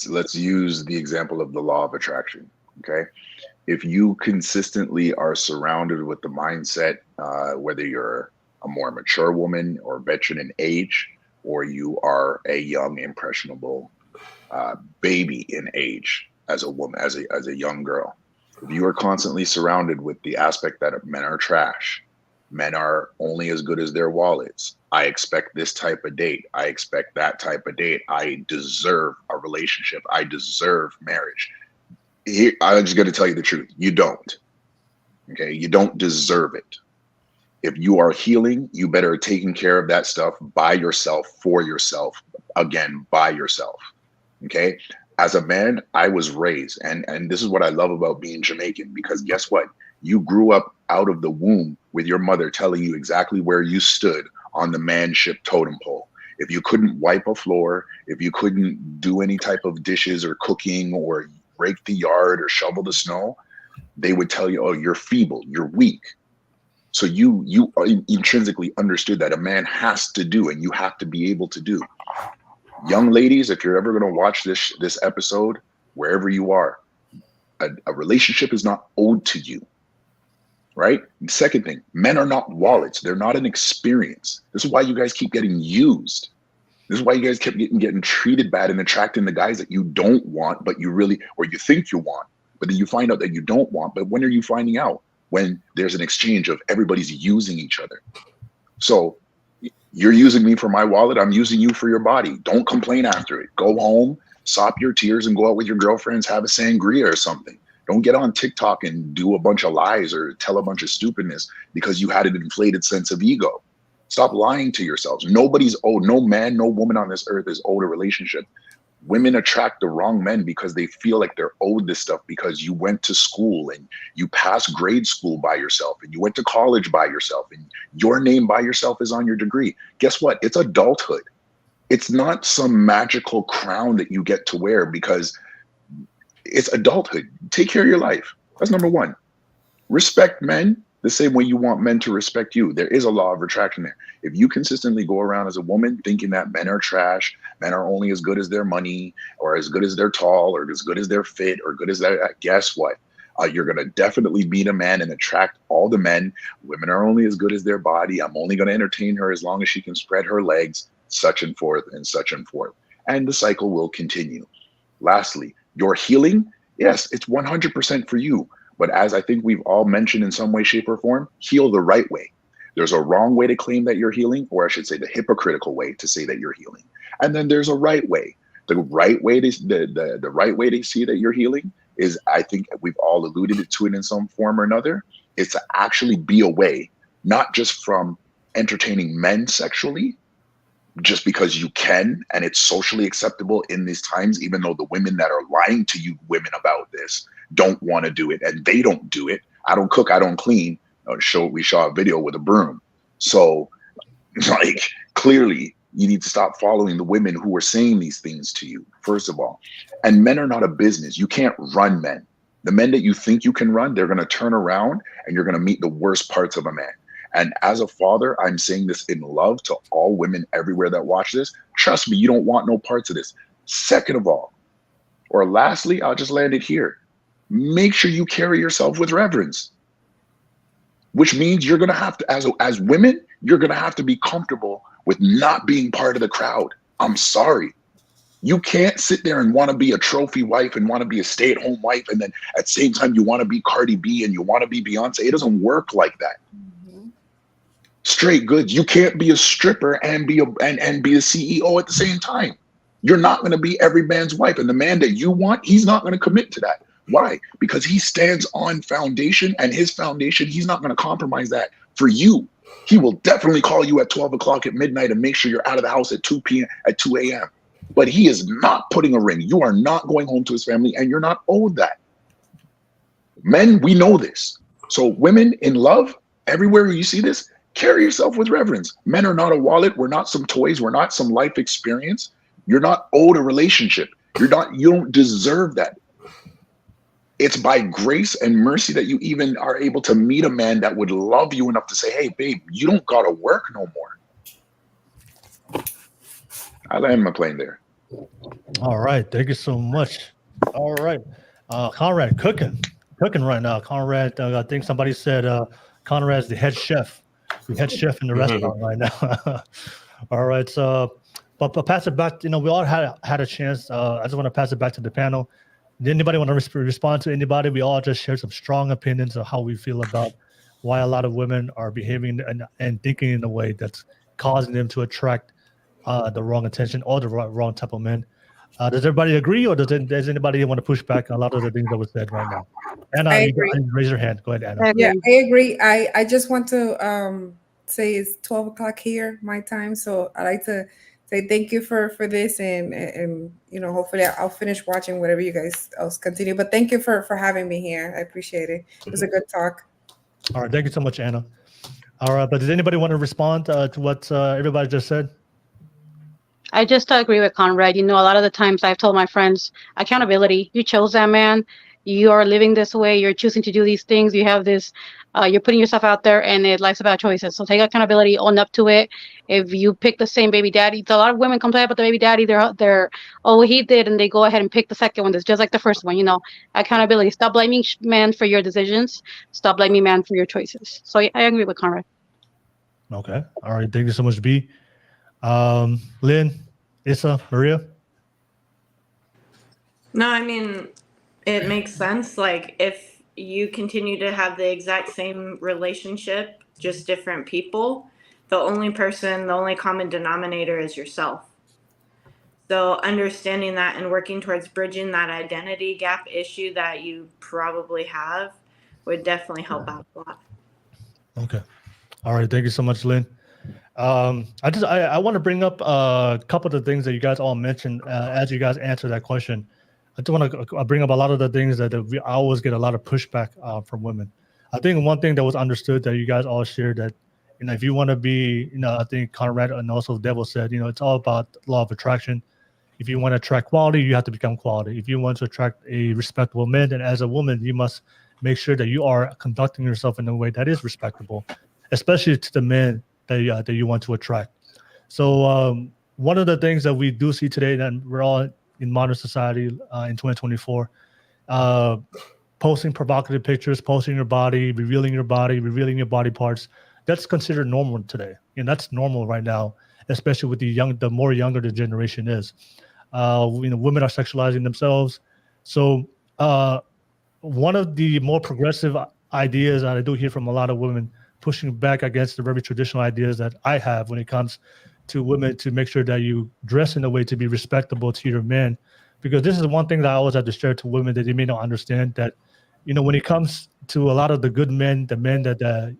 Let's use the example of the law of attraction. Okay, if you consistently are surrounded with the mindset, whether you're a more mature woman or veteran in age, or you are a young impressionable baby in age as a woman, as a young girl, if you are constantly surrounded with the aspect that men are trash, men are only as good as their wallets, I expect this type of date, I expect that type of date, I deserve a relationship, I deserve marriage. I'm just going to tell you the truth. You don't. Okay, you don't deserve it. If you are healing, you better taking care of that stuff by yourself, for yourself, again, by yourself. Okay, as a man, I was raised, and this is what I love about being Jamaican, because guess what? You grew up out of the womb with your mother telling you exactly where you stood on the manship totem pole. If you couldn't wipe a floor, if you couldn't do any type of dishes or cooking or rake the yard or shovel the snow, they would tell you, oh, you're feeble, you're weak. So you intrinsically understood that a man has to do, and you have to be able to do. Young ladies, if you're ever going to watch this episode, wherever you are, a relationship is not owed to you, right? And second thing, men are not wallets. They're not an experience. This is why you guys keep getting used. This is why you guys kept getting treated bad and attracting the guys that you don't want, but you really, or you think you want, but then you find out that you don't want. But when are you finding out? When there's an exchange of everybody's using each other. So you're using me for my wallet. I'm using you for your body. Don't complain after it. Go home, sop your tears, and go out with your girlfriends, have a sangria or something. Don't get on TikTok and do a bunch of lies or tell a bunch of stupidness because you had an inflated sense of ego. Stop lying to yourselves. Nobody's owed, no man, no woman on this earth is owed a relationship. Women attract the wrong men because they feel like they're owed this stuff because you went to school and you passed grade school by yourself and you went to college by yourself and your name by yourself is on your degree. Guess what? It's adulthood. It's not some magical crown that you get to wear because it's adulthood. Take care of your life. That's number one. Respect men the same way you want men to respect you. There is a law of attraction there. If you consistently go around as a woman thinking that men are trash, men are only as good as their money or as good as they're tall or as good as their fit or good as that, guess what? You're going to definitely beat a man and attract all the men. Women are only as good as their body. I'm only going to entertain her as long as she can spread her legs, such and forth and such and forth. And the cycle will continue. Lastly, your healing, yes, it's 100% for you. But as I think we've all mentioned in some way, shape, or form, heal the right way. There's a wrong way to claim that you're healing, or I should say the hypocritical way to say that you're healing. And then there's a right way. The right way to the right way to see that you're healing is, I think we've all alluded to it in some form or another, is to actually be away, not just from entertaining men sexually, just because you can and it's socially acceptable in these times, even though the women that are lying to you women about this don't want to do it and they don't do it. I don't cook, I don't clean. We saw a video with a broom. So like clearly you need to stop following the women who are saying these things to you, first of all. And men are not a business. You can't run men. The men that you think you can run, they're going to turn around and you're going to meet the worst parts of a man. And as a father, I'm saying this in love to all women everywhere that watch this. Trust me, you don't want no parts of this. Second of all, or lastly, I'll just land it here. Make sure you carry yourself with reverence, which means you're going to have to, as women, you're going to have to be comfortable with not being part of the crowd. I'm sorry. You can't sit there and want to be a trophy wife and want to be a stay-at-home wife. And then at the same time, you want to be Cardi B and you want to be Beyonce. It doesn't work like that. Straight goods. You can't be a stripper and be and be a CEO at the same time. You're not going to be every man's wife. And the man that you want, he's not going to commit to that. Why? Because he stands on foundation, and his foundation, he's not going to compromise that for you. He will definitely call you at 12 o'clock at midnight and make sure you're out of the house at 2 a.m. But he is not putting a ring. You are not going home to his family, and you're not owed that. Men, we know this. So women in love, everywhere you see this, carry yourself with reverence. Men are not a wallet. We're not some toys. We're not some life experience. You're not owed a relationship. You don't deserve that. It's by grace and mercy that you even are able to meet a man that would love you enough to say, hey, babe, you don't got to work no more. I land my plane there. All right. Thank you so much. All right. Conrad, cooking right now. Conrad, I think somebody said Conrad's the head chef in the restaurant right now. All right. So, but pass it back. We all had a chance. I just want to pass it back to the panel. Did anybody want to respond to anybody? We all just shared some strong opinions of how we feel about why a lot of women are behaving and thinking in a way that's causing them to attract the wrong attention or the wrong type of men. Does everybody agree, or does anybody want to push back on a lot of the things that were said right now? Anna, you raise your hand. Go ahead, Anna. Yeah, I agree. I just want to say it's 12 o'clock here, my time. So I'd like to say thank you for this, and hopefully I'll finish watching whatever you guys else continue. But thank you for having me here. I appreciate it. It was a good talk. All right, thank you so much, Anna. All right, but does anybody want to respond to what everybody just said? I just agree with Conrad. A lot of the times I've told my friends, accountability. You chose that man. you are living this way, you're choosing to do these things, you have this, you're putting yourself out there, and life's about choices. So take accountability, own up to it. If you pick the same baby daddy, a lot of women complain about the baby daddy, they're oh, he did, and they go ahead and pick the second one that's just like the first one. Accountability. Stop blaming man for your decisions. Stop blaming man for your choices. So I agree with Conrad. Okay. All right. Thank you so much, B. Lynn, Issa, Maria. No, I mean, it makes sense. Like, if you continue to have the exact same relationship, just different people, the only common denominator is yourself. So understanding that and working towards bridging that identity gap issue that you probably have would definitely help out a lot. Okay. All right. Thank you so much, Lynn. I want to bring up a couple of the things that you guys all mentioned as you guys answer that question. I just want to bring up a lot of the things that I always get a lot of pushback from women. I think one thing that was understood that you guys all shared that, if you want to be, I think Conrad and also Devil said, it's all about law of attraction. If you want to attract quality, you have to become quality. If you want to attract a respectable man, then as a woman, you must make sure that you are conducting yourself in a way that is respectable, especially to the men that you want to attract. So one of the things that we do see today, and we're all in modern society in 2024, posting provocative pictures, posting your body, revealing your body parts, that's considered normal today. And that's normal right now, especially with the more younger the generation is. Women are sexualizing themselves. So one of the more progressive ideas that I do hear from a lot of women pushing back against the very traditional ideas that I have when it comes to women, to make sure that you dress in a way to be respectable to your men. Because this is one thing that I always have to share to women that they may not understand, that, when it comes to a lot of the good men, the men that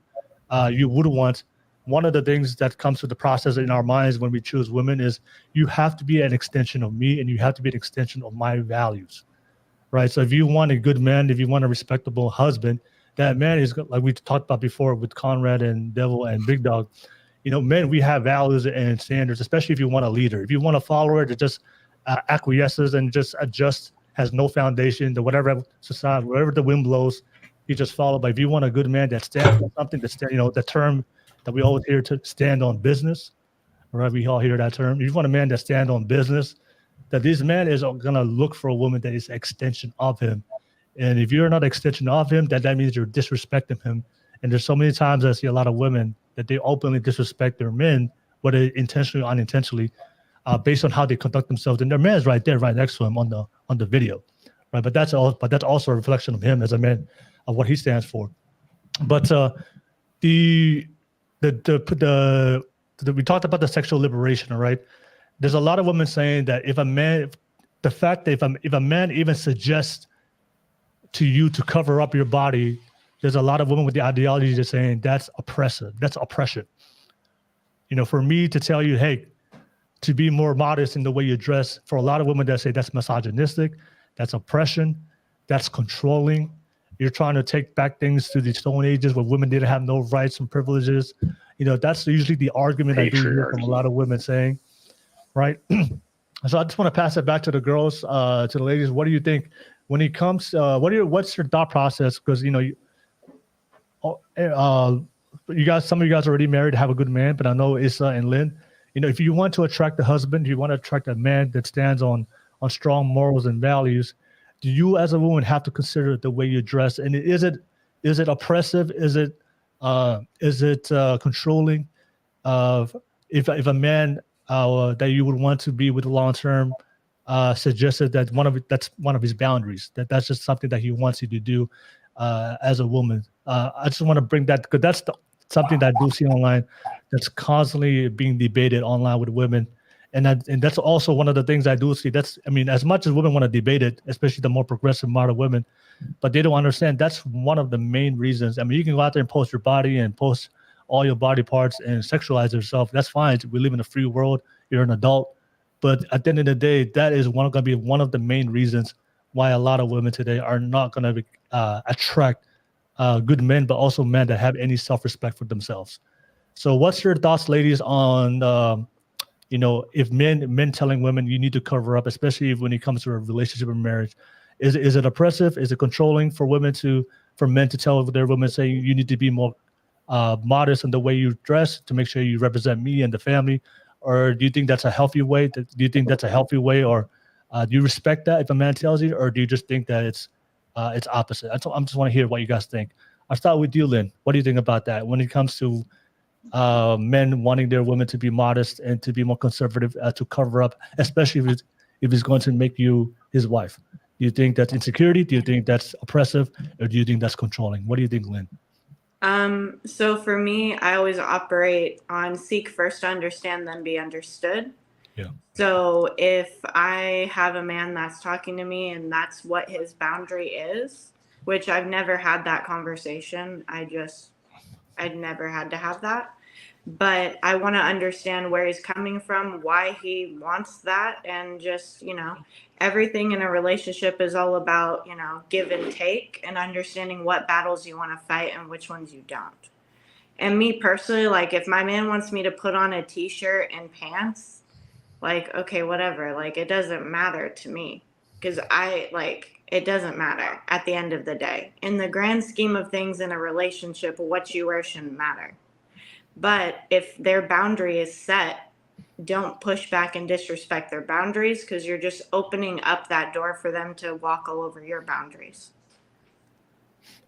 you would want, one of the things that comes to the process in our minds when we choose women is you have to be an extension of me and you have to be an extension of my values, right? So if you want a good man, if you want a respectable husband, that man is, like we talked about before with Conrad and Devil and Big Dog, men, we have values and standards, especially if you want a leader. If you want a follower that just acquiesces and just adjusts, has no foundation, to whatever society, wherever the wind blows, you just follow. But if you want a good man that stands on something, the term that we always hear, to stand on business, right? We all hear that term. If you want a man that stands on business, that this man is going to look for a woman that is an extension of him. And if you're not an extension of him, that means you're disrespecting him. And there's so many times I see a lot of women that they openly disrespect their men, whether intentionally or unintentionally, based on how they conduct themselves. And their man is right there, right next to him on the video, right? But that's also a reflection of him as a man, of what he stands for. But we talked about the sexual liberation, right? There's a lot of women saying that if a man even suggests to you to cover up your body, there's a lot of women with the ideology just saying that's oppressive, that's oppression. For me to tell you, hey, to be more modest in the way you dress, for a lot of women that say that's misogynistic, that's oppression, that's controlling. You're trying to take back things to the Stone Ages where women didn't have no rights and privileges. That's usually the argument I do hear from a lot of women saying, right? So I just want to pass it back to the girls, to the ladies. What do you think when it comes? What's your thought process? Because you guys, some of you guys are already married, have a good man, but I know Issa and Lynn, if you want to attract a husband, if you want to attract a man that stands on strong morals and values, do you as a woman have to consider the way you dress? And is it oppressive? Is it controlling? If a man that you would want to be with long term suggested that that's one of his boundaries, that's just something that he wants you to do as a woman. I just want to bring that, because that's something that I do see online that's constantly being debated online with women. And that's also one of the things I do see. As much as women want to debate it, especially the more progressive modern women, but they don't understand that's one of the main reasons. You can go out there and post your body and post all your body parts and sexualize yourself. That's fine. We live in a free world. You're an adult. But at the end of the day, that is going to be one of the main reasons why a lot of women today are not going to attract good men, but also men that have any self-respect for themselves. So what's your thoughts, ladies, on if men telling women you need to cover up, especially when it comes to a relationship or marriage, Is it oppressive? Is it controlling for men to tell their women, say, you need to be more modest in the way you dress to make sure you represent me and the family? Or do you think that's a healthy way? Do you think that's a healthy way, or do you respect that if a man tells you, or do you just think that it's opposite? I just want to hear what you guys think. I'll start with you, Lynn. What do you think about that when it comes to men wanting their women to be modest and to be more conservative, to cover up, especially if he's going to make you his wife? Do you think that's insecurity? Do you think that's oppressive? Or do you think that's controlling? What do you think, Lynn? So for me, I always operate on seek first to understand, then be understood. Yeah. So if I have a man that's talking to me and that's what his boundary is, which I've never had that conversation. I'd never had to have that. But I want to understand where he's coming from, why he wants that, and just, everything in a relationship is all about, give and take and understanding what battles you want to fight and which ones you don't. And me personally, like if my man wants me to put on a t-shirt and pants, like, okay, whatever, like it doesn't matter to me because it doesn't matter at the end of the day. In the grand scheme of things in a relationship, what you wear shouldn't matter. But if their boundary is set, don't push back and disrespect their boundaries because you're just opening up that door for them to walk all over your boundaries.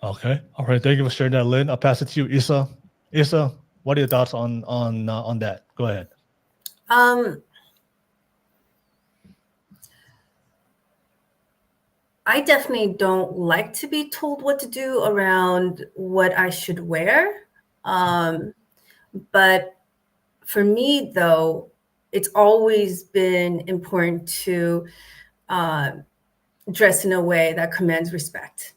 Okay. All right. Thank you for sharing that, Lynn. I'll pass it to you, Issa. Issa, what are your thoughts on that? Go ahead. I definitely don't like to be told what to do around what I should wear. But for me, though, it's always been important to dress in a way that commands respect.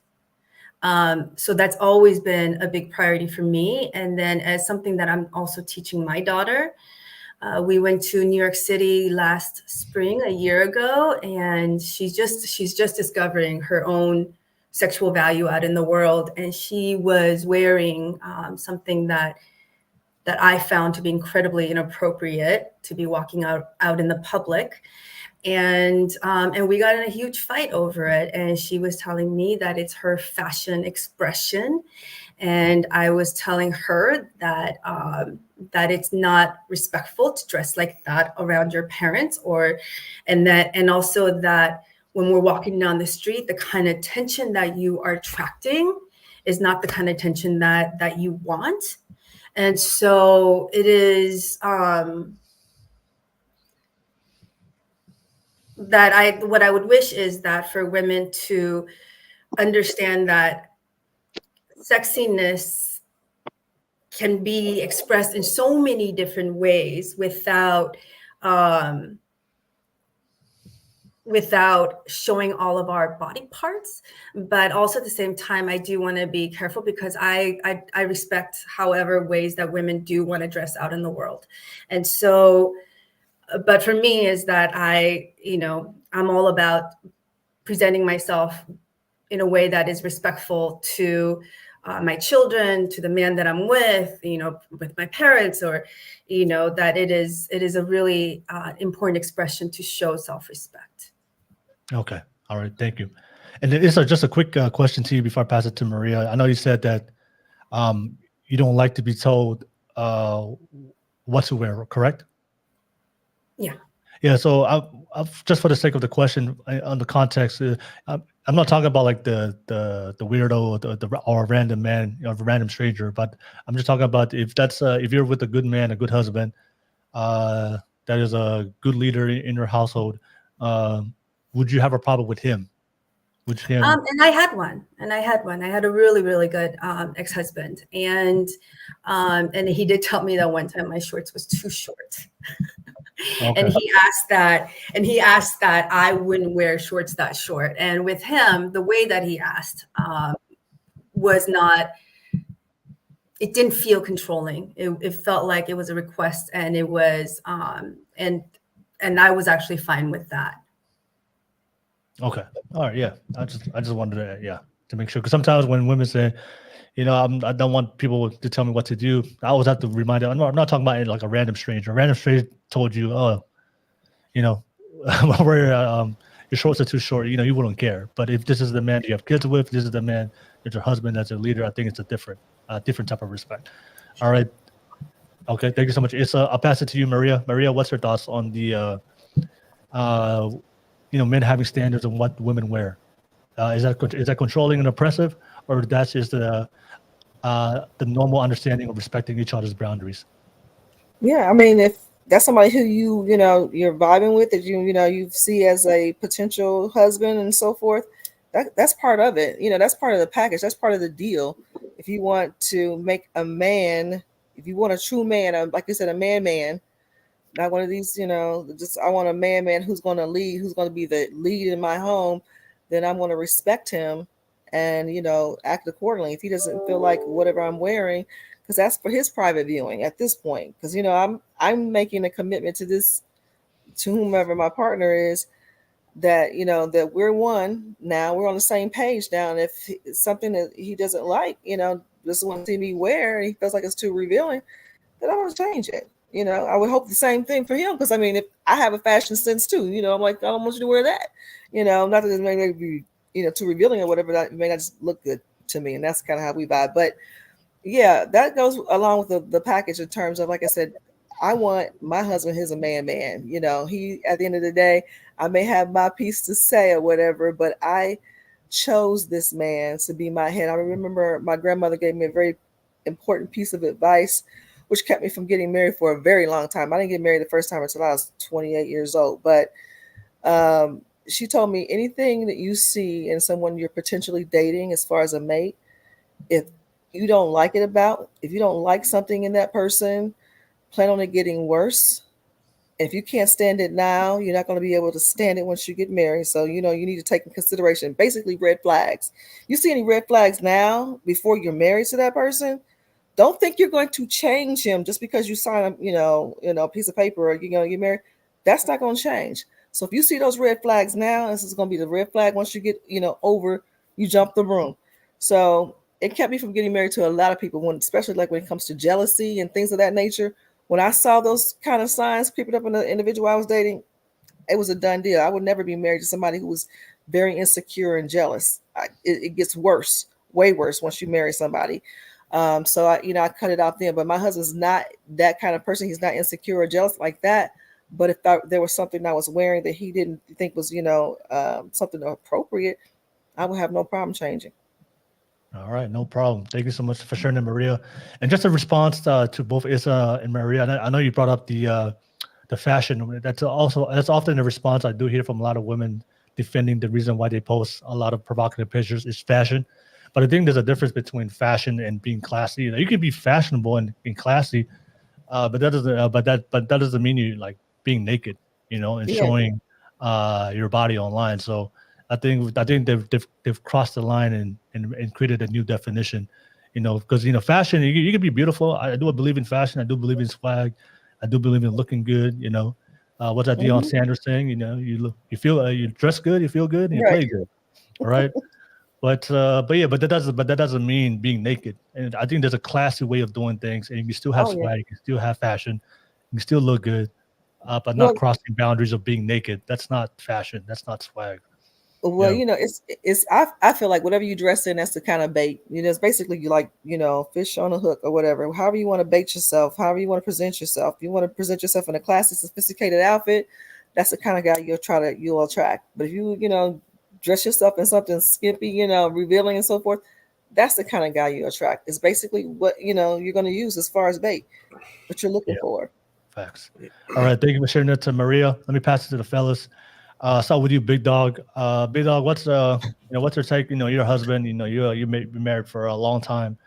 So that's always been a big priority for me. And then as something that I'm also teaching my daughter, we went to New York City last spring, a year ago, and she's just discovering her own sexual value out in the world. And she was wearing something that I found to be incredibly inappropriate to be walking out in the public. And we got in a huge fight over it. And she was telling me that it's her fashion expression. And I was telling her that it's not respectful to dress like that around your parents, and also that when we're walking down the street, the kind of attention that you are attracting is not the kind of attention that you want. And so it is what I would wish is that for women to understand that sexiness can be expressed in so many different ways without showing all of our body parts. But also at the same time, I do want to be careful because I respect however ways that women do want to dress out in the world. And so, but for me is that I'm all about presenting myself in a way that is respectful to my children, to the man that I'm with, with my parents, or, that it is a really important expression to show self-respect. Okay. All right. Thank you. And then Issa, just a quick question to you before I pass it to Maria. I know you said that you don't like to be told what to wear, correct? Yeah. Yeah. So I've just for the sake of the question, on the context, I'm not talking about like the weirdo or a random man, a random stranger, but I'm just talking about if you're with a good man, a good husband, that is a good leader in your household. Would you have a problem with him? And I had one. I had a really, really good ex-husband, and he did tell me that one time my shorts was too short. Okay. And he asked that I wouldn't wear shorts that short. And with him, the way that he asked was not. It didn't feel controlling. It felt like it was a request, and it was and I was actually fine with that. Okay. All right. Yeah. I just wanted to make sure, because sometimes when women say, I don't want people to tell me what to do, I always have to remind them. I'm not talking about like a random stranger. A random stranger told you, your your shorts are too short, you wouldn't care. But if this is the man you have kids with, this is the man that's your husband, that's a leader, I think it's a different type of respect. All right. Okay, thank you so much. I'll pass it to you, Maria. Maria, what's your thoughts on the men having standards on what women wear? Is that controlling and oppressive, or that's just the normal understanding of respecting each other's boundaries? Yeah, I mean, if that's somebody who you're vibing with, that you see as a potential husband and so forth, that's part of it. That's part of the package. That's part of the deal. If you want to make a man, if you want a true man, like you said, a man, not one of these, just I want a man who's going to lead, who's going to be the lead in my home, then I'm going to respect him and, act accordingly. If he doesn't feel like whatever I'm wearing, because that's for his private viewing at this point. Because, I'm making a commitment to this, to whomever my partner is, that, that we're one now, we're on the same page now. And if it's something that he doesn't like, doesn't want to see me wear, and he feels like it's too revealing, then I want to change it. I would hope the same thing for him, because I mean, if I have a fashion sense too, I'm like, I don't want you to wear that, not that it may be, too revealing or whatever, that it may not just look good to me. And that's kind of how we vibe. But yeah, that goes along with the package in terms of, like I said, I want my husband, he's a man. He, at the end of the day, I may have my piece to say or whatever, but I chose this man to be my head. I remember my grandmother gave me a very important piece of advice, which kept me from getting married for a very long time. I didn't get married the first time until I was 28 years old. But she told me, anything that you see in someone you're potentially dating as far as a mate, if you don't like if you don't like something in that person, plan on it getting worse. If you can't stand it now, you're not going to be able to stand it once you get married. So, you need to take in consideration, basically, red flags. You see any red flags now before you're married to that person, don't think you're going to change him just because you sign a piece of paper or you're married. That's not going to change. So if you see those red flags now, this is going to be the red flag once you get, over, you jump the broom. So it kept me from getting married to a lot of people, especially like when it comes to jealousy and things of that nature. When I saw those kind of signs creeping up in the individual I was dating, it was a done deal. I would never be married to somebody who was very insecure and jealous. It gets worse, way worse once you marry somebody. So I cut it out then. But my husband's not that kind of person. He's not insecure or jealous like that. But if there was something I was wearing that he didn't think was, something appropriate, I would have no problem changing. All right, no problem. Thank you so much for sharing that, Maria. And just a response to both Isa and Maria. I know you brought up the fashion. That's often a response I do hear from a lot of women defending the reason why they post a lot of provocative pictures is fashion. But I think there's a difference between fashion and being classy. You can be fashionable and classy, but that doesn't mean you like being naked, and showing your body online. So I think they've crossed the line and created a new definition, because fashion, you can be beautiful. I do believe in fashion. I do believe in swag. I do believe in looking good. What's that Deion Sanders saying? You dress good, you feel good, and you play good. All right. But that doesn't mean being naked. And I think there's a classy way of doing things, and you can still have swag, you can still have fashion, you can still look good, but not crossing boundaries of being naked. That's not fashion. That's not swag. Well, it's I feel like whatever you dress in, that's the kind of bait. It's basically you like, fish on a hook or whatever. However you want to bait yourself, however you want to present yourself. If you want to present yourself in a classy, sophisticated outfit, that's the kind of guy you'll attract. But if you dress yourself in something skimpy, revealing and so forth, that's the kind of guy you attract. It's basically what you're going to use as far as bait, what you're looking for. Facts. All right, thank you for sharing that to Maria. Let me pass it to the fellas. Start with you, Big Dog. Big Dog, what's your take? Your husband. You may be married for a long time.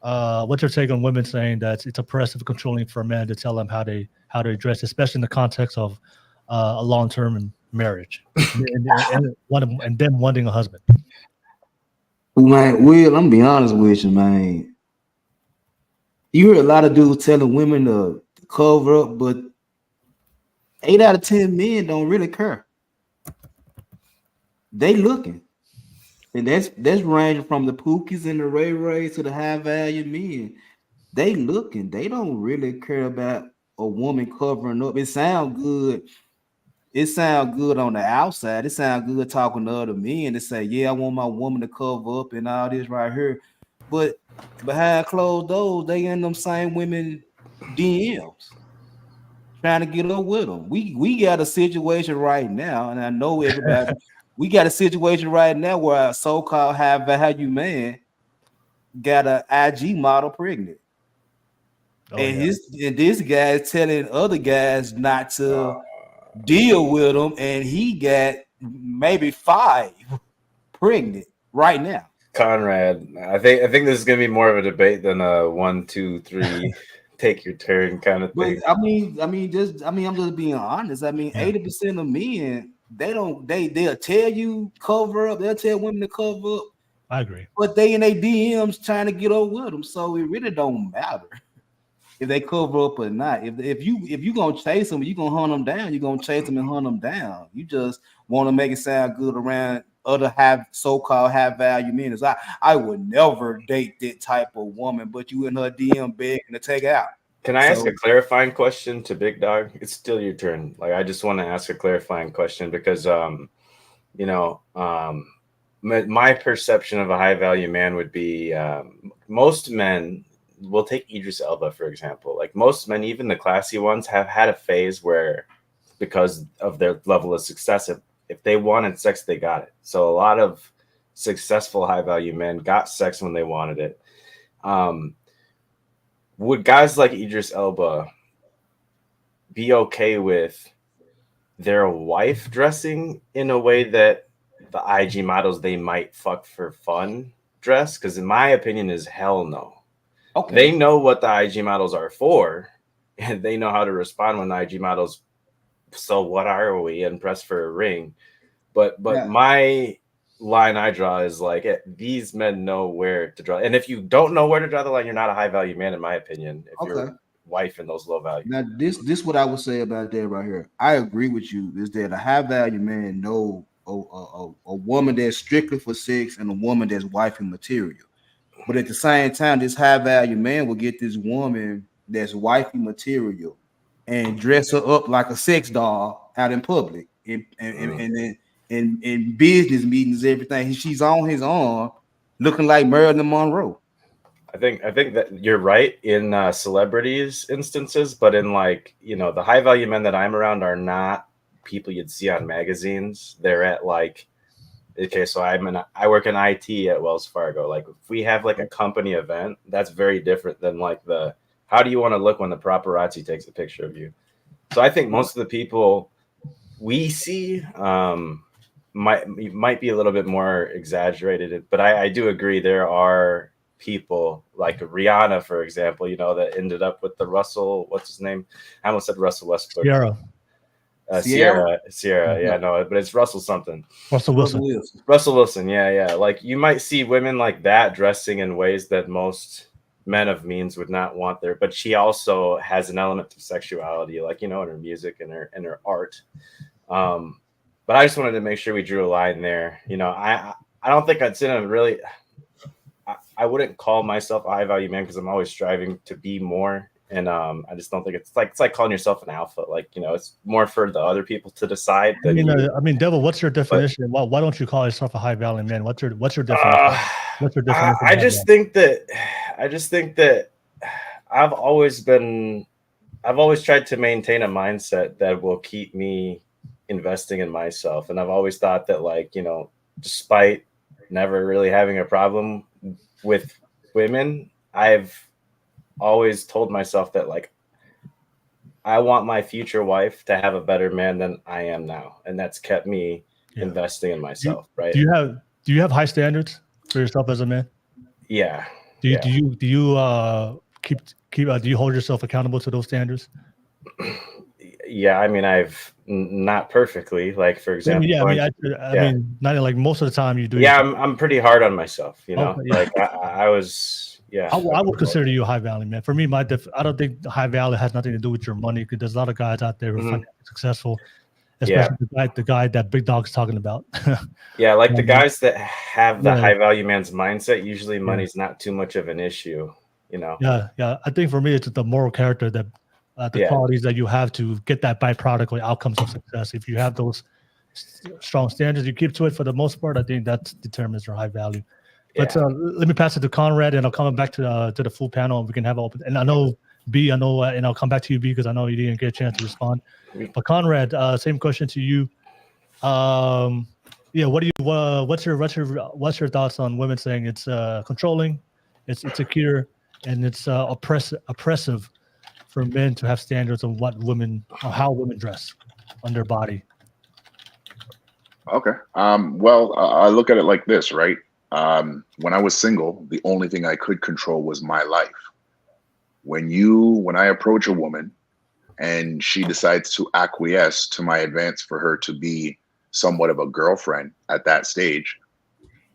What's your take on women saying that it's oppressive, controlling for a man to tell them how to dress, especially in the context of a long-term marriage, and them wanting a husband? Man, Will, I'm gonna be honest with you, man. You hear a lot of dudes telling women to cover up, but 8 out of 10 men don't really care. They looking, and that's ranging from the Pookies and the Ray Rays to the high value men. They looking. They don't really care about a woman covering up. It sounds good it sounds good on the outside. It sounds good talking to other men to say, yeah, I want my woman to cover up and all this right here. But behind closed doors, they in them same women DMs trying to get up with them. We got a situation right now, and I know everybody. We got a situation right now where a so-called high value man got an IG model pregnant. And this guy is telling other guys not to deal with him, and he got maybe 5 pregnant right now. Conrad, I think this is gonna be more of a debate than a 1, 2, 3 take your turn kind of thing. But I'm just being honest. I mean, 80% of men, they'll tell you cover up, they'll tell women to cover up. I agree. But they in their DMs trying to get over with them, so it really don't matter if they cover up or not. If you gonna chase them, you gonna hunt them down. You're gonna chase them and hunt them down. You just want to make it sound good around other so-called high value men. I would never date that type of woman, but you in her DM begging to take out. Can I ask a clarifying question to Big Dog? It's still your turn. Like, I just want to ask a clarifying question because my perception of a high value man would be most men. We'll take Idris Elba, for example. Like, most men, even the classy ones, have had a phase where, because of their level of success, if they wanted sex, they got it. So a lot of successful high value men got sex when they wanted it. Would guys like Idris Elba be okay with their wife dressing in a way that the IG models they might fuck for fun dress? Because in my opinion is hell no. Okay. They know what the IG models are for, and they know how to respond when the IG models, so what are we, and press for a ring. But my line I draw is like, these men know where to draw. And if you don't know where to draw the line, you're not a high value man, in my opinion. If you're wife in those low value. Now, this what I would say about that right here. I agree with you. Is that a high value man know a woman that's strictly for sex and a woman that's wifey material. But at the same time, this high value man will get this woman that's wifey material and dress her up like a sex doll out in public and then in business meetings, everything. She's on his arm looking like Marilyn Monroe. I think that you're right in celebrities instances, but in the high value men that I'm around are not people you'd see on magazines. They're at okay, so I work in IT at Wells Fargo. Like, if we have a company event, that's very different than how do you want to look when the paparazzi takes a picture of you? So I think most of the people we see might be a little bit more exaggerated, but I do agree there are people like Rihanna, for example, that ended up with the Russell, what's his name? I almost said Russell Westbrook. Sierra, yeah, no, but it's Russell something. Russell Wilson, yeah. Like, you might see women like that dressing in ways that most men of means would not want there, but she also has an element of sexuality, in her music and her art. But I just wanted to make sure we drew a line there. I don't think I'd sit in really. I wouldn't call myself a high value man because I'm always striving to be more. And I just don't think it's like calling yourself an alpha. It's more for the other people to decide. Devil, what's your definition? Why don't you call yourself a high value man? What's your definition? What's your definition? I just think that I've always tried to maintain a mindset that will keep me investing in myself, and I've always thought that despite never really having a problem with women, I've always told myself that I want my future wife to have a better man than I am now, and that's kept me investing in myself. Right? Do you have high standards for yourself as a man? Yeah. Do you hold yourself accountable to those standards? Yeah, I've not perfectly, for example. Not most of the time you do. Yeah, I'm pretty hard on myself. I was. Yeah, I would consider you a high value man. For me, I don't think high value has nothing to do with your money, because there's a lot of guys out there who are financially successful, especially the guy that Big Dog's talking about. Yeah, the guys that have the high value man's mindset, usually money's not too much of an issue. Yeah. I think for me, it's the moral character that the qualities that you have to get that byproduct or outcomes of success. If you have those strong standards, you keep to it for the most part, I think that determines your high value. But let me pass it to Conrad, and I'll come back to the full panel, and we can have an open. And I know B, and I'll come back to you, B, because I know you didn't get a chance to respond. But Conrad, same question to you. What's your thoughts on women saying it's controlling, it's insecure, and it's oppressive for men to have standards on how women dress on their body? Okay. Well, I look at it like this, right? When I was single, the only thing I could control was my life. When I approach a woman and she decides to acquiesce to my advance for her to be somewhat of a girlfriend at that stage,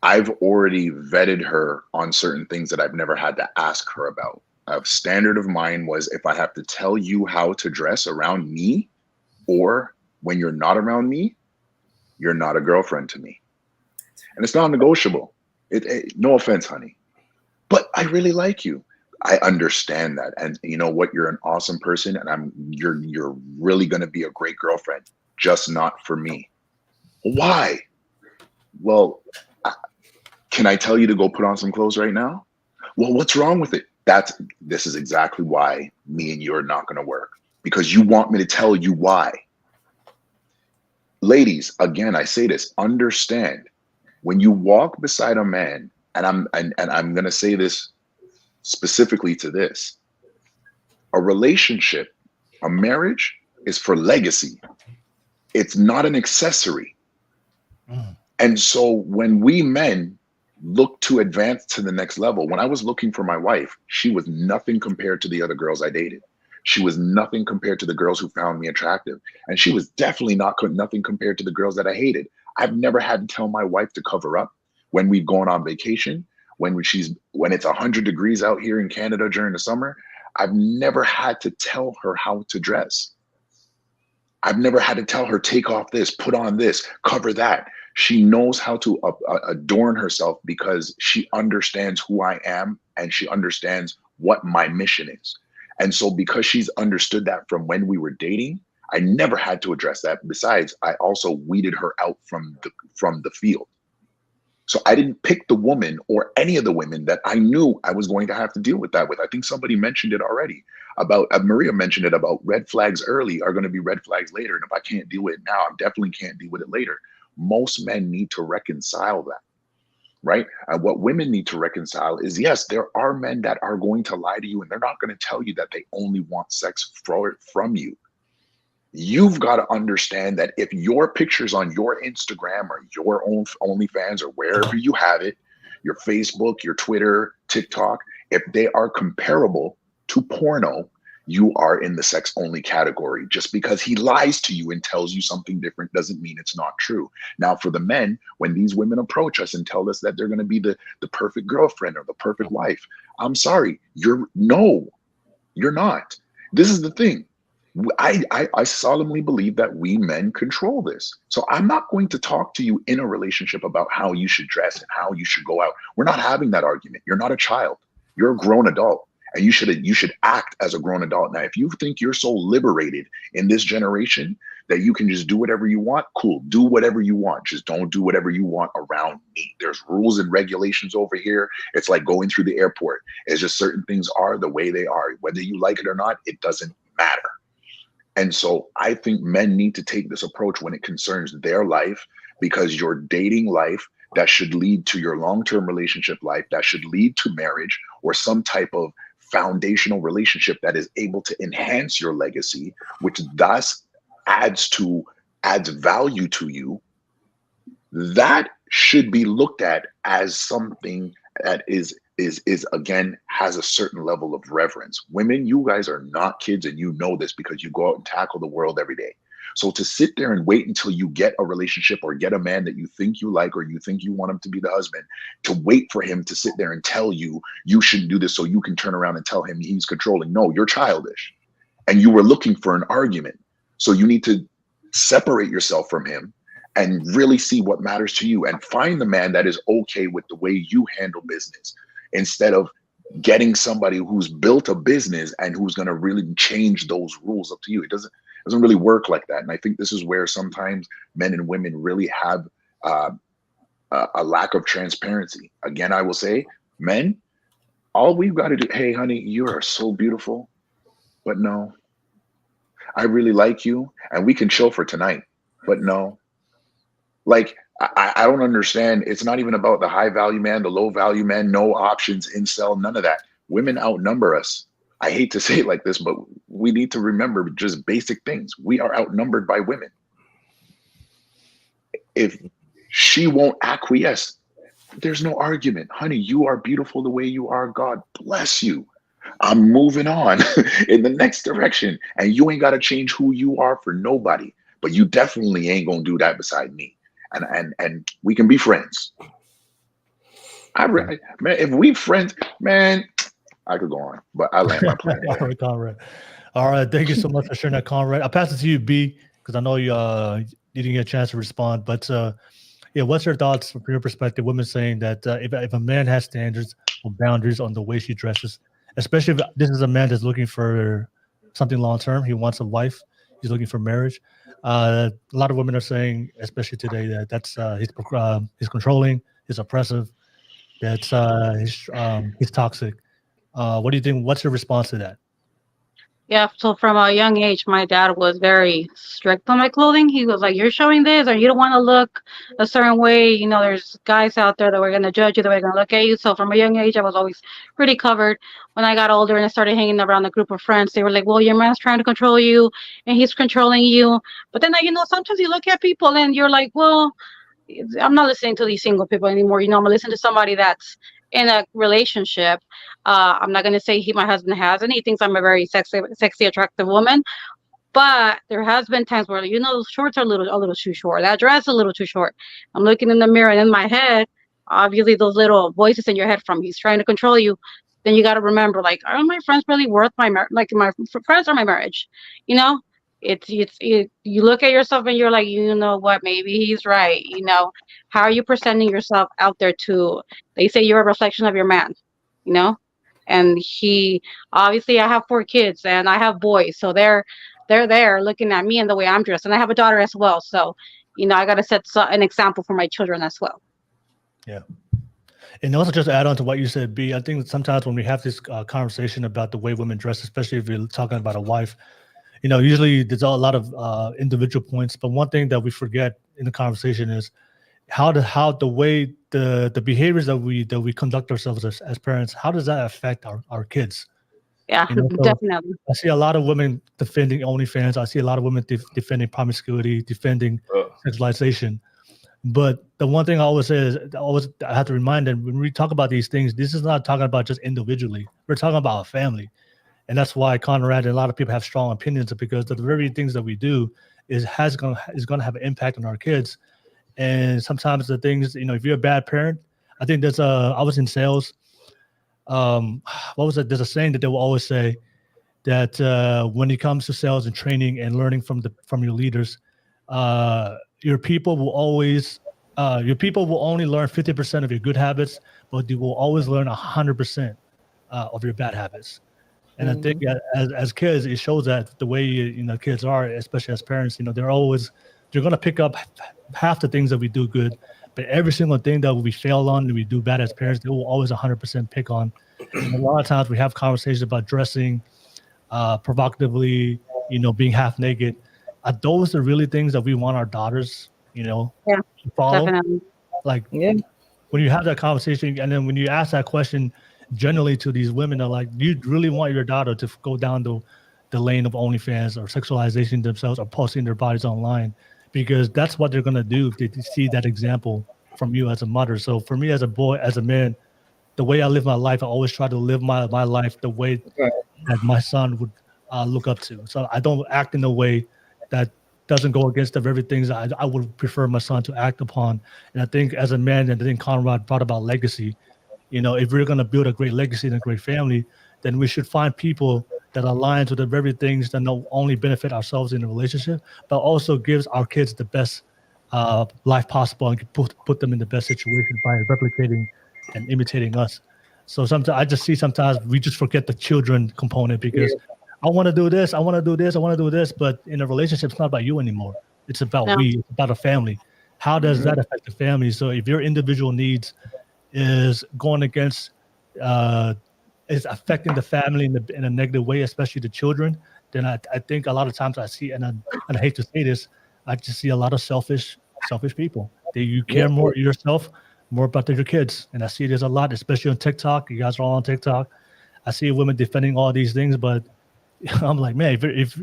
I've already vetted her on certain things that I've never had to ask her about. A standard of mine was, if I have to tell you how to dress around me, or when you're not around me, you're not a girlfriend to me. And it's not negotiable. No offense, honey, but I really like you. I understand that. And you know what? You're an awesome person, and you're really going to be a great girlfriend, just not for me. Why? Well, can I tell you to go put on some clothes right now? Well, what's wrong with it? This is exactly why me and you are not going to work, because you want me to tell you why. Ladies, again, I say this, understand, when you walk beside a man, and I'm going to say this specifically to this, a relationship, a marriage is for legacy. It's not an accessory. And so when we men look to advance to the next level, when I was looking for my wife, she was nothing compared to the other girls I dated. She was nothing compared to the girls who found me attractive. And she was definitely nothing compared to the girls that I hated. I've never had to tell my wife to cover up when we've gone on vacation, when it's 100 degrees out here in Canada during the summer. I've never had to tell her how to dress. I've never had to tell her, take off this, put on this, cover that. She knows how to adorn herself because she understands who I am, and she understands what my mission is. And so because she's understood that from when we were dating, I never had to address that. Besides, I also weeded her out from the field. So I didn't pick the woman or any of the women that I knew I was going to have to deal with that with. I think somebody mentioned it already about, Maria mentioned it about red flags early are going to be red flags later. And if I can't deal with it now, I definitely can't deal with it later. Most men need to reconcile that, right? And what women need to reconcile is, yes, there are men that are going to lie to you, and they're not going to tell you that they only want sex from you. You've got to understand that if your pictures on your Instagram or your own OnlyFans or wherever you have it, your Facebook, your Twitter, TikTok, if they are comparable to porno, you are in the sex only category. Just because he lies to you and tells you something different doesn't mean it's not true. Now, for the men, when these women approach us and tell us that they're going to be the perfect girlfriend or the perfect wife, I'm sorry, you're not. This is the thing. I solemnly believe that we men control this. So I'm not going to talk to you in a relationship about how you should dress and how you should go out. We're not having that argument. You're not a child. You're a grown adult, and you should act as a grown adult. Now, if you think you're so liberated in this generation that you can just do whatever you want, cool, do whatever you want. Just don't do whatever you want around me. There's rules and regulations over here. It's like going through the airport. It's just certain things are the way they are. Whether you like it or not, it doesn't matter. And so I think men need to take this approach when it concerns their life, because your dating life that should lead to your long-term relationship life, that should lead to marriage or some type of foundational relationship that is able to enhance your legacy, which thus adds value to you, that should be looked at as something that is again, has a certain level of reverence. Women, you guys are not kids, and you know this because you go out and tackle the world every day. So to sit there and wait until you get a relationship or get a man that you think you like or you think you want him to be the husband, to wait for him to sit there and tell you you shouldn't do this so you can turn around and tell him he's controlling. No, you're childish. And you were looking for an argument. So you need to separate yourself from him and really see what matters to you and find the man that is okay with the way you handle business, instead of getting somebody who's built a business and who's going to really change those rules up to you. It doesn't really work like that. And I think this is where sometimes men and women really have a lack of transparency. Again, I will say, men, all we've got to do, hey, honey, you are so beautiful, but no, I really like you and we can chill for tonight, but no. Like, I don't understand. It's not even about the high value man, the low value man, no options, incel, none of that. Women outnumber us. I hate to say it like this, but we need to remember just basic things. We are outnumbered by women. If she won't acquiesce, there's no argument. Honey, you are beautiful the way you are. God bless you. I'm moving on in the next direction. And you ain't got to change who you are for nobody. But you definitely ain't going to do that beside me. And we can be friends. Man, if we friends, man, I could go on, but I land my plane. All right, Conrad. All right, thank you so much for sharing that, Conrad. I'll pass it to you, B, because I know you didn't get a chance to respond. But yeah, what's your thoughts from your perspective? Women saying that if a man has standards or boundaries on the way she dresses, especially if this is a man that's looking for something long term, he wants a wife, he's looking for marriage. A lot of women are saying, especially today, that he's controlling, he's oppressive, that's he's toxic. What do you think? What's your response to that? Yeah, so from a young age, my dad was very strict on my clothing. He was like, you're showing this, or you don't want to look a certain way. You know, there's guys out there that were going to judge you, that were going to look at you. So from a young age, I was always pretty covered. When I got older and I started hanging around a group of friends, they were like, well, your man's trying to control you, and he's controlling you. But then, you know, sometimes you look at people and you're like, well, I'm not listening to these single people anymore. You know, I'm going to listen to somebody that's in a relationship. I'm not going to say my husband hasn't. He thinks I'm a very sexy, attractive woman. But there has been times where, you know, those shorts are a little too short. That dress is a little too short. I'm looking in the mirror, and in my head, obviously those little voices in your head from he's trying to control you. Then you got to remember, like, are my friends really worth my like my friends or my marriage? You know, you look at yourself and you're like, you know what, maybe he's right. You know, how are you presenting yourself out there to? They say you're a reflection of your man. You know, and he obviously, I have 4 kids and I have boys, so they're there looking at me and the way I'm dressed, and I have a daughter as well. So, you know, I got to set an example for my children as well. Yeah. And also, just to add on to what you said, B, I think sometimes when we have this conversation about the way women dress, especially if you're talking about a wife, you know, usually there's a lot of individual points. But one thing that we forget in the conversation is how the way the behaviors that we conduct ourselves as parents, how does that affect our kids? Yeah, you know, so definitely. I see a lot of women defending OnlyFans. I see a lot of women defending promiscuity, defending sexualization. But the one thing I always say is, I have to remind them, when we talk about these things, this is not talking about just individually. We're talking about a family. And that's why Conrad and a lot of people have strong opinions, because the very things that we do is going to have an impact on our kids. And sometimes the things, you know, if you're a bad parent, I think I was in sales. What was it? There's a saying that they will always say that when it comes to sales and training and learning from your leaders, your people will only learn 50% of your good habits, but they will always learn 100% of your bad habits. And I think as kids, it shows that the way you know kids are, especially as parents, you know, they're going to pick up half the things that we do good, but every single thing that we fail on and we do bad as parents, they will always 100% pick on. And a lot of times we have conversations about dressing provocatively, you know, being half naked. Are those the really things that we want our daughters, you know, to follow? Definitely. Like, when you have that conversation, and then when you ask that question generally to these women, are like, do you really want your daughter to go down the lane of OnlyFans or sexualization themselves or posting their bodies online? Because that's what they're going to do if they see that example from you as a mother. So for me as a boy, as a man, the way I live my life, I always try to live my life the way that my son would look up to. So I don't act in a way that doesn't go against the very things that I would prefer my son to act upon. And I think as a man, and I think Conrad brought about legacy, you know, if we're going to build a great legacy and a great family, then we should find people that aligns with the very things that not only benefit ourselves in a relationship, but also gives our kids the best life possible and put them in the best situation by replicating and imitating us. So sometimes I just see sometimes we just forget the children component because I want to do this, I want to do this, I want to do this, but in a relationship, it's not about you anymore. It's about it's about a family. How does that affect the family? So if your individual needs is going against, is affecting the family in a negative way, especially the children, then I think a lot of times I see, and I hate to say this, I just see a lot of selfish people. You care more yourself, more about your kids. And I see this a lot, especially on TikTok. You guys are all on TikTok. I see women defending all these things, but I'm like, man, if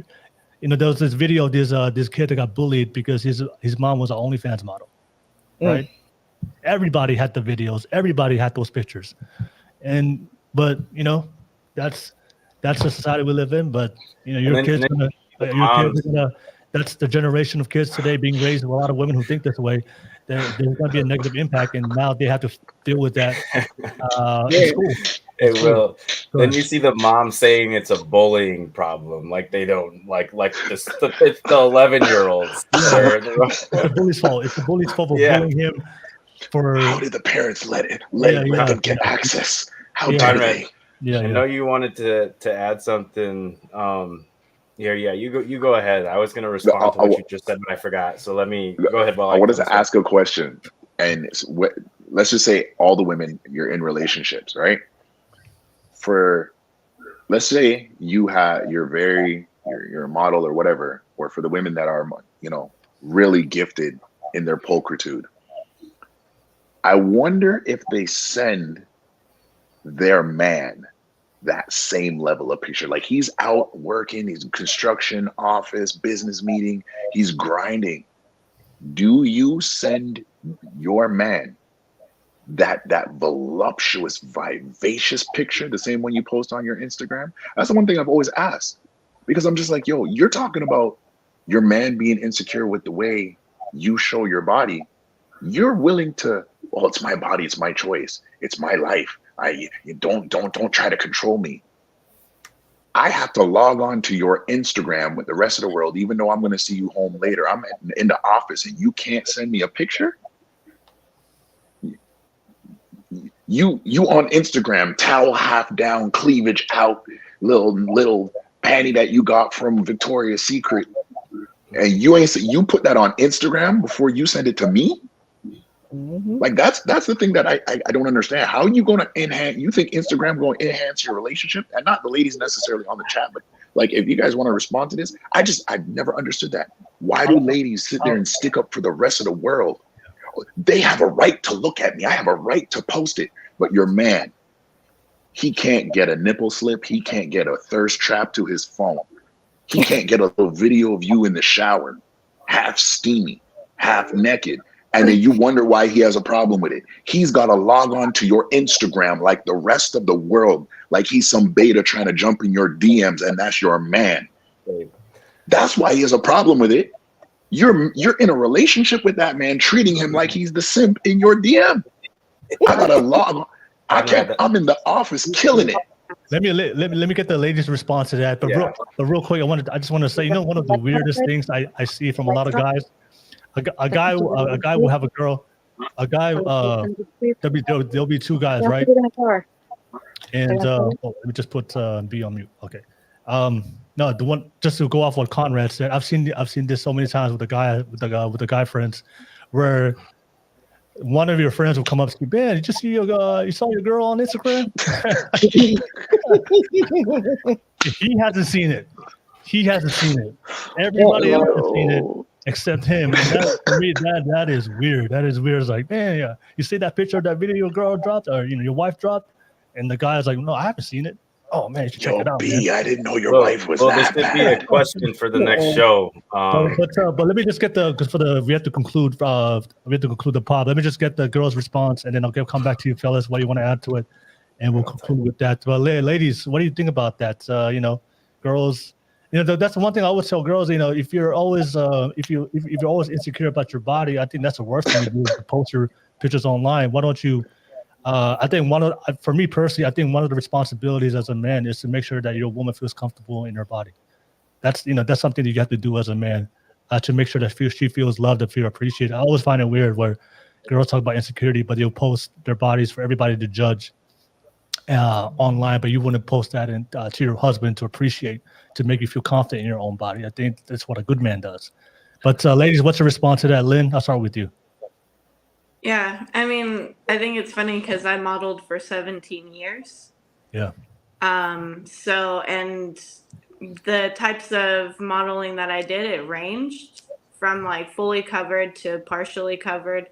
you know, there was this video of this kid that got bullied because his mom was an OnlyFans model, right? Everybody had the videos, everybody had those pictures, but you know, that's the society we live in. But you know, your kids are gonna. That's the generation of kids today being raised with a lot of women who think this way. There's going to be a negative impact, and now they have to deal with that in school. It will. Then you see the mom saying it's a bullying problem, like they don't like it's the 11-year-olds. It's the bully's fault. It's the bully's fault for bullying him. How did the parents let them get access? How dare they? I know you wanted to add something. You go ahead. I was going to respond to what you just said, but I forgot. So let me go ahead. I wanted to ask a question, and let's just say all the women you're in relationships, right? Let's say you're a model or whatever, or for the women that are, you know, really gifted in their pulchritude. I wonder if they send their man that same level of picture. Like he's out working, he's in construction, office, business meeting, he's grinding. Do you send your man that voluptuous, vivacious picture, the same one you post on your Instagram? That's the one thing I've always asked, because I'm just like, yo, you're talking about your man being insecure with the way you show your body. You're willing to, well, it's my body, it's my choice, it's my life. You don't try to control me. I have to log on to your Instagram with the rest of the world, even though I'm going to see you home later. I'm in the office and you can't send me a picture. You on Instagram, towel half down, cleavage out, little panty that you got from Victoria's Secret, and you put that on Instagram before you send it to me. Like that's the thing that I don't understand. How are you going to enhance? You think Instagram going to enhance your relationship? And not the ladies necessarily on the chat, but like if you guys want to respond to this, I've never understood that. Why do ladies sit there and stick up for the rest of the world? They have a right to look at me. I have a right to post it. But your man, he can't get a nipple slip. He can't get a thirst trap to his phone. He can't get a little video of you in the shower, half steamy, half naked. And then you wonder why he has a problem with it. He's got to log on to your Instagram like the rest of the world, like he's some beta trying to jump in your DMs, and that's your man. That's why he has a problem with it. You're in a relationship with that man, treating him like he's the simp in your DM. I got to log. I'm in the office killing it. Let me get the ladies' response to that. But real quick, I just want to say, you know, one of the weirdest things I see from a lot of guys. A guy will have a girl. A guy, there'll be two guys, right? And let me just put B on mute. Okay. No, the one, just to go off what Conrad said. I've seen this so many times with the guy friends, where one of your friends will come up to you, man, did you see you saw your girl on Instagram? He hasn't seen it. Everybody else has seen it except him. And for me, that is weird. That is weird. It's like, man, yeah, you see that picture of that video your girl dropped, or your wife dropped, and the guy's like, no, I haven't seen it. Oh man, you should check it out. B, man. I didn't know your wife was that this could be a question for the next show. But let me just get we have to conclude the pod. Let me just get the girls' response, and then I'll come back to you, fellas. What do you want to add to it, and we'll conclude with that. But ladies, what do you think about that? Girls, that's the one thing I always tell girls. If you're always if you're always insecure about your body, I think that's the worst thing to do is to post your pictures online. Why don't you? I think for me personally, I think one of the responsibilities as a man is to make sure that your woman feels comfortable in her body. That's something that you have to do as a man, to make sure that she feels loved and feel appreciated. I always find it weird where girls talk about insecurity, but they'll post their bodies for everybody to judge. online, but you wouldn't post that to your husband to appreciate, to make you feel confident in your own body. I think that's what a good man does. But ladies, what's your response to that? Lynn, I'll start with you. Yeah, I mean, I think it's funny because I modeled for 17 years. Yeah. So, and the types of modeling that I did, it ranged from like fully covered to partially covered.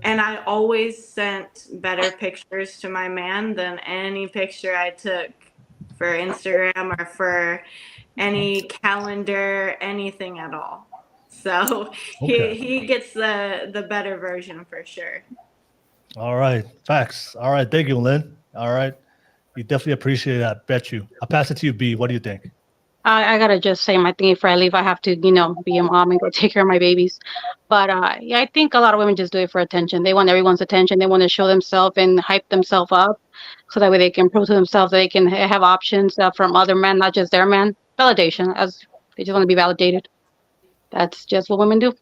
And I always sent better pictures to my man than any picture I took for Instagram or for any calendar, anything at all. So Okay. he gets the better version for sure. All right. Facts. All right. Thank you, Lynn. All right. You definitely appreciate that. Bet you. I'll pass it to you, B. What do you think? I gotta just say my thing before I leave. I have to, be a mom and go take care of my babies. But yeah, I think a lot of women just do it for attention. They want everyone's attention. They want to show themselves and hype themselves up, so that way they can prove to themselves that they can have options from other men, not just their man. Validation, as they just want to be validated. That's just what women do.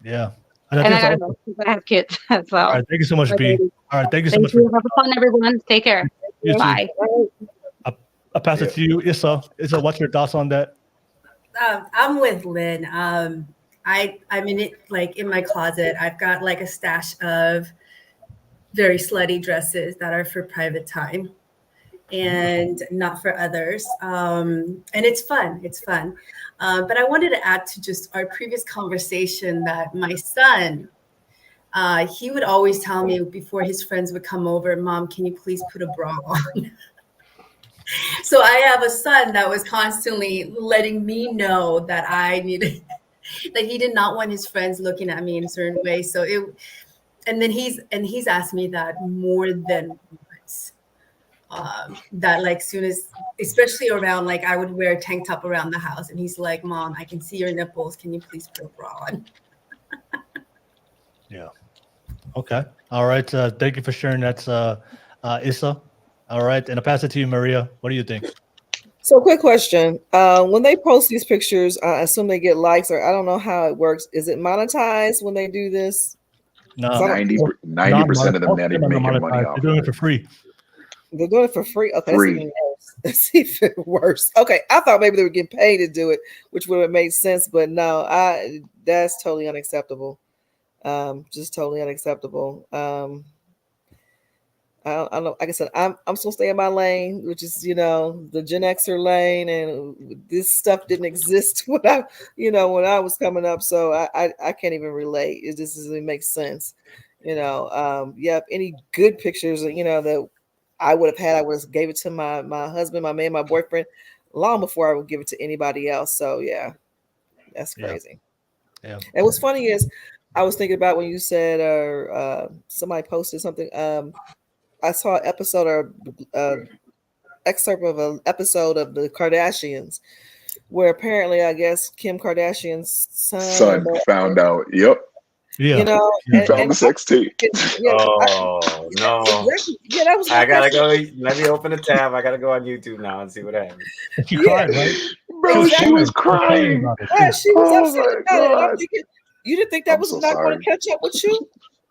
Yeah. And I gotta go because I have kids. So. All right. Thank you so much, B. All right. Thank you so much. Have fun, everyone. Take care. You Bye. I'll pass it to you, Issa. Issa, what's your thoughts on that? I'm with Lynn. I'm in it, like in my closet. I've got like a stash of very slutty dresses that are for private time and not for others. And it's fun. It's fun. But I wanted to add to just our previous conversation that my son, he would always tell me before his friends would come over, Mom, can you please put a bra on? So I have a son that was constantly letting me know that I needed, that he did not want his friends looking at me in a certain way. So he's asked me that more than once. That like soon as, especially around, like I would wear a tank top around the house, and he's like, Mom, I can see your nipples. Can you please put a bra on? Yeah. Okay. All right. Thank you for sharing that, Issa. All right. And I'll pass it to you, Maria. What do you think? So quick question. When they post these pictures, I assume they get likes, or I don't know how it works. Is it monetized when they do this? No. 90% of them not even making money off. They're doing it for free. They're doing it for free. Okay, Free. That's even worse. Okay, I thought maybe they were getting paid to do it, which would have made sense, but no, that's totally unacceptable. Just totally unacceptable. I don't know. Like I said, I'm supposed to stay in my lane, which is, the Gen Xer lane, and this stuff didn't exist when I was coming up. So I can't even relate. It just doesn't make sense. Any good pictures, that I would have had, I would have gave it to my husband, my man, my boyfriend, long before I would give it to anybody else. So yeah, that's crazy. Yeah. And what's funny is, I was thinking about when you said, somebody posted something. I saw an episode or excerpt of an episode of the Kardashians, where apparently, I guess Kim Kardashian's son found out. Yep. Yeah. He found the sex tape. Oh no! Yeah, that was. I gotta go. Let me open a tab. I gotta go on YouTube now and see what happens. She cried, right? Bro, she was crying. Yeah, she was upset about it. God. I'm thinking, you didn't think that was not going to catch up with you?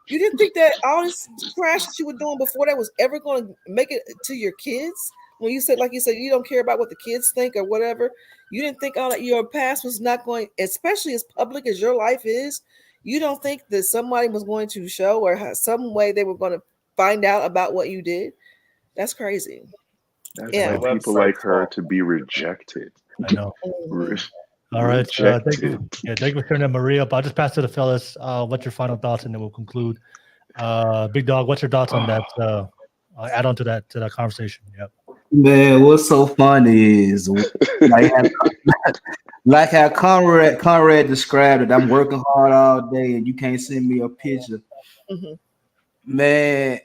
You didn't think that all this trash that you were doing before that was ever going to make it to your kids? When you said, like you said, you don't care about what the kids think or whatever. You didn't think all that your past was not going, especially as public as your life is. You don't think that somebody was going to show or some way they were going to find out about what you did? That's crazy. That's why people like her to be rejected. I know. All right. Thank you. Yeah, thank you for sharing that, Maria. But I'll just pass to the fellas. What's your final thoughts, and then we'll conclude. Big Dog, what's your thoughts on that? Add on to that conversation. Yep. Man, what's so funny is like how Conrad described it. I'm working hard all day, and you can't send me a picture. Mm-hmm. Man,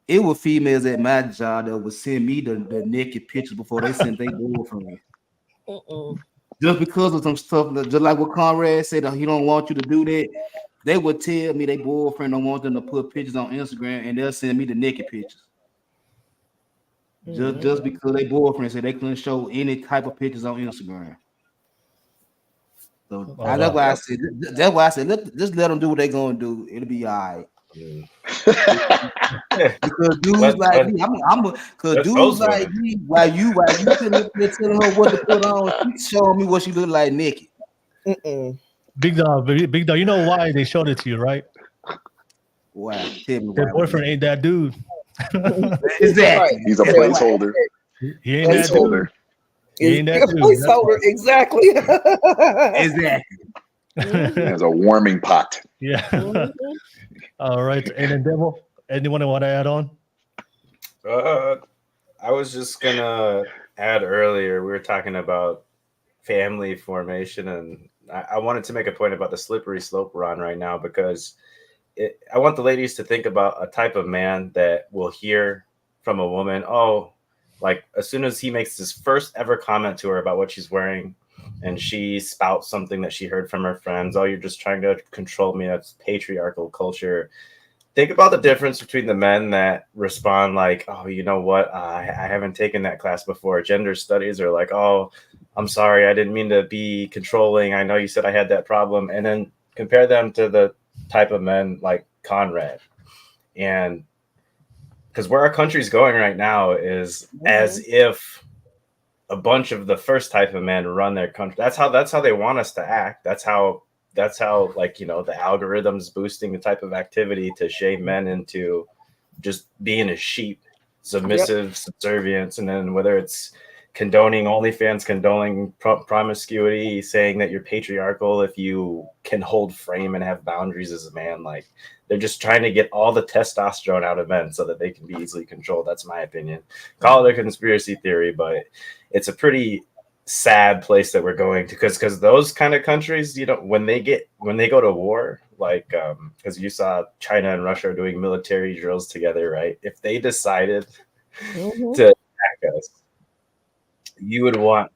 it was females at my job that would send me the naked pictures before they sent their boyfriend. Just because of some stuff, just like what Conrad said, he don't want you to do that. They would tell me their boyfriend don't want them to put pictures on Instagram, and they'll send me the naked pictures. Just because their boyfriend said they couldn't show any type of pictures on Instagram. So that's why I said, just let them do what they're gonna do. It'll be all right. Because dudes like me, because dudes like me, while you sitting up there telling her what to put on, she's showing me what she look like naked. Big dog, you know why they showed it to you, right? Why? Tell me Their why. boyfriend ain't that dude. Exactly. He's a placeholder. He ain't that dude. He ain't that dude. Placeholder, exactly. Exactly. He has a warming pot. Yeah. All right. And then Devil, anyone want to add on? I was just gonna add earlier, we were talking about family formation, and I wanted to make a point about the slippery slope we're on right now, because I want the ladies to think about a type of man that will hear from a woman, oh, like as soon as he makes his first ever comment to her about what she's wearing, and she spouts something that she heard from her friends, oh, you're just trying to control me, that's patriarchal culture. Think about the difference between the men that respond like, oh, you know what, I haven't taken that class before, gender studies, or like, oh, I'm sorry, I didn't mean to be controlling, I know you said I had that problem, and then compare them to the type of men like Conrad. And because where our country's going right now is as if a bunch of the first type of men run their country. That's how they want us to act. That's how like, you know, the algorithms boosting the type of activity to shame men into just being a sheep, submissive, subservience. And then whether it's condoning OnlyFans, condoning promiscuity, saying that you're patriarchal if you can hold frame and have boundaries as a man, like they're just trying to get all the testosterone out of men so that they can be easily controlled. That's my opinion. Call it a conspiracy theory, but it's a pretty sad place that we're going to, because those kind of countries, you know, when they go to war, like because you saw China and Russia doing military drills together, right? If they decided to attack us, you would want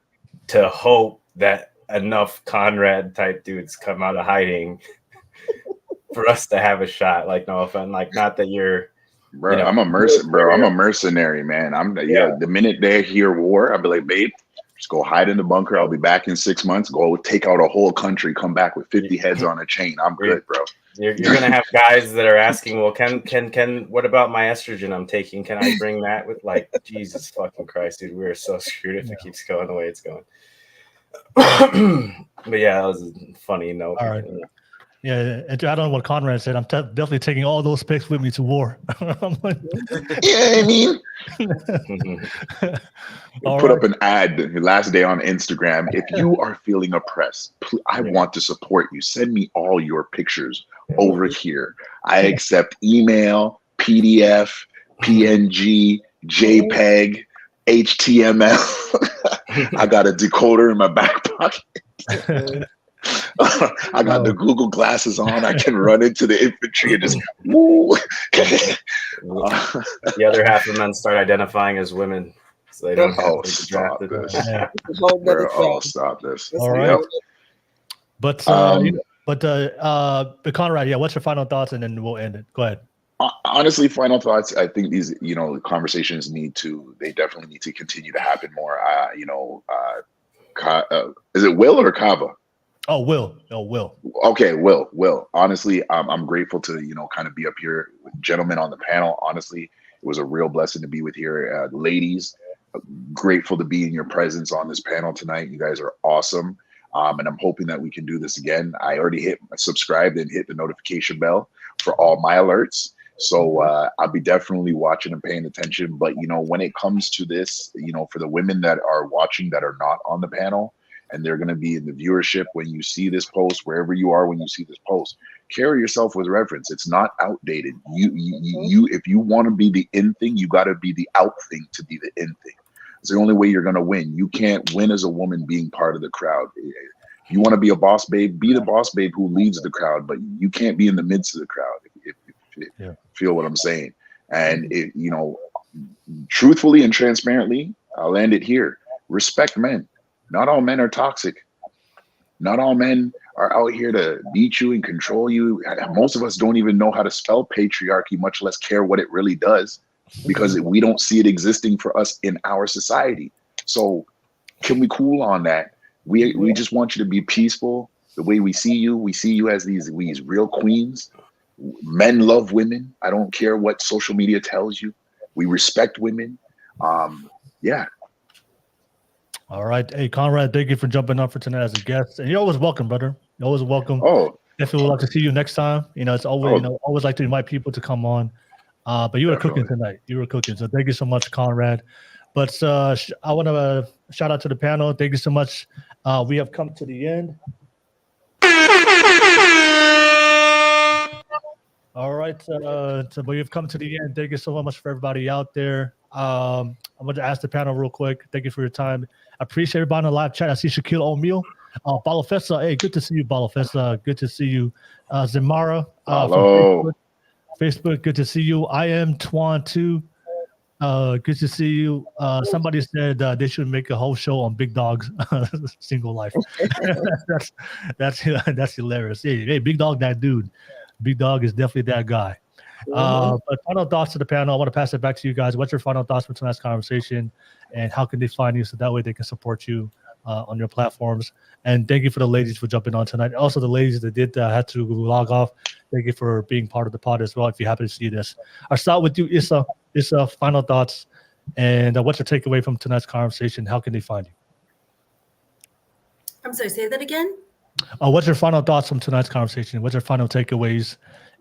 to hope that enough Conrad type dudes come out of hiding for us to have a shot. Like, no offense, like not that you're, bro. You know, I'm a mercenary, man. The minute they hear war, I'll be like, babe, just go hide in the bunker. I'll be back in 6 months. Go take out a whole country. Come back with 50 heads on a chain. I'm good, bro. You're gonna have guys that are asking, well, can what about my estrogen I'm taking? Can I bring that with, like, Jesus fucking Christ, dude, we're so screwed if it keeps going the way it's going. But yeah, that was a funny note. All right. Yeah, and I don't know what Conrad said. I'm definitely taking all those pics with me to war. I'm like, yeah, I mean, put up an ad the last day on Instagram. If you are feeling oppressed, I want to support you. Send me all your pictures over here. I accept email, PDF, PNG, JPEG, HTML. I got a decoder in my back pocket. I got the Google glasses on. I can run into the infantry and just woo. The other half of men start identifying as women, so they don't have to stop draft this. Yeah. Stop this. All right. But Conrad, yeah, what's your final thoughts, and then we'll end it. Go ahead. Honestly, final thoughts. I think these, conversations they definitely need to continue to happen more. Is it Will or Kava? Oh, Will. Okay, Will. Honestly, I'm grateful to, kind of be up here with gentlemen on the panel. Honestly, it was a real blessing to be with here. Ladies, grateful to be in your presence on this panel tonight. You guys are awesome. And I'm hoping that we can do this again. I already subscribed and hit the notification bell for all my alerts. So I'll be definitely watching and paying attention. But, when it comes to this, for the women that are watching that are not on the panel, and they're going to be in the viewership when you see this post, wherever you are when you see this post, carry yourself with reverence. It's not outdated. You if you want to be the in thing, you got to be the out thing to be the in thing. It's the only way you're going to win. You can't win as a woman being part of the crowd. You want to be a boss babe, be the boss babe who leads the crowd, but you can't be in the midst of the crowd. If you feel what I'm saying. And truthfully and transparently, I'll end it here. Respect men. Not all men are toxic. Not all men are out here to beat you and control you. Most of us don't even know how to spell patriarchy, much less care what it really does, because we don't see it existing for us in our society. So can we cool on that? We just want you to be peaceful. The way we see you as these real queens. Men love women. I don't care what social media tells you. We respect women. Yeah. All right. Hey, Conrad, thank you for jumping on for tonight as a guest. And you're always welcome, brother. You're always welcome. Oh, Definitely would like to see you next time. It's always, Oh. always like to invite people to come on. But you were cooking tonight. You were cooking. So thank you so much, Conrad. But I want to shout out to the panel. Thank you so much. We have come to the end. All right. So we've come to the end. Thank you so much for everybody out there. I'm going to ask the panel real quick. Thank you for your time. I appreciate everybody in the live chat. I see Shaquille O'Neal. Balafessa. Hey, good to see you, Balafessa. Good to see you. Zamara. Hello. From Facebook, good to see you. I am Twan too. Good to see you. Somebody said they should make a whole show on Big Dog's single life. that's hilarious. Hey, Big Dog, that dude. Big Dog is definitely that guy. But final thoughts to the panel. I want to pass it back to you guys. What's your final thoughts for tonight's conversation, and how can they find you so that way they can support you on your platforms? And thank you for the ladies for jumping on tonight. Also, the ladies that did had to log off. Thank you for being part of the pod as well. If you happen to see this, I'll start with you, Issa. Issa, final thoughts, and what's your takeaway from tonight's conversation? How can they find you? I'm sorry, say that again. What's your final thoughts from tonight's conversation? What's your final takeaways,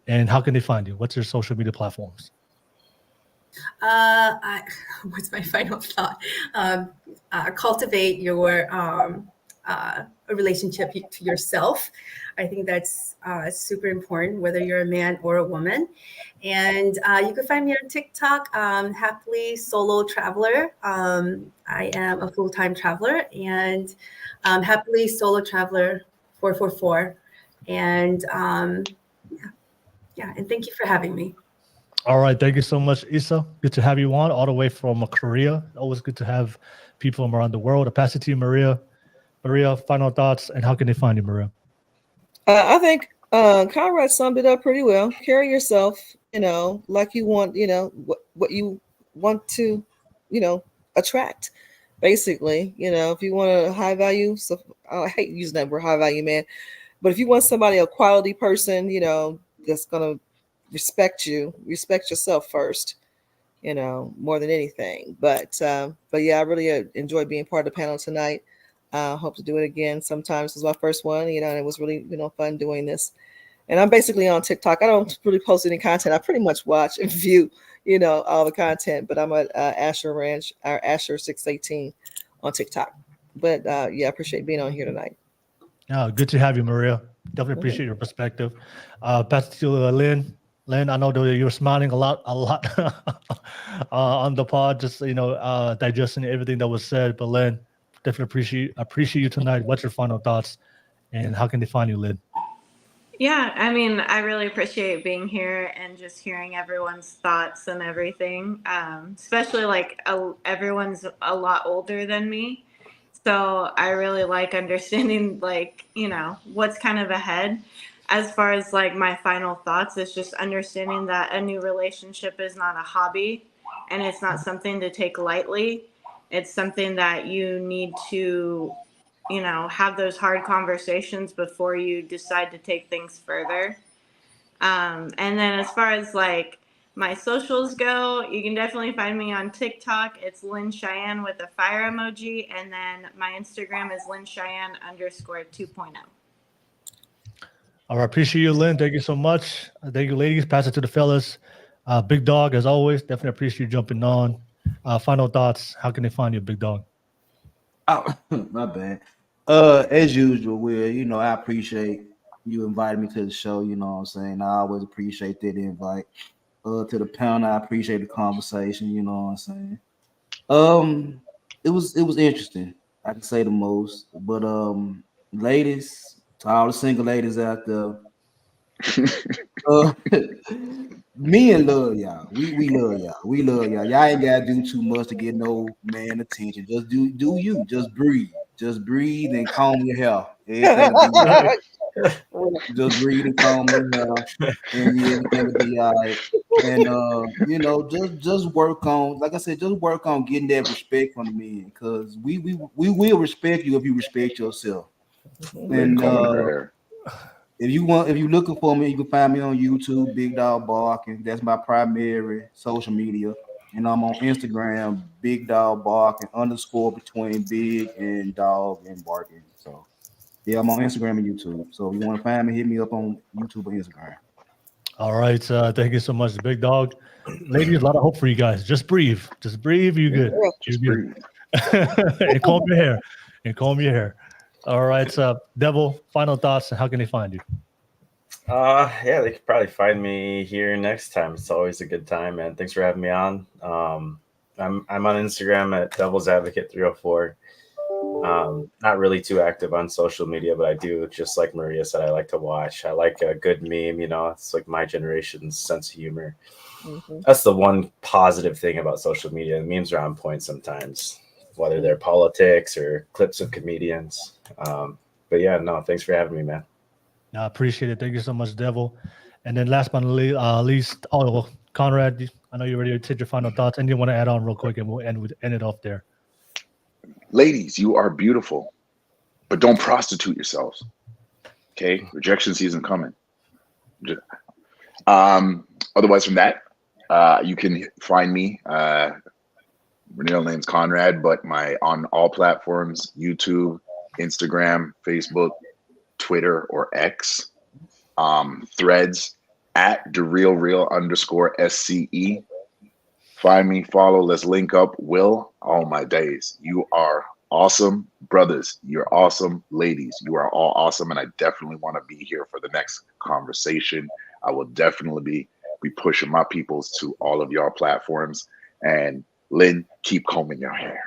and how can they find you? What's your social media platforms? What's my final thought? Cultivate your a relationship to yourself. I think that's super important, whether you're a man or a woman. And you can find me on TikTok, Happily Solo Traveler. I am a full-time traveler, and Happily Solo Traveler 444. And and thank you for having me. All right. Thank you so much, Issa. Good to have you on all the way from Korea. Always good to have people from around the world. I pass it to you, Maria. Maria, final thoughts, and how can they find you, Maria? I think Conrad summed it up pretty well. Carry yourself, like you want, what you want to, attract. Basically, if you want a high value, so I hate using that word high value, man. But if you want somebody, a quality person, that's gonna respect you, respect yourself first, more than anything. But yeah, I really enjoyed being part of the panel tonight. Hope to do it again sometime. This was my first one, and it was really, fun doing this. And I'm basically on TikTok. I don't really post any content. I pretty much watch and view, all the content. But I'm at Asher Ranch, or Asher 618 on TikTok. But yeah, I appreciate being on here tonight. Good to have you, Maria. Definitely appreciate your perspective. Pass it to Lynn. Lynn, I know that you're smiling a lot on the pod, just digesting everything that was said. But Lynn, definitely appreciate you tonight. What's your final thoughts, and how can they find you, Lynn? Yeah, I mean, I really appreciate being here and just hearing everyone's thoughts and everything. Especially everyone's a lot older than me, so I really like understanding what's kind of ahead. As far as my final thoughts, is just understanding that a new relationship is not a hobby, and it's not something to take lightly. It's something that you need to, have those hard conversations before you decide to take things further. And then as far as my socials go, you can definitely find me on TikTok. It's Lynn Cheyenne with a fire emoji. And then my Instagram is LynnCheyenne_2.0. All right. Appreciate you, Lynn. Thank you so much. Thank you, ladies. Pass it to the fellas. Big Dog, as always, definitely appreciate you jumping on. Final thoughts. How can they find you, Big Dog? Oh, my bad. As usual, Will, I appreciate you inviting me to the show. You know what I'm saying? I always appreciate that invite. To the panel, I appreciate the conversation. You know what I'm saying? It was interesting. I can say the most. But ladies, to all the single ladies out there, men love y'all. We love y'all. We love y'all. Y'all ain't gotta do too much to get no man attention. Just do you. Just breathe. Just breathe and comb your hair. Everything will be just breathe and comb your hair, and everything will be all right. And just work on, like I said, just work on getting that respect from the men, because we will respect you if you respect yourself. And if you're looking for me, you can find me on YouTube, Big Dog Barking. That's my primary social media. And I'm on Instagram, Big Dog Barking _ between big and dog and barking. So yeah, I'm on Instagram and YouTube. So if you want to find me, hit me up on YouTube or Instagram. All right. Thank you so much, Big Dog. Ladies, a lot of hope for you guys. Just breathe. Just breathe. You good. Just You breathe. good. And comb your hair. All right. Devil, final thoughts. How can they find you? Yeah, they could probably find me here next time. It's always a good time, man. Thanks for having me on. I'm on Instagram at Devil's Advocate 304. Not really too active on social media, but I do, just like Maria said, I like to watch. I like a good meme, it's like my generation's sense of humor. That's the one positive thing about social media. The memes are on point sometimes, whether they're politics or clips of comedians. But yeah, no, thanks for having me, man. I appreciate it. Thank you so much, Devil. And then last but not least, Conrad, I know you're ready to take your final thoughts. And you want to add on real quick, and we'll end it off there. Ladies, you are beautiful, but don't prostitute yourselves. Okay, rejection season coming. Otherwise, from that, you can find me. My real name's Conrad, but on all platforms: YouTube, Instagram, Facebook, Twitter or X, Threads at @TheRealReal_SCE. Find me, follow, let's link up. Will, oh my days, you are awesome, brothers. You're awesome, ladies. You are all awesome, and I definitely want to be here for the next conversation. I will definitely be pushing my peoples to all of your platforms. And Lynn, keep combing your hair.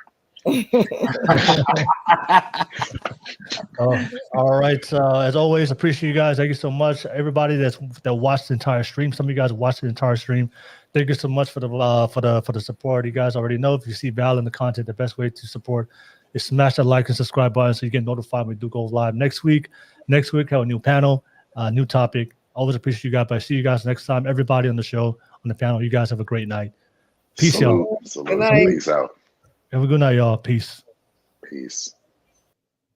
All right. As always, appreciate you guys. Thank you so much, everybody that watched the entire stream. Some of you guys watched the entire stream. Thank you so much for the support. You guys already know, if you see value in the content, the best way to support is smash that like and subscribe button so you get notified when we do go live next week. Next week, have a new panel, new topic. Always appreciate you guys. But I see you guys next time. Everybody on the show, on the panel. You guys have a great night. Peace, y'all. Salute. Peace out. Have a good night, y'all. Peace. Peace.